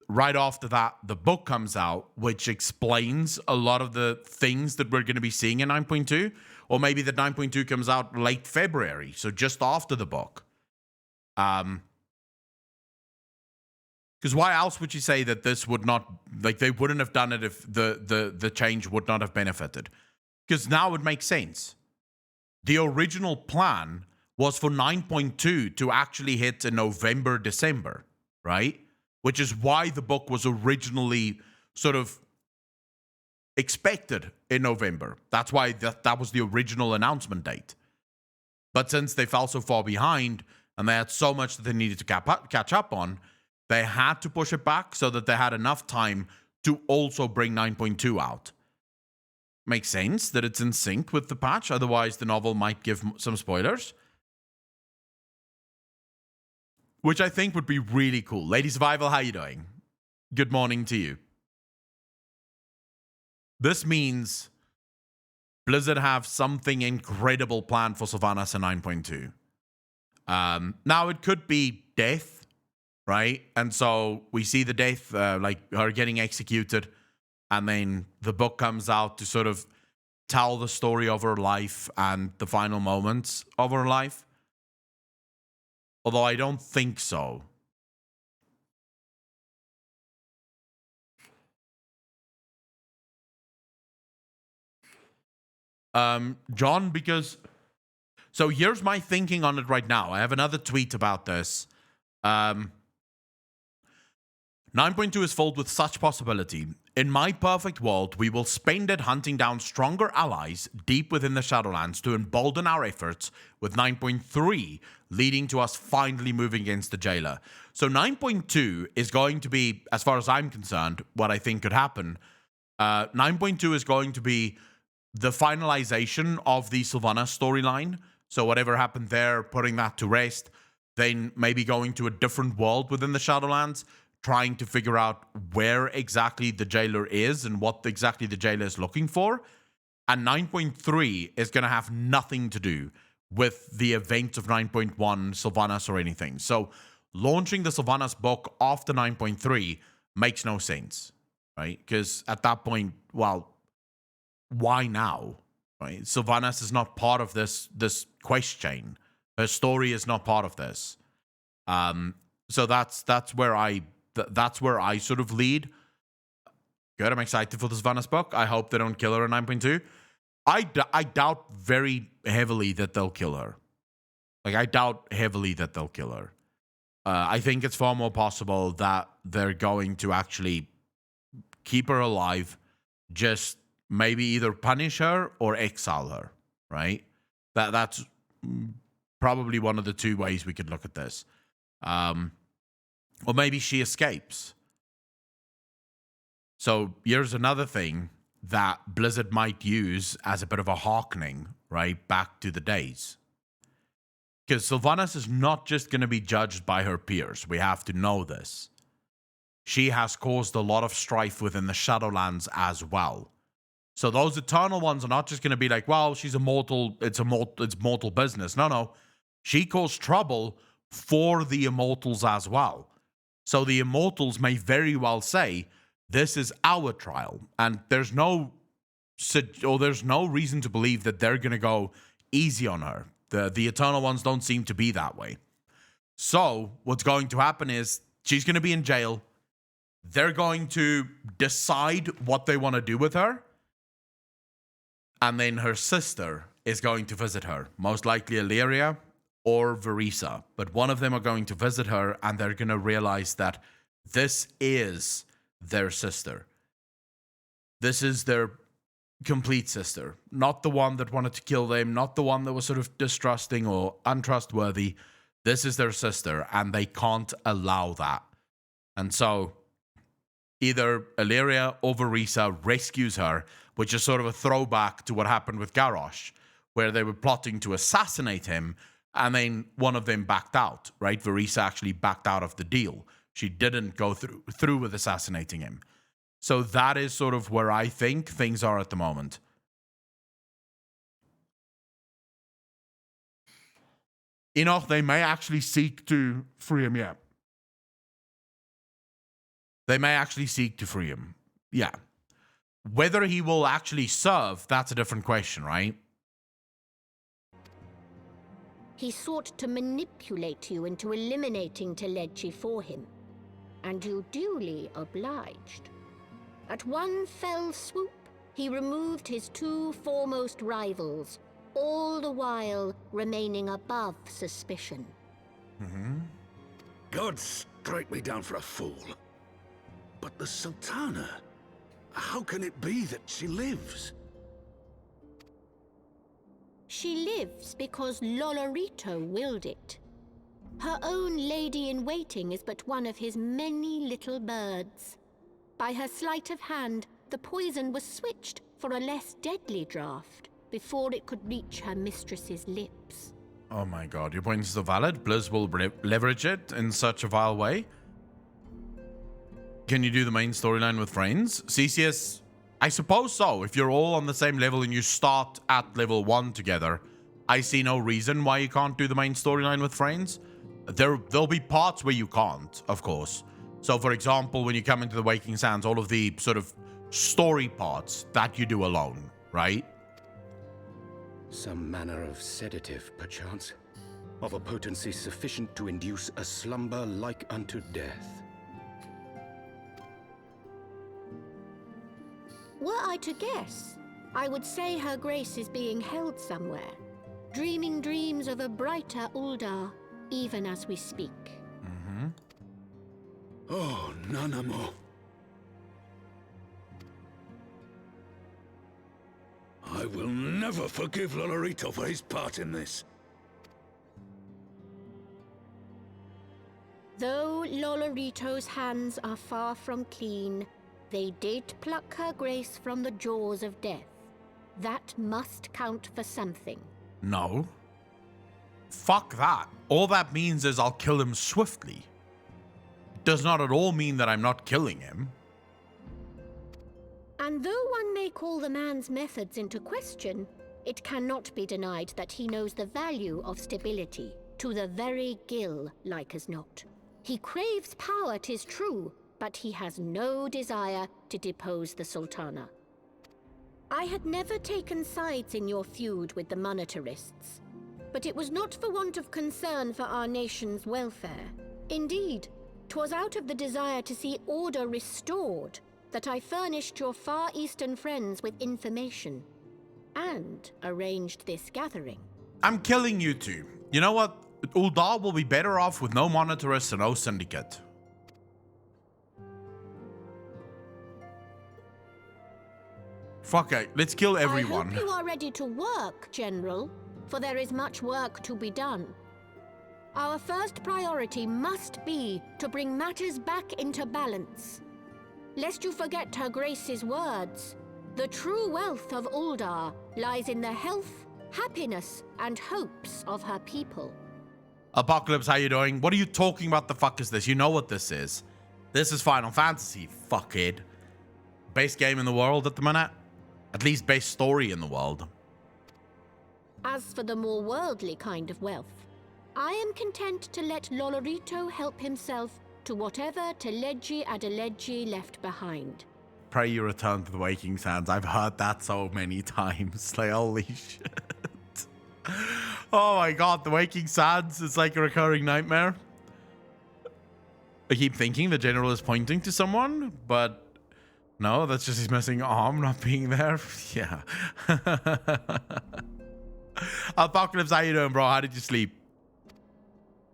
right after that, the book comes out, which explains a lot of the things that we're going to be seeing in 9.2, or maybe that 9.2 comes out late February, so just after the book. Because why else would you say that this would not, like, they wouldn't have done it if the change would not have benefited? Because now it makes sense. The original plan was for 9.2 to actually hit in November, December, right? Which is why the book was originally sort of expected in November. That's why that was the original announcement date. But since they fell so far behind and they had so much that they needed to catch up on, they had to push it back so that they had enough time to also bring 9.2 out. Makes sense that it's in sync with the patch, otherwise the novel might give some spoilers. Which I think would be really cool. Lady Survival, how you doing? Good morning to you. This means Blizzard have something incredible planned for Sylvanas in 9.2. Now, it could be death, right? And so we see the death, like her getting executed, and then the book comes out to sort of tell the story of her life and the final moments of her life. Although I don't think so. John, because... So here's my thinking on it right now. I have another tweet about this. 9.2 is filled with such possibility. In my perfect world, we will spend it hunting down stronger allies deep within the Shadowlands to embolden our efforts, with 9.3 leading to us finally moving against the Jailer. So 9.2 is going to be, as far as I'm concerned, what I think could happen. 9.2 is going to be the finalization of the Sylvanas storyline. So whatever happened there, putting that to rest, then maybe going to a different world within the Shadowlands, trying to figure out where exactly the Jailer is and what exactly the Jailer is looking for. And 9.3 is going to have nothing to do with the event of 9.1, Sylvanas, or anything. So launching the Sylvanas book after 9.3 makes no sense, right? Because at that point, well, why now? Right? Sylvanas is not part of this quest chain. Her story is not part of this. So that's where I sort of lead. Good, I'm excited for the Sylvanas book. I hope they don't kill her in 9.2. I doubt very heavily that they'll kill her. Like, I doubt heavily that they'll kill her. I think it's far more possible that they're going to actually keep her alive, just maybe either punish her or exile her, right? That's probably one of the two ways we could look at this. Or maybe she escapes. So here's another thing that Blizzard might use as a bit of a hearkening, right, back to the days. Because Sylvanas is not just going to be judged by her peers. We have to know this. She has caused a lot of strife within the Shadowlands as well. So those Eternal ones are not just going to be like, well, she's immortal, it's mortal business. No. She caused trouble for the Immortals as well. So the Immortals may very well say, this is our trial. And there's no reason to believe that they're going to go easy on her. The Eternal ones don't seem to be that way. So what's going to happen is she's going to be in jail. They're going to decide what they want to do with her. And then her sister is going to visit her. Most likely Illyria or Verisa. But one of them are going to visit her, and they're going to realize that this is their sister. This is their complete sister. Not the one that wanted to kill them, not the one that was sort of distrusting or untrustworthy. This is their sister, and they can't allow that. And so either Illyria or Verisa rescues her, which is sort of a throwback to what happened with Garrosh, where they were plotting to assassinate him, and then one of them backed out, right? Verisa actually backed out of the deal. She didn't go through with assassinating him. So that is sort of where I think things are at the moment. Enoch, they may actually seek to free him, yeah. They may actually seek to free him, yeah. Whether he will actually serve, that's a different question, right? He sought to manipulate you into eliminating Telechi for him, and you duly obliged. At one fell swoop, he removed his two foremost rivals, all the while remaining above suspicion. God strike me down for a fool. But the Sultana... How can it be that she lives? She lives because Lolorito willed it. Her own lady-in-waiting is but one of his many little birds. By her sleight of hand, the poison was switched for a less deadly draught before it could reach her mistress's lips. Oh my god, your point is still valid. Blizz will leverage it in such a vile way. Can you do the main storyline with friends? CCS, I suppose so. If you're all on the same level and you start at level 1 together, I see no reason why you can't do the main storyline with friends. There'll be parts where you can't, of course. So for example, when you come into the Waking Sands, all of the sort of story parts that you do alone, right? Some manner of sedative, perchance, of a potency sufficient to induce a slumber like unto death. Were I to guess, I would say Her Grace is being held somewhere, dreaming dreams of a brighter Uldar, even as we speak. Oh, Nanamo. I will never forgive Lolorito for his part in this. Though Lolorito's hands are far from clean, they did pluck Her Grace from the jaws of death. That must count for something. No. Fuck that. All that means is I'll kill him swiftly. Does not at all mean that I'm not killing him. And though one may call the man's methods into question, it cannot be denied that he knows the value of stability, to the very gill, like as not. He craves power, 'tis true, but he has no desire to depose the Sultana. I had never taken sides in your feud with the monetarists, but it was not for want of concern for our nation's welfare. Indeed, 'twas out of the desire to see order restored that I furnished your Far Eastern friends with information and arranged this gathering. I'm killing you two. You know what? Uldar will be better off with no monetarists and no syndicate. Fuck it. Let's kill everyone. I hope you are ready to work, General, for there is much work to be done. Our first priority must be to bring matters back into balance. Lest you forget Her Grace's words, the true wealth of Uldar lies in the health, happiness, and hopes of her people. Apocalypse, how you doing? What are you talking about? The fuck is this? You know what this is. This is Final Fantasy, fuckhead. Best game in the world at the minute. At least best story in the world. As for the more worldly kind of wealth, I am content to let Lolorito help himself to whatever Teledji Adeledji left behind. Pray you return to the Waking Sands. I've heard that so many times. Like, holy shit. Oh my god, the Waking Sands is like a recurring nightmare. I keep thinking the general is pointing to someone, but no, that's just his missing arm not being there. Yeah. Apocalypse, how you doing, bro? How did you sleep?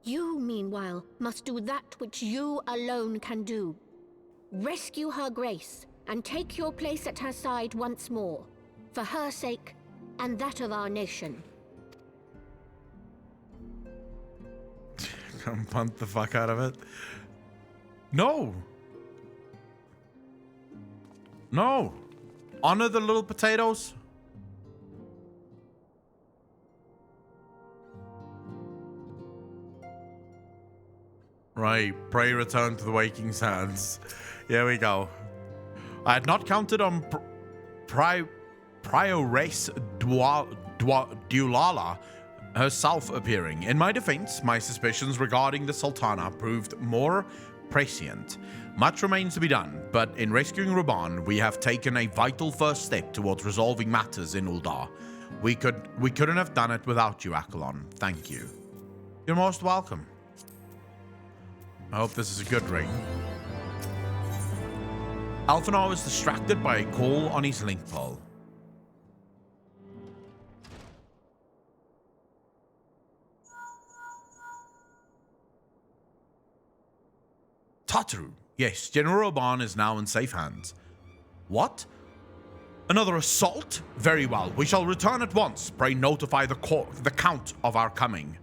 You, meanwhile, must do that which you alone can do. Rescue Her Grace and take your place at her side once more, for her sake and that of our nation. Come punt the fuck out of it. No. No. Honor the little potatoes. Right, pray return to the Waking Sands. Here we go. I had not counted on Prioress Dulala herself appearing. In my defense, my suspicions regarding the Sultana proved more prescient. Much remains to be done, but in rescuing Ruban, we have taken a vital first step towards resolving matters in Uldar. We couldn't have done it without you, Akalon. Thank you. You're most welcome. I hope this is a good ring. Alphanar is distracted by a call on his link pole. Tataru. Yes, General Ruban is now in safe hands. What? Another assault? Very well. We shall return at once. Pray notify the Count of our coming.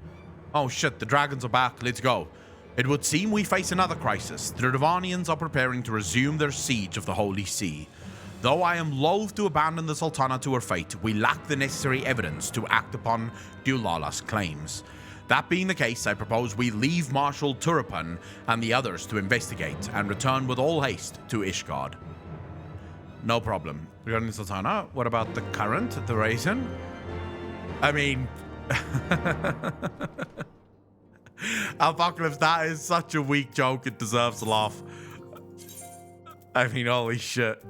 Oh shit, the dragons are back. Let's go. It would seem we face another crisis. The Dravanians are preparing to resume their siege of the Holy See. Though I am loath to abandon the Sultana to her fate, we lack the necessary evidence to act upon Dulala's claims. That being the case, I propose we leave Marshal Turripan and the others to investigate and return with all haste to Ishgard. No problem. Regarding the Sultana, what about the current, the raisin? I mean... Apocalypse, that is such a weak joke, it deserves a laugh. I mean, holy shit.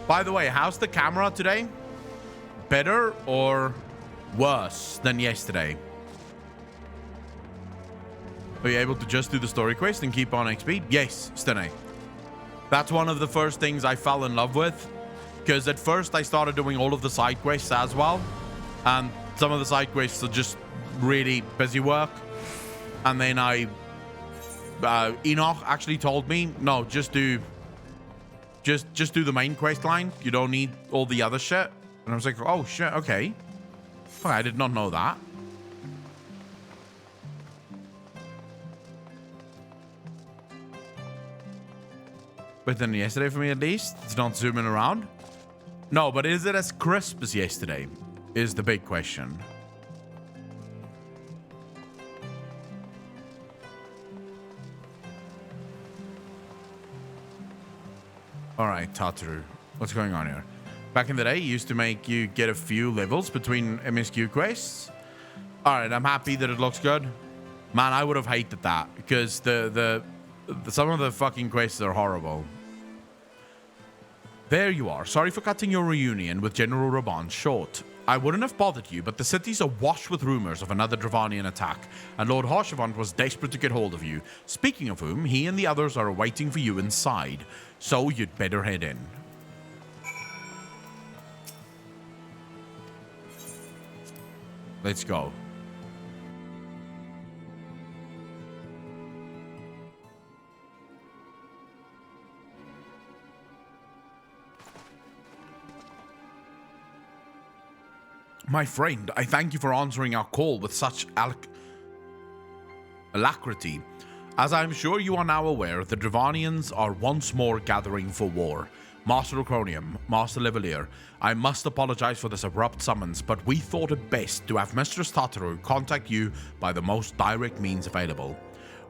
By the way, how's the camera today? Better or worse than yesterday? Are you able to just do the story quest and keep on XP? Yes, Stene. That's one of the first things I fell in love with. Because at first I started doing all of the side quests as well. And some of the side quests are just really busy work. And then Enoch actually told me, no, just do the main quest line. You don't need all the other shit. And I was like, oh shit, okay. Oh, I did not know that. Better than yesterday for me, at least. It's not zooming around. No, but is it as crisp as yesterday? Is the big question. Alright, Tataru. What's going on here? Back in the day, it used to make you get a few levels between MSQ quests. Alright, I'm happy that it looks good. Man, I would have hated that. Because some of the fucking quests are horrible. There you are. Sorry for cutting your reunion with General Raban short. I wouldn't have bothered you, but the city's awash with rumors of another Dravanian attack, and Lord Harshavant was desperate to get hold of you. Speaking of whom, he and the others are waiting for you inside, so you'd better head in. Let's go. My friend, I thank you for answering our call with such alacrity. As I am sure you are now aware, the Dravanians are once more gathering for war. Master Acronium, Master Levelier, I must apologize for this abrupt summons, but we thought it best to have Mistress Tataru contact you by the most direct means available.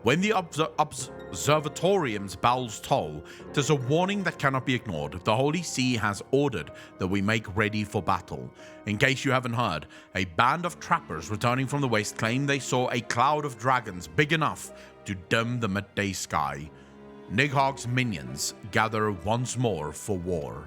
When the observatorium's bells toll, 'tis a warning that cannot be ignored. The Holy See has ordered that we make ready for battle. In case you haven't heard, a band of trappers returning from the west claim they saw a cloud of dragons big enough to dim the midday sky. Nighthawk's minions gather once more for war.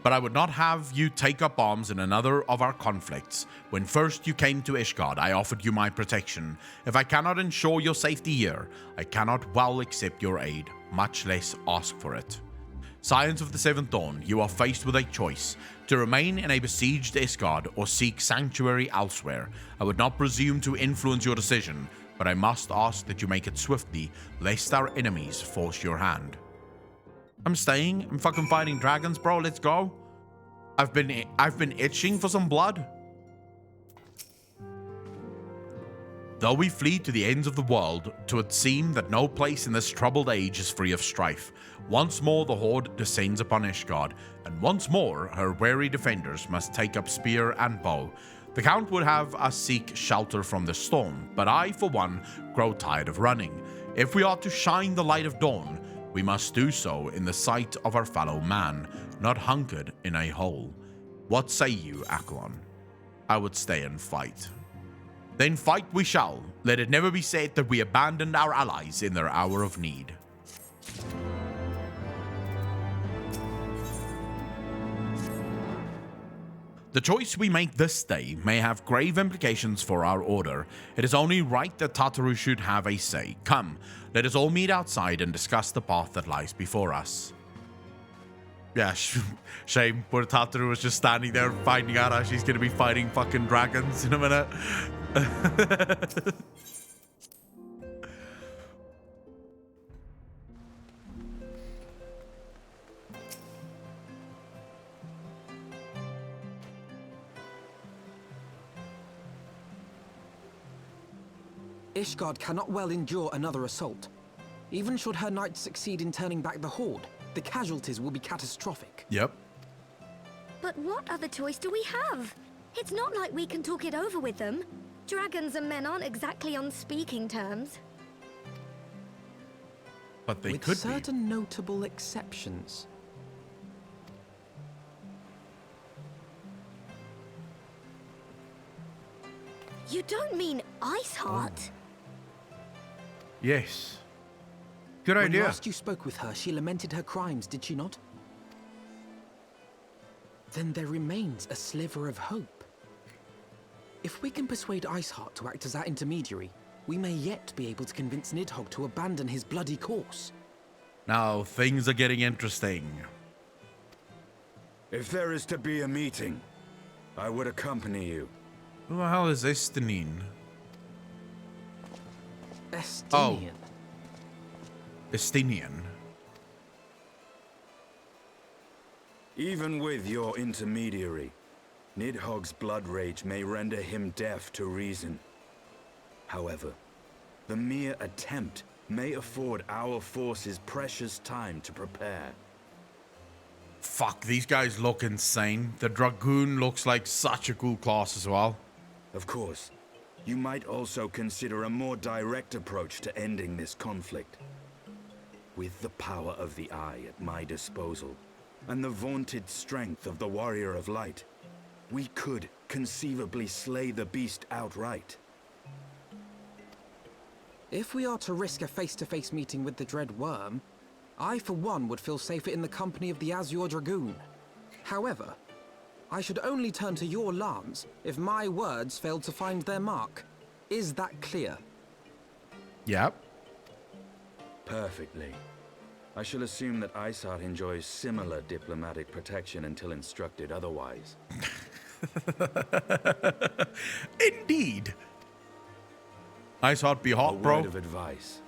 But I would not have you take up arms in another of our conflicts. When first you came to Ishgard, I offered you my protection. If I cannot ensure your safety here, I cannot well accept your aid, much less ask for it. Scions of the Seventh Dawn, you are faced with a choice, to remain in a besieged Ishgard or seek sanctuary elsewhere. I would not presume to influence your decision, but I must ask that you make it swiftly, lest our enemies force your hand. I'm staying. I'm fucking fighting dragons, bro. Let's go. I've been itching for some blood. Though we flee to the ends of the world, 'twould seem that no place in this troubled age is free of strife. Once more the horde descends upon Ishgard, and once more her wary defenders must take up spear and bow. The Count would have us seek shelter from the storm, but I, for one, grow tired of running. If we are to shine the light of dawn, we must do so in the sight of our fellow man, not hunkered in a hole. What say you, Akelon? I would stay and fight. Then fight we shall. Let it never be said that we abandoned our allies in their hour of need. The choice we make this day may have grave implications for our order. It is only right that Tataru should have a say. Come, let us all meet outside and discuss the path that lies before us. Yeah, shame. Poor Tataru was just standing there finding out how she's going to be fighting fucking dragons in a minute. Ishgard cannot well endure another assault. Even should her knights succeed in turning back the Horde, the casualties will be catastrophic. Yep. But what other choice do we have? It's not like we can talk it over with them. Dragons and men aren't exactly on speaking terms. But they with could certain notable exceptions. You don't mean Iceheart? Yes. Good When idea. last you spoke with her, she lamented her crimes, did she not? Then there remains a sliver of hope. If we can persuade Iceheart to act as our intermediary, we may yet be able to convince Nidhogg to abandon his bloody course. Now, things are getting interesting. If there is to be a meeting, I would accompany you. Who the hell is Estinian? Estinian? Oh. Estinian. Even with your intermediary, Nidhogg's blood rage may render him deaf to reason. However, the mere attempt may afford our forces precious time to prepare. Fuck, these guys look insane. The Dragoon looks like such a cool class as well. Of course, you might also consider a more direct approach to ending this conflict. With the power of the Eye at my disposal, and the vaunted strength of the Warrior of Light, we could conceivably slay the beast outright. If we are to risk a face-to-face meeting with the Dread Worm, I for one would feel safer in the company of the Azure Dragoon. However, I should only turn to your lance if my words failed to find their mark. Is that clear? Yep. Perfectly. I shall assume that Iceheart enjoys similar diplomatic protection until instructed otherwise. Indeed. Iceheart be hot, bro. A word of advice.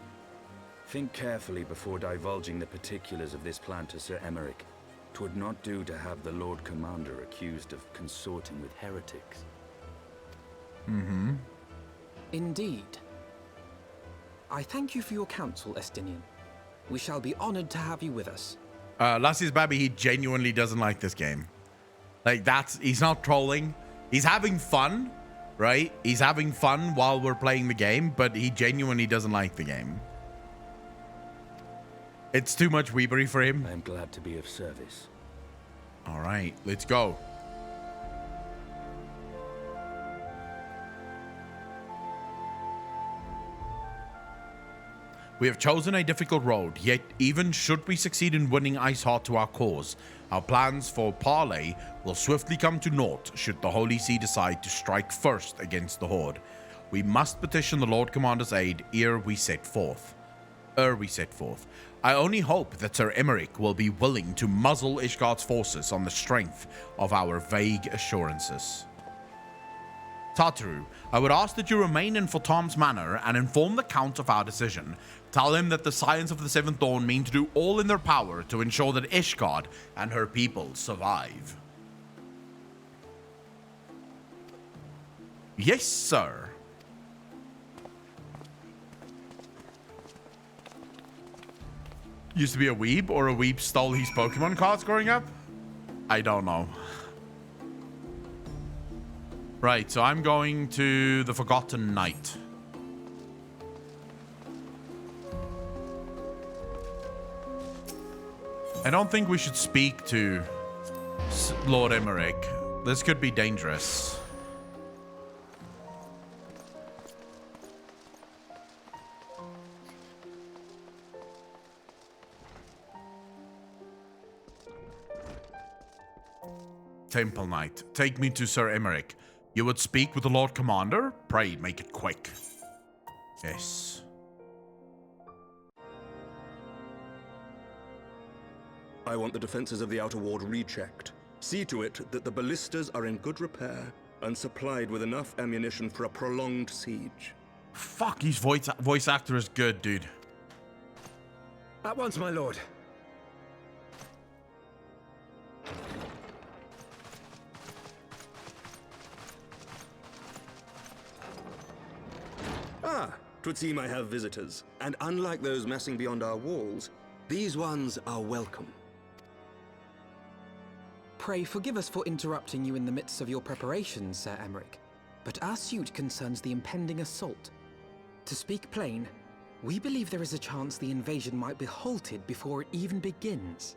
Think carefully before divulging the particulars of this plan to Sir Emmerich. 'Twould not do to have the Lord Commander accused of consorting with heretics. Mm-hmm. Indeed. I thank you for your counsel, Estinian. We shall be honored to have you with us. Lassie's Babby, he genuinely doesn't like this game. Like, he's not trolling. He's having fun, right? He's having fun while we're playing the game, but he genuinely doesn't like the game. It's too much weebery for him. I am glad to be of service. All right, let's go. We have chosen a difficult road, yet even should we succeed in winning Iceheart to our cause, our plans for parley will swiftly come to naught should the Holy See decide to strike first against the Horde. We must petition the Lord Commander's aid ere we set forth. I only hope that Sir Emmerich will be willing to muzzle Ishgard's forces on the strength of our vague assurances. Tataru, I would ask that you remain in Fotom's manor and inform the Count of our decision. Tell him that the Scions of the Seventh Dawn mean to do all in their power to ensure that Ishgard and her people survive. Yes, sir. Used to be a weeb, or a weeb stole his Pokemon cards growing up? I don't know. Right, so I'm going to the Forgotten Knight. I don't think we should speak to Lord Emmerich. This could be dangerous. Temple Knight. Take me to Sir Emmerich. You would speak with the Lord Commander? Pray, make it quick. Yes. I want the defenses of the Outer Ward rechecked. See to it that the ballistas are in good repair and supplied with enough ammunition for a prolonged siege. Fuck, his voice actor is good, dude. At once, my lord. Ah, 'twould seem I have visitors. And unlike those massing beyond our walls, these ones are welcome. Pray forgive us for interrupting you in the midst of your preparations, Sir Emmerich, but our suit concerns the impending assault. To speak plain, we believe there is a chance the invasion might be halted before it even begins.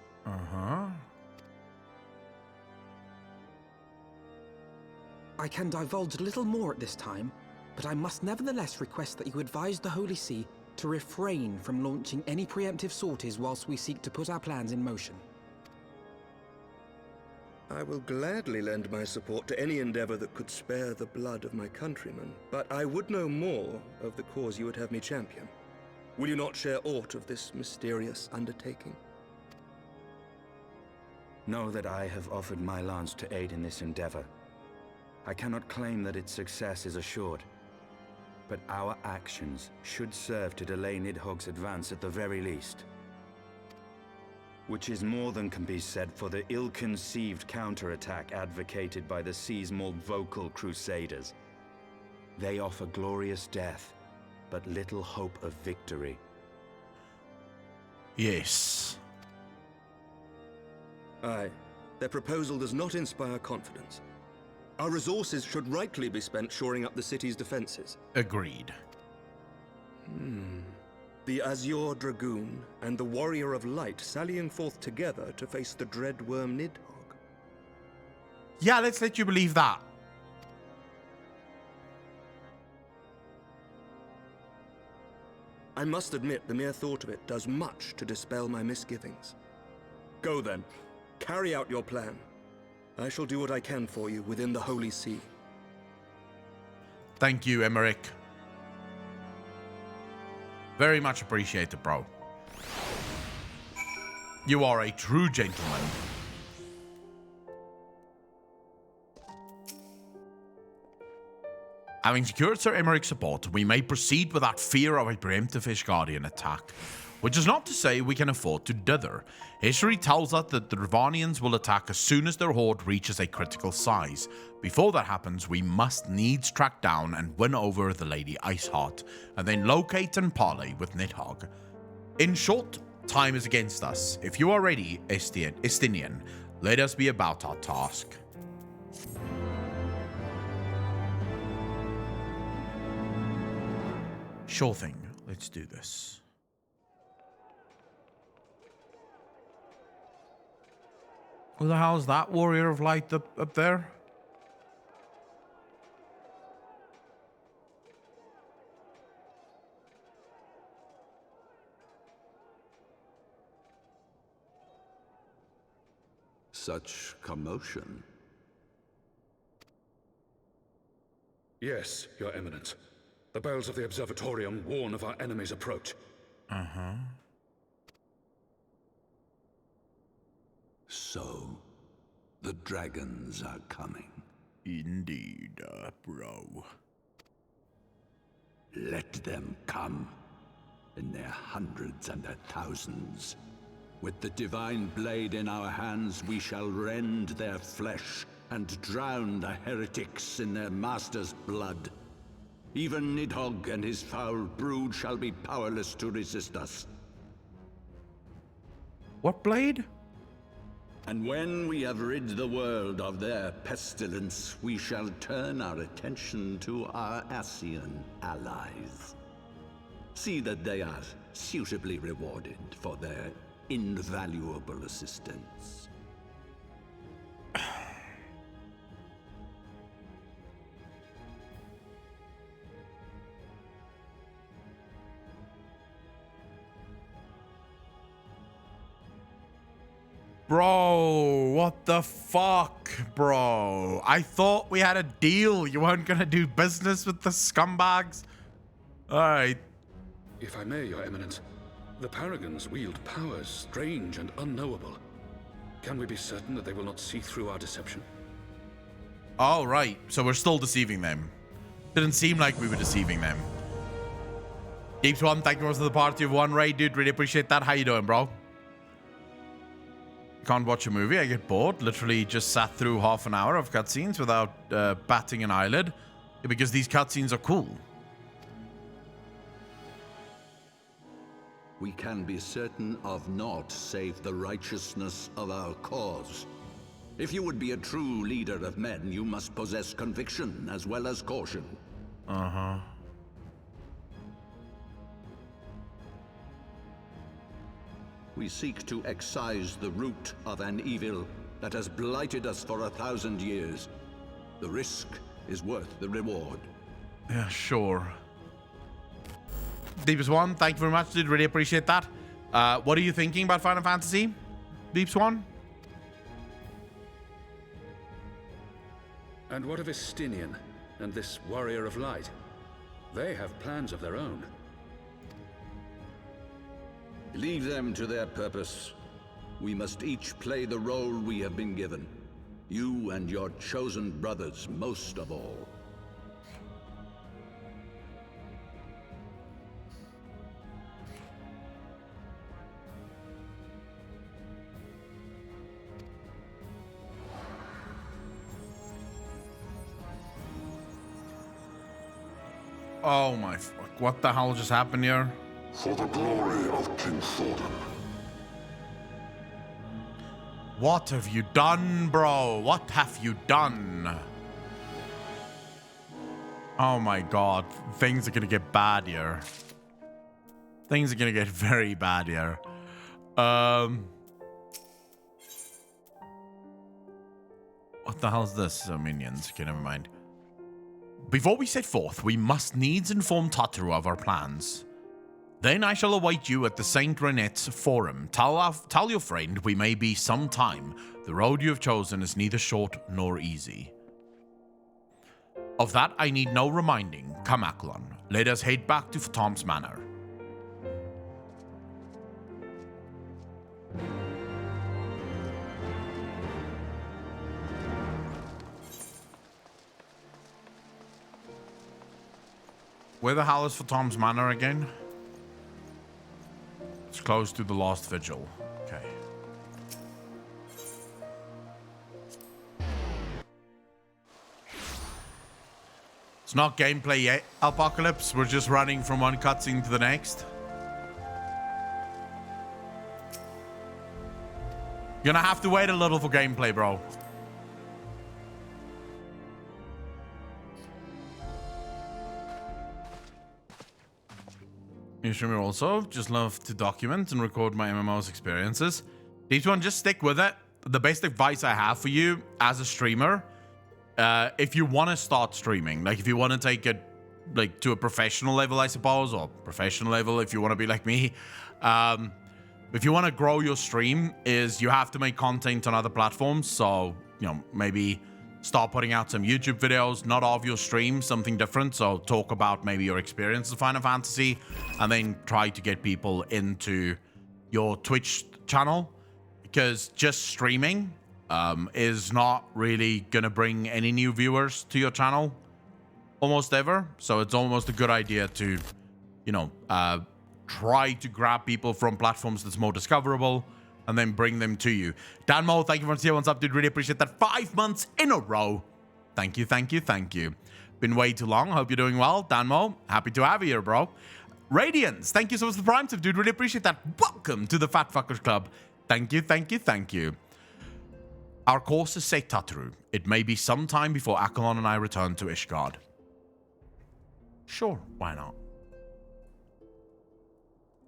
I can divulge little more at this time, but I must nevertheless request that you advise the Holy See to refrain from launching any preemptive sorties whilst we seek to put our plans in motion. I will gladly lend my support to any endeavor that could spare the blood of my countrymen, but I would know more of the cause you would have me champion. Will you not share aught of this mysterious undertaking? Know that I have offered my lance to aid in this endeavor. I cannot claim that its success is assured, but our actions should serve to delay Nidhogg's advance at the very least. Which is more than can be said for the ill-conceived counterattack advocated by the sea's more vocal crusaders. They offer glorious death, but little hope of victory. Yes. Aye, their proposal does not inspire confidence. Our resources should rightly be spent shoring up the city's defenses. Agreed. The Azure Dragoon and the Warrior of Light sallying forth together to face the dread worm Nidhogg. Yeah, let's let you believe that. I must admit the mere thought of it does much to dispel my misgivings. Go then, carry out your plan. I shall do what I can for you within the Holy See. Thank you, Emmerich. Very much appreciated, bro. You are a true gentleman. Having secured Sir Emmerich's support, we may proceed without fear of a preemptive Ishgardian attack. Which is not to say we can afford to dither. History tells us that the Dravanians will attack as soon as their horde reaches a critical size. Before that happens, we must needs track down and win over the Lady Iceheart, and then locate and parley with Nidhogg. In short, time is against us. If you are ready, Estinian, let us be about our task. Sure thing, let's do this. Who the hell is that Warrior of Light up there? Such commotion. Yes, Your Eminence. The bells of the Observatorium warn of our enemy's approach. So, the dragons are coming. Indeed, bro. Let them come, in their hundreds and their thousands. With the divine blade in our hands, we shall rend their flesh and drown the heretics in their master's blood. Even Nidhogg and his foul brood shall be powerless to resist us. What blade? And when we have rid the world of their pestilence, we shall turn our attention to our Ascian allies. See that they are suitably rewarded for their invaluable assistance. Bro, what the fuck, bro? I thought we had a deal. You weren't gonna do business with the scumbags. All right. If I may, Your Eminence, the Paragons wield powers strange and unknowable. Can we be certain that they will not see through our deception? All right. So we're still deceiving them. Didn't seem like we were deceiving them. Deeps One, thank you for the party of one, Ray, dude. Really appreciate that. How you doing, bro? Can't watch a movie. I get bored. Literally just sat through half an hour of cutscenes without batting an eyelid. Because these cutscenes are cool. We can be certain of naught save the righteousness of our cause. If you would be a true leader of men, you must possess conviction as well as caution. Uh-huh. We seek to excise the root of an evil that has blighted us for 1,000 years. The risk is worth the reward. Yeah, sure. Deep Swan, thank you very much, dude. Really appreciate that. What are you thinking about Final Fantasy, Deep Swan? And what of Estinian and this Warrior of Light? They have plans of their own. Leave them to their purpose. We must each play the role we have been given. You and your chosen brothers most of all. Oh my fuck. What the hell just happened here? For the glory of King Thordan. What have you done, bro? What have you done? Oh my god. Things are gonna get bad here. Things are gonna get very bad here. What the hell is this? Oh, minions. Okay, never mind. Before we set forth, we must needs inform Tataru of our plans. Then I shall await you at the Saint Renette's Forum. Tell your friend we may be some time. The road you have chosen is neither short nor easy. Of that I need no reminding. Come, Aklon. Let us head back to Tom's Manor. Where the hell is Tom's Manor again? It's close to the last vigil. Okay. It's not gameplay yet, Apocalypse. We're just running from one cutscene to the next. You're gonna have to wait a little for gameplay, bro. You should also just love to document and record my MMO's experiences. Each one, just stick with it. The best advice I have for you as a streamer, if you want to start streaming, like if you want to take it like to a professional level, I suppose, or professional level if you want to be like me, if you want to grow your stream, is you have to make content on other platforms. So, you know, maybe start putting out some YouTube videos, not of your stream, something different. So talk about maybe your experience of Final Fantasy, and then try to get people into your Twitch channel, because just streaming is not really going to bring any new viewers to your channel almost ever. So it's almost a good idea to, you know, try to grab people from platforms that's more discoverable and then bring them to you. Danmo, thank you for seeing what's up, dude. Really appreciate that. 5 months in a row. Thank you, thank you, thank you. Been way too long. Hope you're doing well. Danmo, happy to have you here, bro. Radiance, thank you so much for the prime tip, dude. Really appreciate that. Welcome to the Fat Fuckers Club. Thank you, thank you, thank you. Our course is set, Tataru. It may be some time before Akalon and I return to Ishgard. Sure, why not?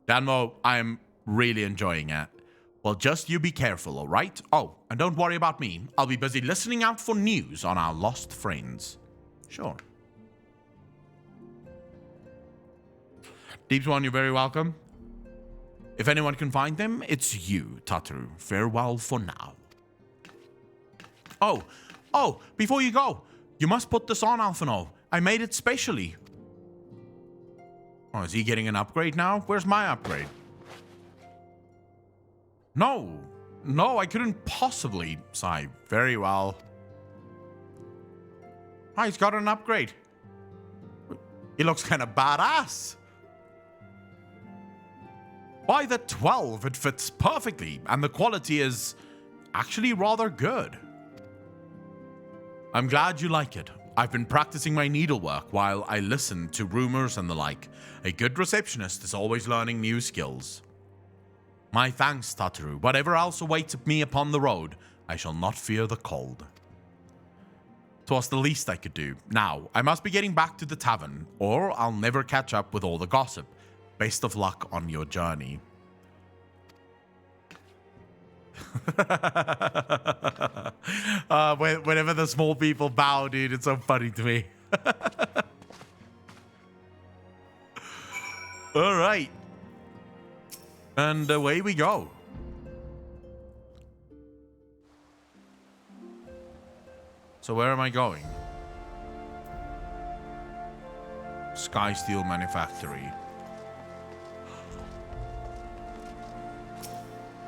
Danmo, I am really enjoying it. Well, just you be careful, all right? Oh, and don't worry about me. I'll be busy listening out for news on our lost friends. Sure. Deep One, you're very welcome. If anyone can find them, it's you, Tataru. Farewell for now. Oh, before you go, you must put this on, Alphino. I made it specially. Oh, is he getting an upgrade now? Where's my upgrade? No, I couldn't possibly. Sigh. Very well. Oh, he's got an upgrade. He looks kind of badass. By the 12, it fits perfectly, and the quality is actually rather good. I'm glad you like it. I've been practicing my needlework while I listen to rumors and the like. A good receptionist is always learning new skills. My thanks, Tataru. Whatever else awaits me upon the road, I shall not fear the cold. 'Twas the least I could do. Now, I must be getting back to the tavern, or I'll never catch up with all the gossip. Best of luck on your journey. Whenever the small people bow, dude, it's so funny to me. All right. And away we go. So where am I going? Sky Steel Manufactory.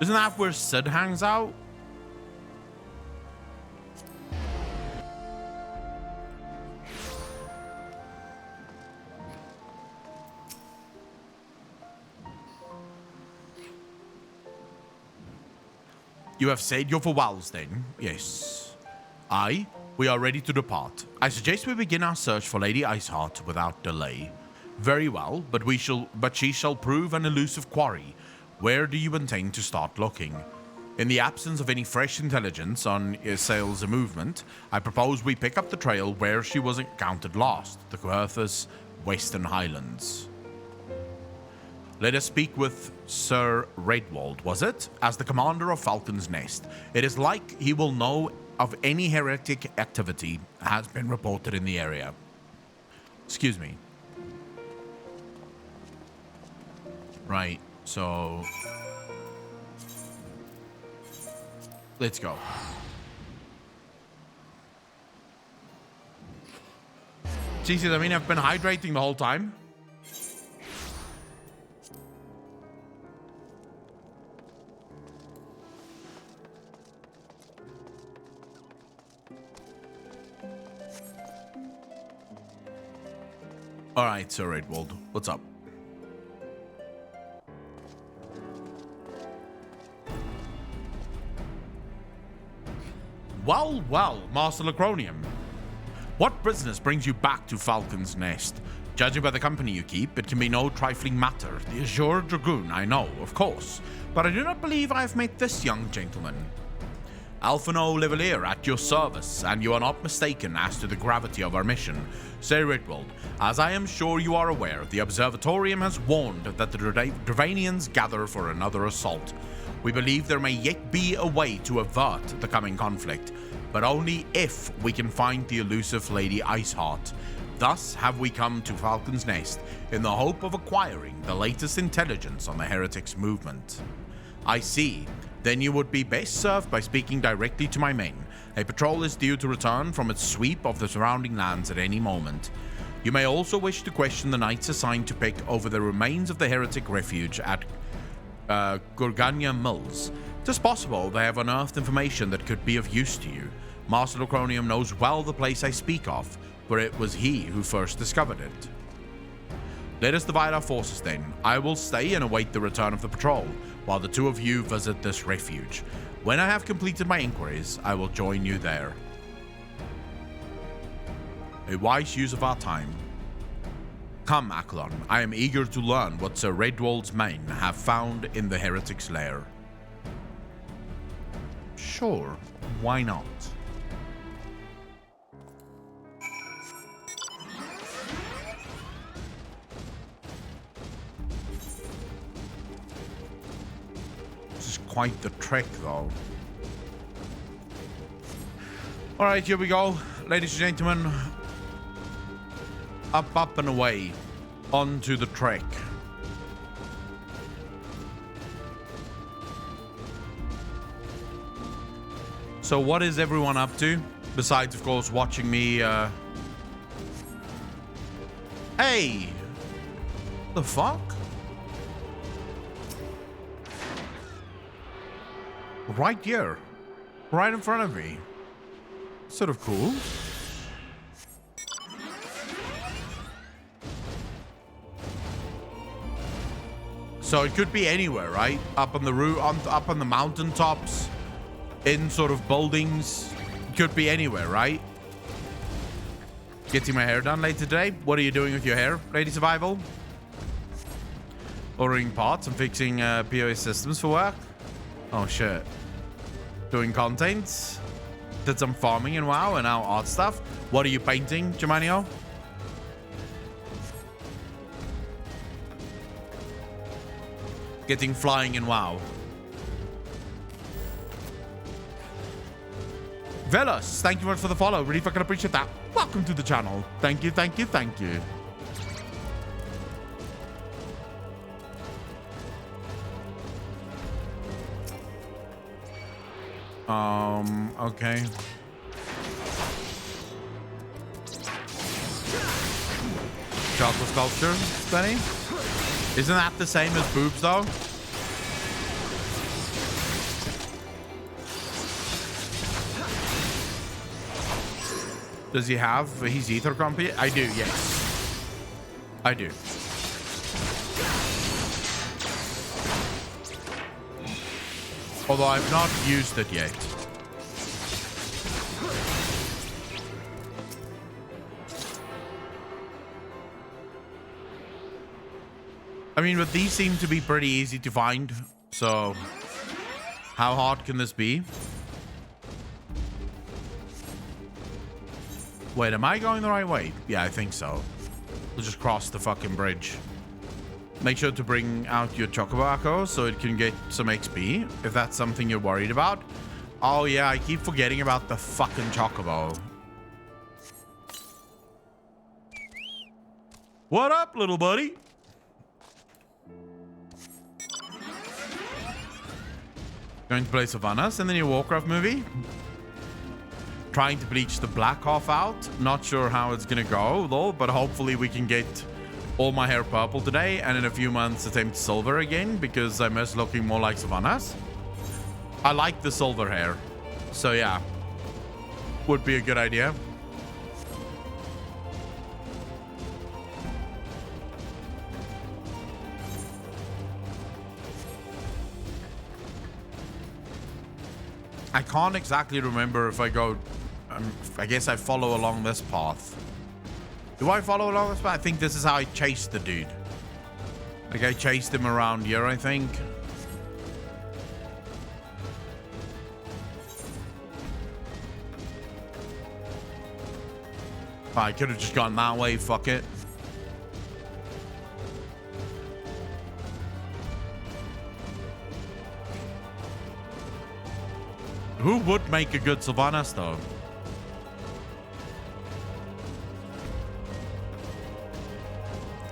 Isn't that where Sid hangs out? You have said your farewells then? Yes. Aye, we are ready to depart. I suggest we begin our search for Lady Iceheart without delay. Very well, but she shall prove an elusive quarry. Where do you intend to start looking? In the absence of any fresh intelligence on Isael's movement, I propose we pick up the trail where she was encountered last, the Coerthas Western Highlands. Let us speak with Sir Redwald, was it? As the commander of Falcon's Nest. It is like he will know of any heretic activity has been reported in the area. Excuse me. Right, so let's go. Jesus, I mean, I've been hydrating the whole time. All right, Sir Redwald, what's up? Well, Master Lacronium. What business brings you back to Falcon's Nest? Judging by the company you keep, it can be no trifling matter. The Azure Dragoon, I know, of course, but I do not believe I have met this young gentleman. Alphino Levalier at your service, and you are not mistaken as to the gravity of our mission. Sir Redwald, as I am sure you are aware, the Observatorium has warned that the Dravanians gather for another assault. We believe there may yet be a way to avert the coming conflict, but only if we can find the elusive Lady Iceheart. Thus have we come to Falcon's Nest in the hope of acquiring the latest intelligence on the heretics' movement. I see. Then you would be best served by speaking directly to my men. A patrol is due to return from its sweep of the surrounding lands at any moment. You may also wish to question the knights assigned to pick over the remains of the heretic refuge at Gorgania Mills. It is possible they have unearthed information that could be of use to you. Master Lacronium knows well the place I speak of, for it was he who first discovered it. Let us divide our forces then. I will stay and await the return of the patrol, while the two of you visit this refuge. When I have completed my inquiries, I will join you there. A wise use of our time. Come, Acklon, I am eager to learn what Sir Redwald's men have found in the heretic's lair. Sure, why not? This is quite the trek, though. Alright, here we go, ladies and gentlemen. Up and away onto the trek. So what is everyone up to? Besides, of course, watching me, Hey! The fuck? Right here. Right in front of me. Sort of cool. So it could be anywhere, right? Up on the roof, up on the mountaintops, in sort of buildings. It could be anywhere, right? Getting my hair done later today. What are you doing with your hair, Lady Survival? Ordering parts and fixing POS systems for work. Oh shit. Doing content. Did some farming in WoW and now art stuff. What are you painting, Germanio? Getting flying in WoW. Velos, thank you much for the follow. Really fucking appreciate that. Welcome to the channel. Thank you, thank you, thank you. Okay. Chocolate sculpture, Benny? Isn't that the same as boobs, though? Does he have his ether copy? I do, yes. I do. Although I've not used it yet. I mean, but these seem to be pretty easy to find. So, how hard can this be? Wait, am I going the right way? Yeah, I think so. We'll just cross the fucking bridge. Make sure to bring out your Chocobo Echo so it can get some XP, if that's something you're worried about. Oh yeah, I keep forgetting about the fucking Chocobo. What up, little buddy? Going to play Sylvanas in the new Warcraft movie. Trying to bleach the black half out. Not sure how it's gonna go though, but hopefully we can get all my hair purple today and in a few months attempt silver again because I miss looking more like Sylvanas. I like the silver hair. So yeah, would be a good idea. I can't exactly remember if I go... I guess I follow along this path. Do I follow along this path? I think this is how I chased the dude. Like, I chased him around here, I think. I could have just gone that way, fuck it. Who would make a good Sylvanas, though?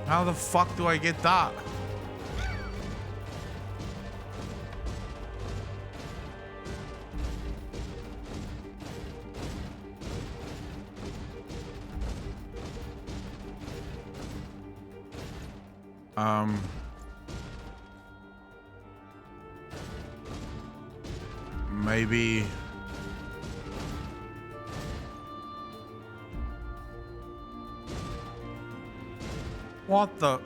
How the fuck do I get that? Maybe... What the...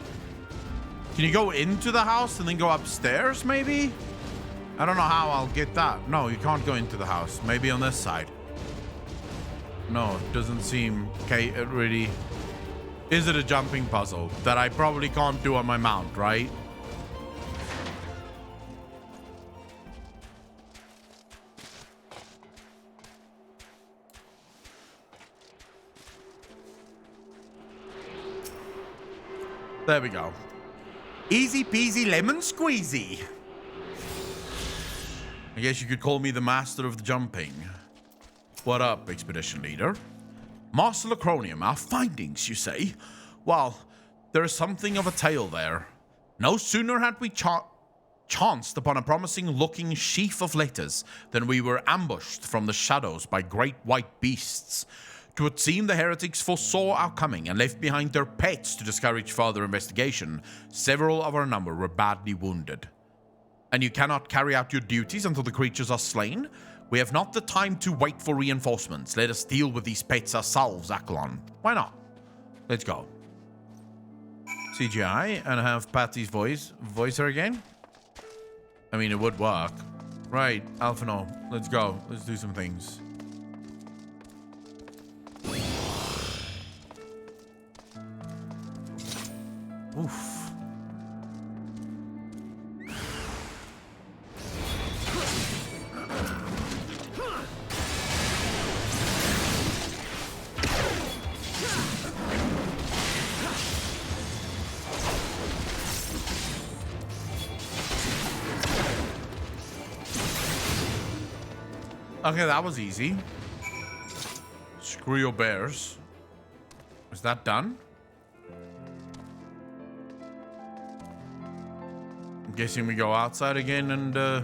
Can you go into the house and then go upstairs, maybe? I don't know how I'll get that. No, you can't go into the house. Maybe on this side. No, it doesn't seem... Okay, it really... Is it a jumping puzzle that I probably can't do on my mount, right? There we go. Easy peasy lemon squeezy. I guess you could call me the master of the jumping. What up, expedition leader? Master Lacronium, our findings, you say? Well, there is something of a tale there. No sooner had we chanced upon a promising-looking sheaf of letters, then we were ambushed from the shadows by great white beasts. 'Twould seem the heretics foresaw our coming and left behind their pets to discourage further investigation. Several of our number were badly wounded. And you cannot carry out your duties until the creatures are slain? We have not the time to wait for reinforcements. Let us deal with these pets ourselves, Akalon. Why not? Let's go. CGI and have Patty's voice her again? I mean, it would work. Right, Alphino, let's go. Let's do some things. Oof. Okay, that was easy. Screw your bears. Is that done? I'm guessing we go outside again and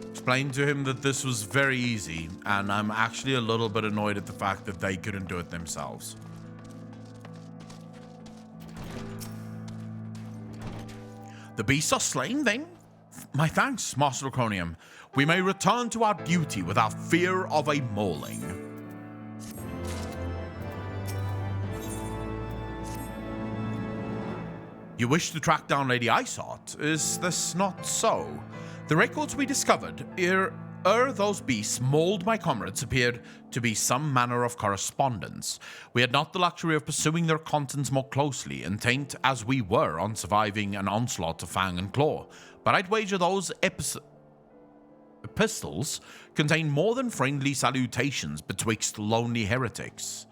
explain to him that this was very easy, and I'm actually a little bit annoyed at the fact that they couldn't do it themselves. The beasts are slain, then? My thanks, Master Draconium. We may return to our duty without fear of a mauling. You wish to track down Lady Iceheart? Is this not so? The records we discovered, ere those beasts mauled my comrades, appeared to be some manner of correspondence. We had not the luxury of pursuing their contents more closely, intent as we were on surviving an onslaught of fang and claw. But I'd wager those epistles contain more than friendly salutations betwixt lonely heretics.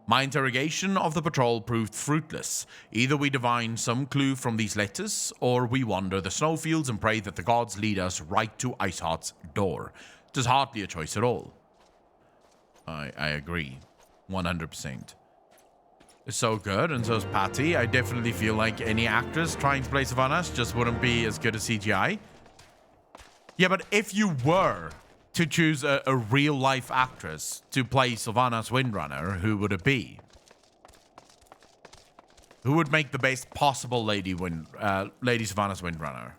My interrogation of the patrol proved fruitless. Either we divine some clue from these letters, or we wander the snowfields and pray that the gods lead us right to Iceheart's door. 'Tis hardly a choice at all. I agree. 100%. It's so good, and so is Patty. I definitely feel like any actress trying to play Sylvanas just wouldn't be as good as CGI. Yeah, but if you were to choose a real-life actress to play Sylvanas Windrunner, who would it be? Who would make the best possible Lady Sylvanas Windrunner?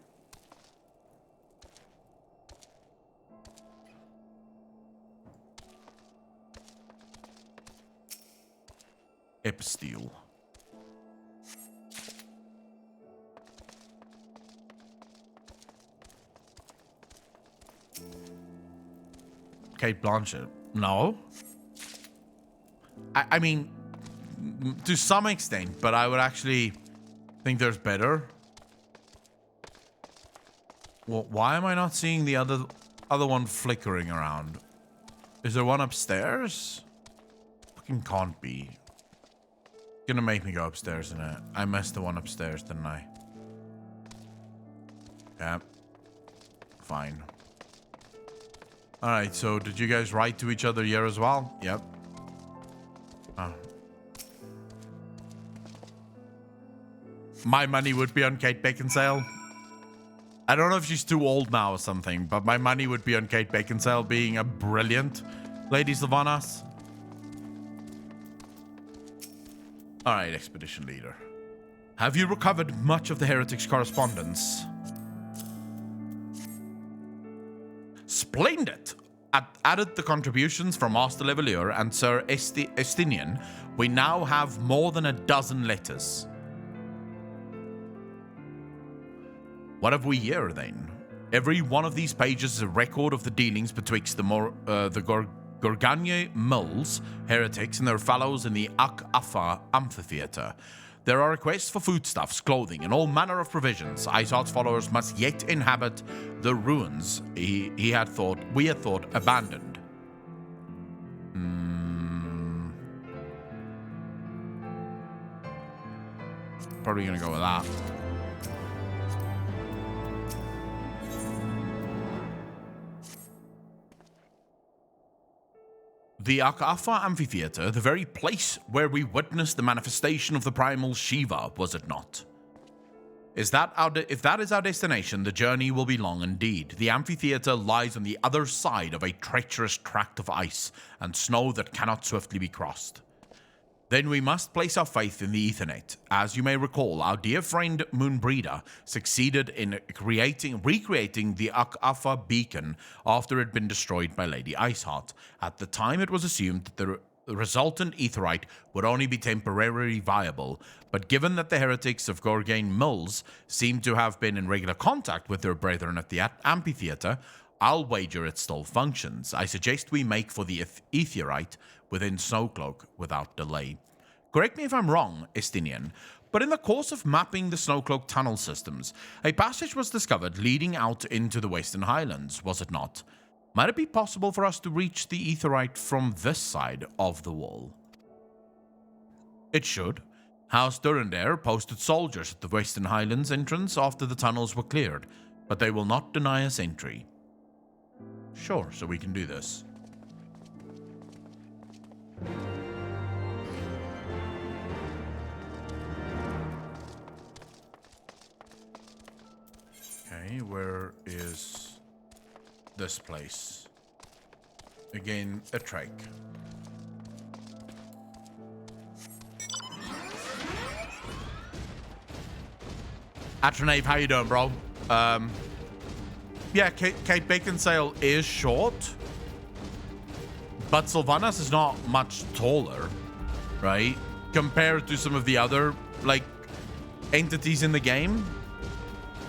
Episteel. Kate Blanchett. No. I mean, to some extent, but I would actually think there's better. Well, why am I not seeing the other one flickering around? Is there one upstairs? Fucking can't be. Gonna make me go upstairs, isn't it? I missed the one upstairs, didn't I? Yeah. Fine. Alright, so did you guys write to each other here as well? Yep. Oh. My money would be on Kate Beckinsale. I don't know if she's too old now or something, but my money would be on Kate Beckinsale being a brilliant Lady Sylvanas. Alright, expedition leader. Have you recovered much of the heretics' correspondence? Splendid! Added the contributions from Master Levelier and Sir Estinian, we now have more than a dozen letters. What have we here, then? Every one of these pages is a record of the dealings betwixt the Gorganye Mulls, heretics, and their fellows in the Ak-Afa amphitheater. There are requests for foodstuffs, clothing, and all manner of provisions. Iceheart's followers must yet inhabit the ruins we had thought abandoned. Probably gonna go with that. The Ak-Afa Amphitheater, the very place where we witnessed the manifestation of the primal Shiva, was it not? If that is our destination, the journey will be long indeed. The amphitheater lies on the other side of a treacherous tract of ice and snow that cannot swiftly be crossed. Then we must place our faith in the Ethernet. As you may recall, our dear friend Moonbreeder succeeded in recreating the Ak-Afa beacon after it had been destroyed by Lady Iceheart. At the time, it was assumed that the resultant aetherite would only be temporarily viable, but given that the heretics of Gorgain Mills seem to have been in regular contact with their brethren at the amphitheater, I'll wager it still functions. I suggest we make for the aetherite within Snowcloak without delay. Correct me if I'm wrong, Estinian, but in the course of mapping the Snowcloak tunnel systems, a passage was discovered leading out into the Western Highlands, was it not? Might it be possible for us to reach the aetherite from this side of the wall? It should. House Durandare posted soldiers at the Western Highlands entrance after the tunnels were cleared, but they will not deny us entry. Sure, so we can do this. Okay, where is this place? Again, a trek. Atronave, how you doing, bro? Yeah, Kate Beckinsale is short, but Sylvanas is not much taller, right? Compared to some of the other, like, entities in the game.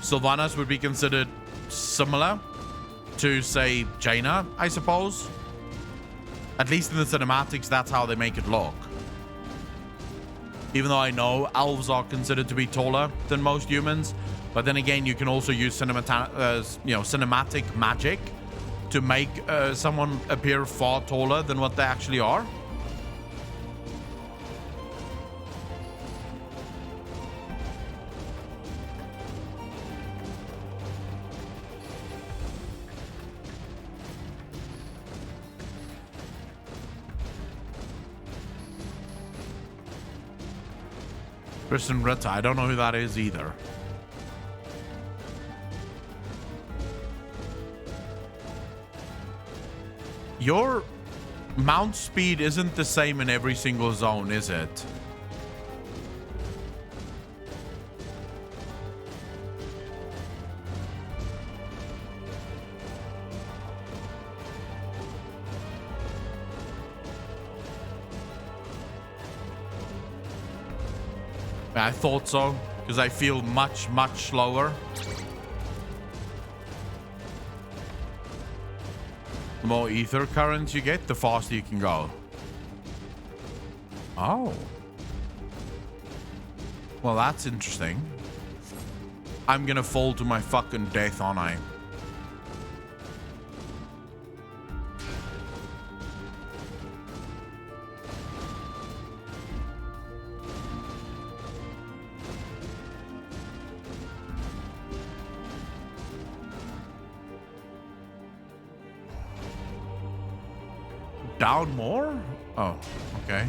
Sylvanas would be considered similar to, say, Jaina, I suppose. At least in the cinematics, that's how they make it look. Even though I know elves are considered to be taller than most humans, but then again, you can also use cinematic magic to make someone appear far taller than what they actually are. Kristen Ritter, I don't know who that is either. Your mount speed isn't the same in every single zone, is it? I thought so, because I feel much, much slower. The more ether currents you get, the faster you can go. Oh. Well, that's interesting. I'm gonna fall to my fucking death, aren't I? Down more? Oh, okay.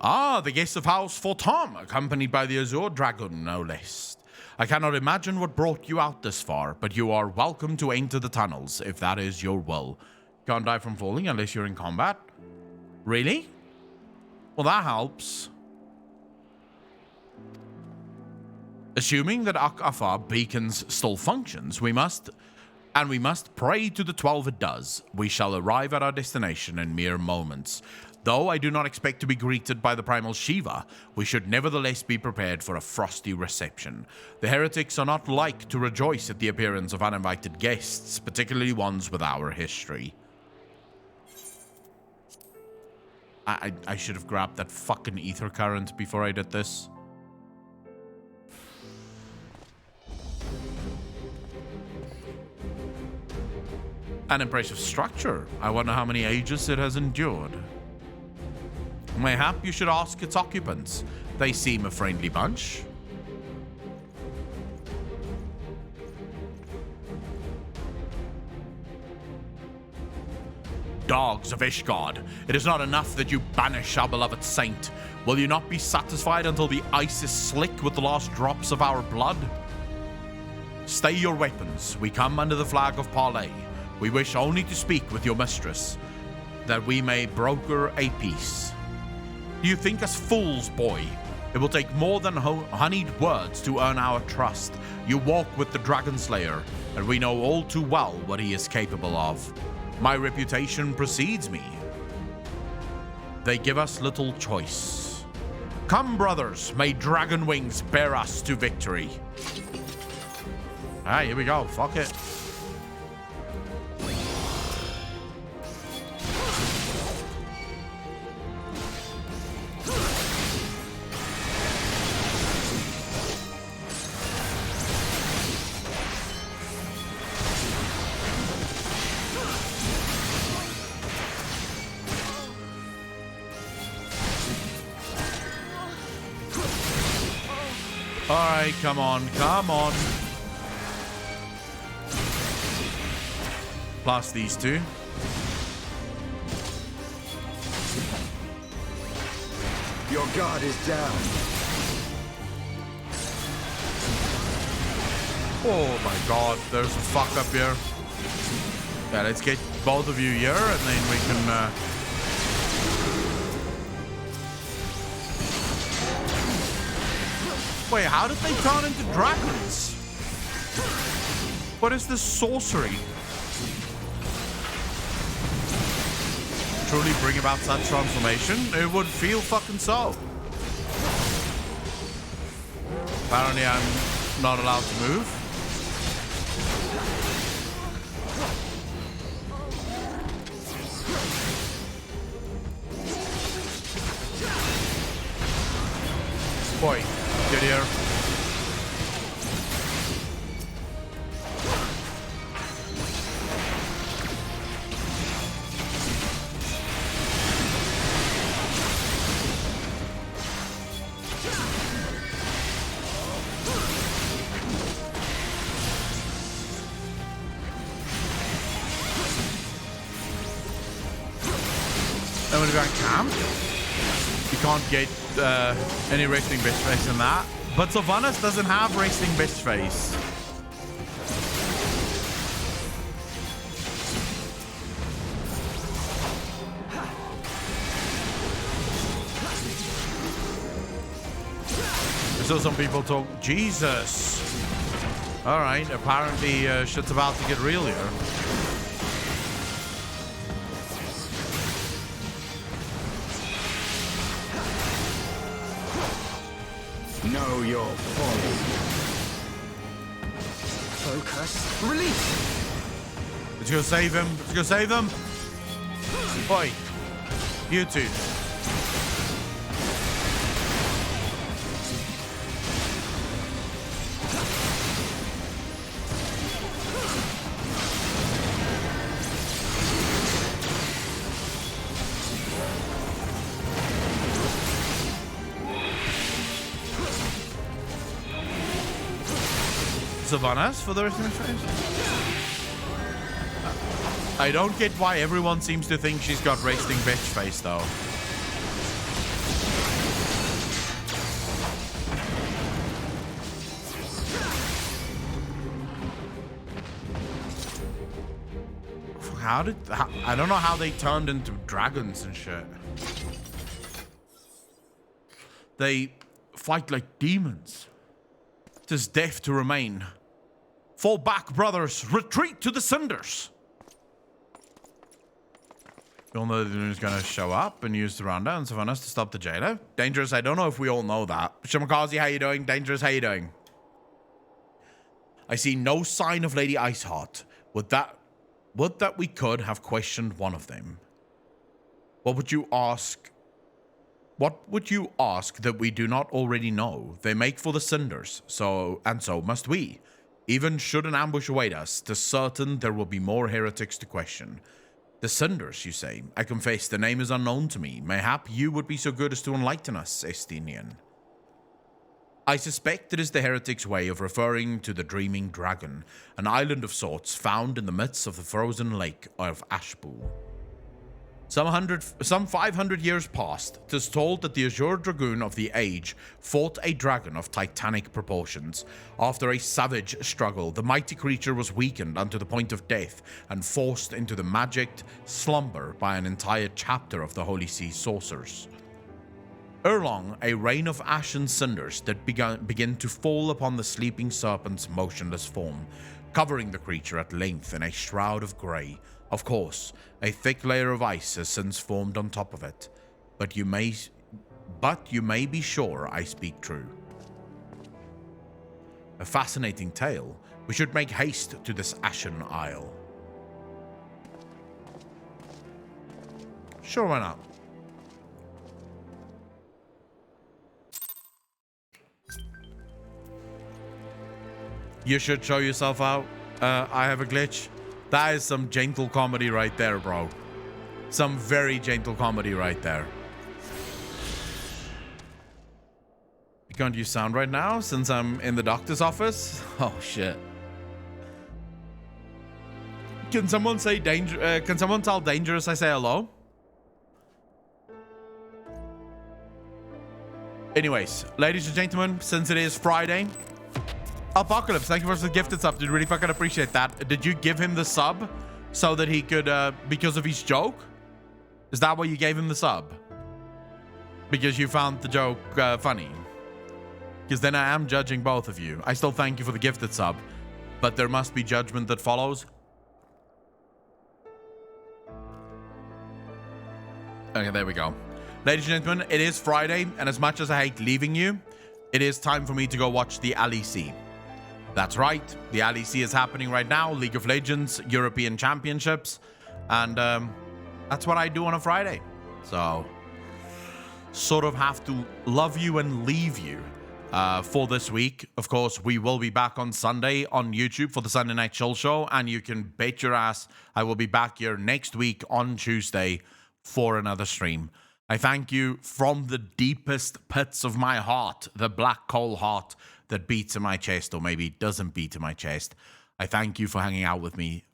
Ah, the guests of House for Tom, accompanied by the Azure Dragon, no less. I cannot imagine what brought you out this far, but you are welcome to enter the tunnels, if that is your will. Can't die from falling unless you're in combat. Really? Well, that helps. Assuming that Ak-Afa beacons still functions, we must pray to the 12 it does. We shall arrive at our destination in mere moments. Though I do not expect to be greeted by the primal Shiva, we should nevertheless be prepared for a frosty reception. The heretics are not like to rejoice at the appearance of uninvited guests, particularly ones with our history. I should have grabbed that fucking ether current before I did this. An impressive structure. I wonder how many ages it has endured. Mayhap you should ask its occupants. They seem a friendly bunch. dogs of Ishgard. It is not enough that you banish our beloved saint. Will you not be satisfied until the ice is slick with the last drops of our blood? Stay your weapons. We come under the flag of parley. We wish only to speak with your mistress, that we may broker a peace. Do you think us fools, boy? It will take more than honeyed words to earn our trust. You walk with the Dragon Slayer, and we know all too well what he is capable of. My reputation precedes me. They give us little choice. Come, brothers, may dragon wings bear us to victory. Alright, here we go. Fuck it. Alright, come on, come on. Plus these two. Your guard is down. Oh my god, there's a fuck up here. Yeah, let's get both of you here and then we can... Wait, how did they turn into dragons? What is this sorcery? Truly bring about such transformation? It would feel fucking so. Apparently I'm not allowed to move. Boy, get here. I'm gonna go and camp. You can't get any resting bitch face in that. But Sylvanas doesn't have resting bitch face. I saw some people talk. Jesus. Alright, apparently shit's about to get real here. Know your folly. Focus. Release. Let's go save him. Let's go save him. Boy. You two. Sylvanas for the rest of the phase? I don't get why everyone seems to think she's got resting bitch face though. I don't know how they turned into dragons and shit. They fight like demons. 'Tis death to remain. Fall back, brothers. Retreat to the cinders. We all know the Luna's going to show up and use the Ronda and Sylvanas to stop the jailer. Dangerous, I don't know if we all know that. Shimakaze, how you doing? Dangerous, how you doing? I see no sign of Lady Iceheart. Would that we could have questioned one of them. What would you ask? What would you ask that we do not already know? They make for the cinders, so must we. Even should an ambush await us, 'tis certain there will be more heretics to question. The cinders, you say? I confess the name is unknown to me. Mayhap you would be so good as to enlighten us, Estinian. I suspect it is the heretics' way of referring to the Dreaming Dragon, an island of sorts found in the midst of the frozen lake of Ashpool. Some 500 years passed. 'Tis told that the Azure Dragoon of the Age fought a dragon of titanic proportions. After a savage struggle, the mighty creature was weakened unto the point of death and forced into the magicked slumber by an entire chapter of the Holy See sorcerers. Erelong, a rain of ashen cinders that begin to fall upon the sleeping serpent's motionless form, covering the creature at length in a shroud of grey. Of course, a thick layer of ice has since formed on top of it, but you may be sure I speak true. A fascinating tale. We should make haste to this ashen isle. Sure, why not? You should show yourself out. I have a glitch. That is some gentle comedy right there, bro. Some very gentle comedy right there. You can't use sound right now since I'm in the doctor's office? Oh, shit. Can someone say can someone tell Dangerous I say hello? Anyways, ladies and gentlemen, since it is Friday, Apocalypse, thank you for the gifted sub. Dude, really fucking appreciate that. Did you give him the sub so that he could, because of his joke? Is that why you gave him the sub? Because you found the joke funny? Because then I am judging both of you. I still thank you for the gifted sub, but there must be judgment that follows. Okay, there we go. Ladies and gentlemen, it is Friday, and as much as I hate leaving you, it is time for me to go watch the LEC. That's right, the LEC is happening right now, League of Legends European Championships, and that's what I do on a Friday. So, sort of have to love you and leave you for this week. Of course, we will be back on Sunday on YouTube for the Sunday Night Chill Show, and you can bet your ass I will be back here next week on Tuesday for another stream. I thank you from the deepest pits of my heart, the black coal heart that beats in my chest, or maybe doesn't beat in my chest. I thank you for hanging out with me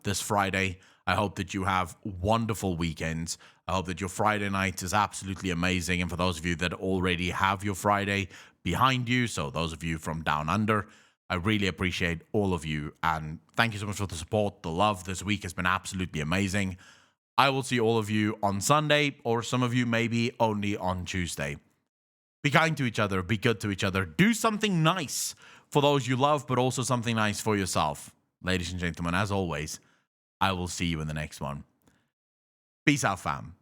this Friday. I hope that you have wonderful weekends. I hope that your Friday night is absolutely amazing. And for those of you that already have your Friday behind you, so those of you from down under, I really appreciate all of you. And thank you so much for the support, the love. This week has been absolutely amazing. I will see all of you on Sunday, or some of you maybe only on Tuesday. Be kind to each other. Be good to each other. Do something nice for those you love, but also something nice for yourself. Ladies and gentlemen, as always, I will see you in the next one. Peace out, fam.